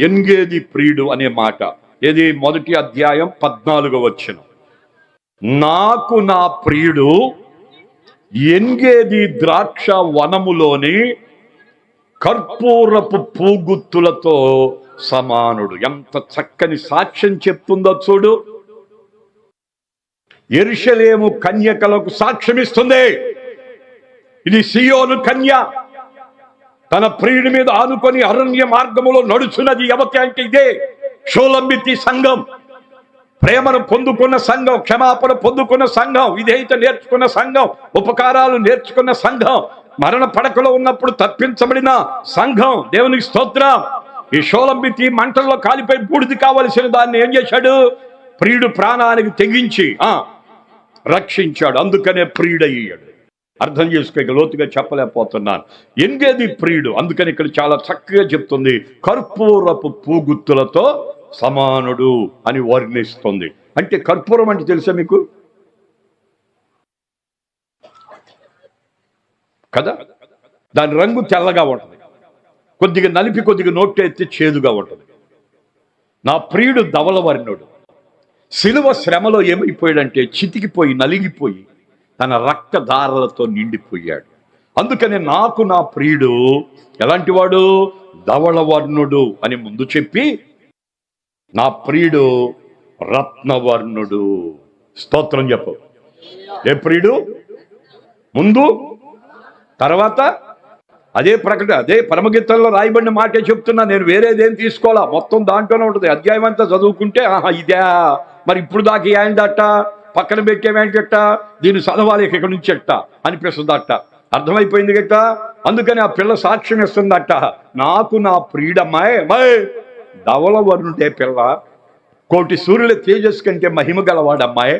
A: ఎన్గేది ప్రియుడు అనే మాట ఏది? 1వ అధ్యాయం 14వ వచనం. నాకు నా ప్రియుడు ఎన్గేది ద్రాక్ష వనములోని కర్పూరపు పూగుత్తులతో సమానుడు. ఎంత చక్కని సాక్ష్యం చెప్తుందో చూడు. యెరూషలేము కన్యకలకు సాక్ష్యమిస్తుంది. ఇది సియోను కన్య తన ప్రియుడి మీద ఆనుకొని అరణ్య మార్గములో నడుచున్నది ఎవతి అంటే ఇదే షోలంబితి సంఘం. ప్రేమను పొందుకున్న సంఘం, క్షమాపణ పొందుకున్న సంఘం, విధేయత నేర్చుకున్న సంఘం, ఉపకారాలు నేర్చుకున్న సంఘం, మరణ పడకలో ఉన్నప్పుడు తప్పించబడిన సంఘం. దేవునికి స్తోత్రం. ఈ షోలంబితి మంటల్లో కాలిపోయి బూడిది కావలసిన దాన్ని ఏం చేశాడు? ప్రియుడు ప్రాణానికి తెగించి రక్షించాడు. అందుకనే ప్రియుడయ్యాడు. అర్థం చేసుకోక లోతుగా చెప్పలేకపోతున్నాను. ఎన్గేది ప్రియుడు. అందుకని ఇక్కడ చాలా చక్కగా చెప్తుంది, కర్పూరపు పూగుత్తులతో సమానుడు అని వర్ణిస్తుంది. అంటే కర్పూరం అంటే తెలుసా మీకు కదా? దాని రంగు తెల్లగా ఉంటుంది, కొద్దిగా నలిపి కొద్దిగా నోట్లో ఎత్తి చేదుగా ఉంటుంది. నా ప్రియుడు ధవళవర్ణుడు. శిలువ శ్రమలో ఏమైపోయాడంటే చితికిపోయి నలిగిపోయి తన రక్తధారలతో నిండిపోయాడు. అందుకని నాకు నా ప్రియుడు ఎలాంటి వాడు? ధవళవర్ణుడు అని ముందు చెప్పి నా ప్రియుడు రత్నవర్ణుడు. స్తోత్రం చెప్పు. ఏ ప్రియుడు ముందు, తర్వాత అదే ప్రకటన, అదే పరమగీతంలో రాయబడిన మాటే చెప్తున్నా. నేను వేరేదేం తీసుకోవాలా, మొత్తం దాంట్లోనే ఉంటుంది. అధ్యాయం అంతా చదువుకుంటే ఇదే మరి ఇప్పుడు దాకా ఏంటట, పక్కన పెట్టేవేంటట, దీన్ని చదవాలి ఇక్కడ నుంచి ఎట్ట అనిపిస్తుందట. అర్థమైపోయింది గట్ట. అందుకని ఆ పిల్ల సాక్ష్యం ఇస్తుందట, నాకు నా ప్రియుడమ్మాయి ధవళవర్ణుడే పిల్ల, కోటి సూర్యుల తేజస్సు కంటే మహిమ గలవాడమ్మాయి,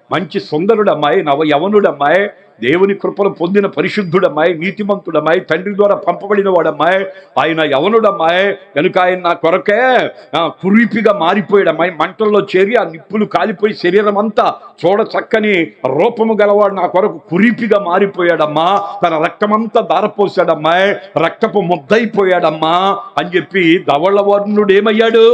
A: మంచి సుందరుడమ్మాయి, యవనుడమ్మాయి, దేవుని కృపను పొందిన పరిశుద్ధుడమ్మాయి, నీతిమంతుడమ్మాయి, తండ్రి ద్వారా పంపబడిన వాడమ్మాయి, ఆయన యవనుడమ్మాయి. కనుక ఆయన నా కొరకే కురీపిగా మారిపోయాడమ్మాయి. మంటల్లో చేరి ఆ నిప్పులు కాలిపోయి శరీరం అంతా చూడ చక్కని రూపము గలవాడు నా కొరకు కురీపిగా మారిపోయాడమ్మా. తన రక్తమంతా దారపోసాడమ్మాయి, రక్తపు ముద్దయిపోయాడమ్మా అని చెప్పి ధవళవర్ణుడు ఏమయ్యాడు?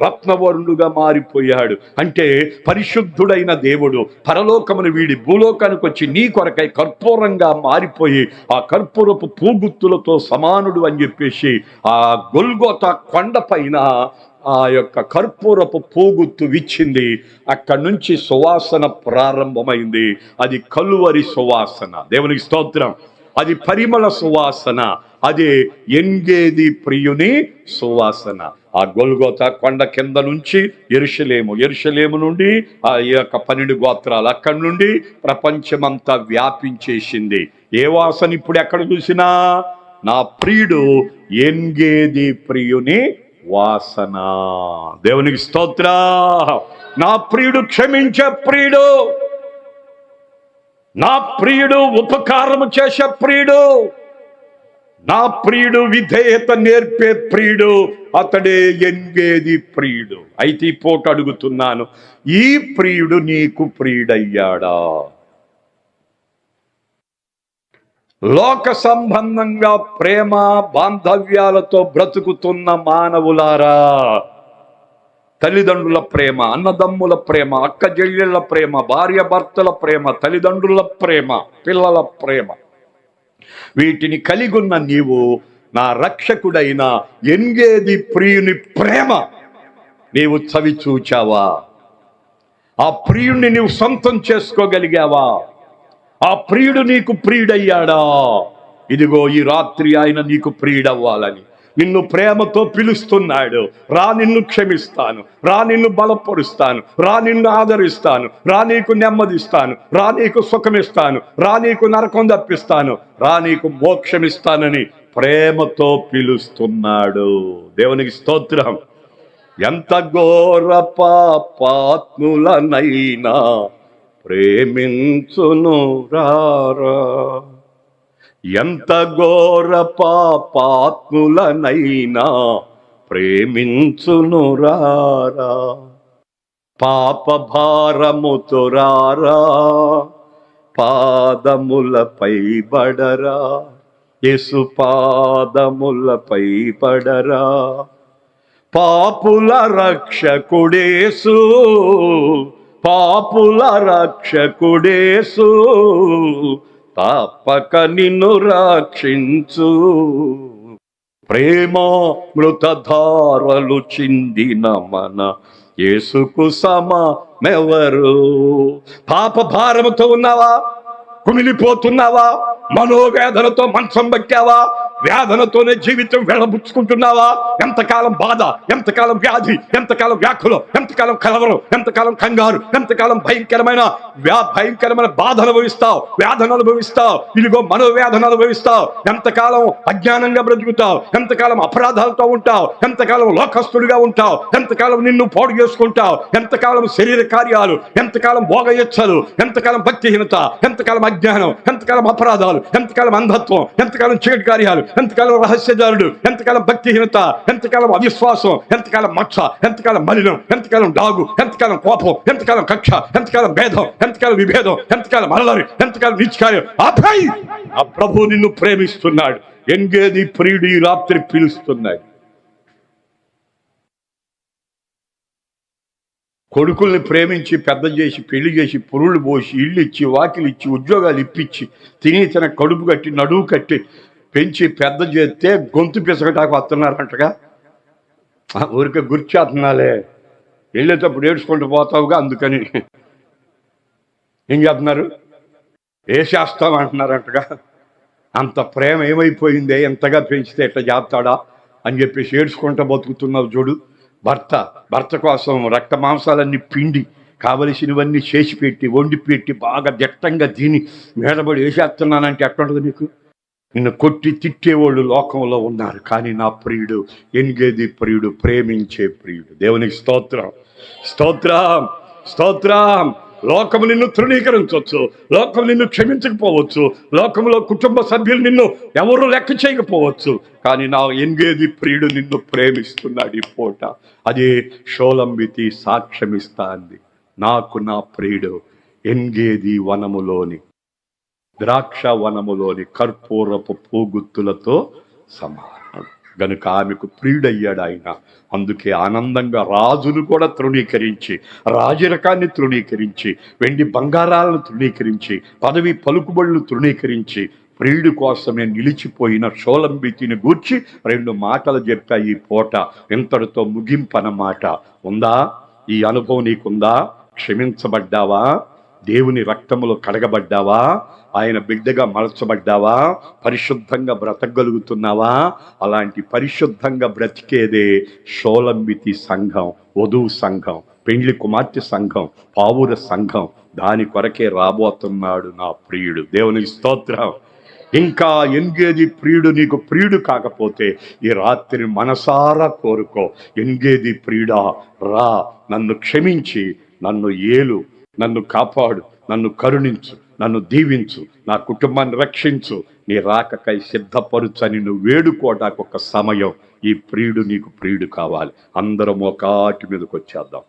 A: రత్నవర్ణుడుగా మారిపోయాడు. అంటే పరిశుద్ధుడైన దేవుడు పరలోకమును వీడి భూలోకానికి వచ్చి నీ కొరకై కర్పూరంగా మారిపోయి ఆ కర్పూరపు పూగుత్తులతో సమానుడు అని చెప్పేసి ఆ గొల్గోతా కొండ పైన ఆ యొక్క కర్పూరపు పూగుత్తు విచ్చింది. అక్కడి నుంచి సువాసన ప్రారంభమైంది. అది కలువరి సువాసన. దేవునికి స్తోత్రం. అది పరిమళ సువాసన. అది ఎన్గేది ప్రియుని సువాసన. ఆ గొల్గోతా కొండ కింద నుంచి యెరూషలేము నుండి ఆ యొక్క 12 గోత్రాలు అక్కడి నుండి ప్రపంచమంతా వ్యాపించేసింది. ఏ వాసన ఇప్పుడు ఎక్కడ చూసినా? నా ప్రియుడు ఎన్గేది ప్రియుని వాసన. దేవునికి స్తోత్రం. నా ప్రియుడు క్షమించే ప్రియుడు, నా ప్రియుడు ఉపకారము చేసే ప్రియుడు, నా ప్రియుడు విధేయత నేర్పే ప్రియుడు, అతడే ఎన్గేది ప్రియుడు. అయితే ఈ పూట అడుగుతున్నాను, ఈ ప్రియుడు నీకు ప్రియుడయ్యాడా? లోక సంబంధంగా ప్రేమ బాంధవ్యాలతో బ్రతుకుతున్న మానవులారా, తల్లిదండ్రుల ప్రేమ, అన్నదమ్ముల ప్రేమ, అక్క చెల్లెళ్ళ ప్రేమ, భార్య భర్తల ప్రేమ, తల్లిదండ్రుల ప్రేమ, పిల్లల ప్రేమ, వీటిని కలిగి ఉన్న నీవు నా రక్షకుడైన ఎన్గేది ప్రియుని ప్రేమ నీవు చవి చూచావా? ఆ ప్రియుణ్ణి నీవు సొంతం చేసుకోగలిగావా? ఆ ప్రియుడు నీకు ప్రియుడయ్యాడా? ఇదిగో ఈ రాత్రి ఆయన నీకు ప్రియుడవ్వాలని నిన్ను ప్రేమతో పిలుస్తున్నాడు. రా, నిన్ను క్షమిస్తాను, రా, నిన్ను బలపరుస్తాను, రా, నిన్ను ఆదరిస్తాను, రా, నీకు నెమ్మదిస్తాను, రా, నీకు సుఖమిస్తాను, రా, నీకు నరకం తప్పిస్తాను, రా, నీకు మోక్షమిస్తానని ప్రేమతో పిలుస్తున్నాడు. దేవునికి స్తోత్రం. ఎంత ఘోర పాపాత్ములనైనా ప్రేమించును రారా, ఎంత ఘోర పాపాత్ములనైనా ప్రేమించునురారా, పాప భారముతో రారా, పాదములపై బడరా, యేసు పాదములపై పడరా. పాపుల రక్షకుడేసు, పాపుల రక్షకుడేసు, తప్పక నిన్ను రక్షించు. ప్రేమ మృతధారలు చిందిన మన యేసుకు సమమెవరు? పాప భారముతో ఉన్నావా? కుమిలిపోతున్నావా? మనోవేదనతో మంచం బక్కావా? వేదనతోనే జీవితం వెళ్ళబుచ్చుకుంటున్నావా? ఎంతకాలం బాధ, ఎంతకాలం వ్యాధి, ఎంతకాలం వ్యాకులం, ఎంతకాలం కలవరం, ఎంతకాలం కంగారు, ఎంతకాలం భయంకరమైన బాధ అనుభవిస్తావు, వేదన అనుభవిస్తావు, ఇదిగో మనోవేదన అనుభవిస్తావు. ఎంతకాలం అజ్ఞానంగా బ్రతుకుతావు, ఎంతకాలం అపరాధాలతో ఉంటావు, ఎంతకాలం లోకస్తుడిగా ఉంటావు, ఎంతకాలం నిన్ను పాడు చేసుకుంటావు, ఎంతకాలం శరీర కార్యాలు, ఎంతకాలం భోగయచ్చలు, ఎంతకాలం భక్తిహీనత, ఎంతకాలం అజ్ఞానం, ఎంతకాలం అపరాధాలు, ఎంతకాలం అంధత్వం, ఎంతకాలం చీకటి కార్యాలు, ఎంతకాలం రహస్యదారుడు, ఎంతకాలం భక్తిహీనత, ఎంతకాలం అవిశ్వాసం, ఎంతకాలం మచ్చ, ఎంతకాలం మలినం, ఎంతకాలం డాగు, ఎంతకాలం కోపం, ఎంతకాలం కక్ష, ఎంతకాలం భేదం, ఎంతకాలం విభేదం, ఎంతకాలం అలరి, ఎంతకాలం నీచకార్యం. ఆపై ఆ ప్రభు నిన్ను ప్రేమిస్తున్నాడు. ఎంగేది ప్రియుడు ఈ రాత్రి పిలుస్తున్నాడు. కొడుకుల్ని ప్రేమించి పెద్ద చేసి పెళ్లి చేసి పురుళ్ళు పోసి ఇల్లు ఇచ్చి వాకిలు ఇచ్చి ఉద్యోగాలు ఇప్పించి తిని తన కడుపు కట్టి నడువు కట్టి పెంచి పెద్ద చేస్తే గొంతు పిసగటాకు వస్తున్నారంటగా. ఊరికే గుర్చేస్తున్నాలే, వెళ్ళేటప్పుడు ఏడ్చుకుంటూ పోతావుగా, అందుకని ఏం చేస్తున్నారు, వేసేస్తాం అంటున్నారంటగా. అంత ప్రేమ ఏమైపోయిందే, ఎంతగా పెంచితే ఎట్లా చేస్తాడా అని చెప్పేసి ఏడ్చుకుంటూ బతుకుతున్నావు చూడు. భర్త కోసం రక్త మాంసాలన్నీ పిండి కావలసినవన్నీ చేసి పెట్టి వండి పెట్టి బాగా దిట్టంగా తిని మేడబడి వేసేస్తున్నానంటే ఎట్లుంటుంది నీకు? నిన్ను కొట్టి తిట్టేవాళ్ళు లోకంలో ఉన్నారు, కానీ నా ప్రియుడు, ఎన్గేది ప్రియుడు, ప్రేమించే ప్రియుడు. దేవునికి స్తోత్రం, స్తోత్రం, స్తోత్రం. లోకము నిన్ను తృణీకరించవచ్చు, లోకం నిన్ను క్షమించకపోవచ్చు, లోకంలో కుటుంబ సభ్యులు నిన్ను ఎవరు లెక్క చేయకపోవచ్చు, కానీ నా ఎన్గేది ప్రియుడు నిన్ను ప్రేమిస్తున్నాడు. ఈ పూట అదే షోలంబితి సాక్ష్యమిస్తా అంది. నాకు నా ప్రియుడు ఎన్గేది వనములోని ద్రాక్ష వనములోని కర్పూరపు పూగుత్తులతో సమానం గనుక ఆమెకు ప్రియుడయ్యాడు ఆయన. అందుకే ఆనందంగా రాజును కూడా తృణీకరించి, రాజరకాన్ని తృణీకరించి, వెండి బంగారాలను తృణీకరించి, పదవి పలుకుబడులు తృణీకరించి ప్రియుడి కోసమే నిలిచిపోయిన షోలంబితిని గూర్చి 2 మాటలు చెప్పా ఈ పూట. ఇంతటితో ముగింపనమాట. ఉందా ఈ అనుభవం? నీకుందా? క్షమించబడ్డావా? దేవుని రక్తములో కడగబడ్డావా? ఆయన బిడ్డగా మలచబడ్డావా? పరిశుద్ధంగా బ్రతకగలుగుతున్నావా? అలాంటి పరిశుద్ధంగా బ్రతికేదే షోలంబితి సంఘం, వధువు సంఘం, పెండ్లి కుమార్తె సంఘం, పావుర సంఘం. దాని కొరకే రాబోతున్నాడు నా ప్రియుడు. దేవునికి స్తోత్రం. ఇంకా ఎంగేది ప్రియుడు నీకు ప్రియుడు కాకపోతే ఈ రాత్రి మనసారా కోరుకో, ఎంగేది ప్రియుడా రా, నన్ను క్షమించి, నన్ను ఏలు, నన్ను కాపాడు, నన్ను కరుణించు, నన్ను దీవించు, నా కుటుంబాన్ని రక్షించు, నీ రాకకై సిద్ధపరుచని నువ్వు వేడుకోవడానికి ఒక సమయం. ఈ ప్రియుడు నీకు ప్రియుడు కావాలి. అందరం ఒకాటి మీదకి వచ్చేద్దాం.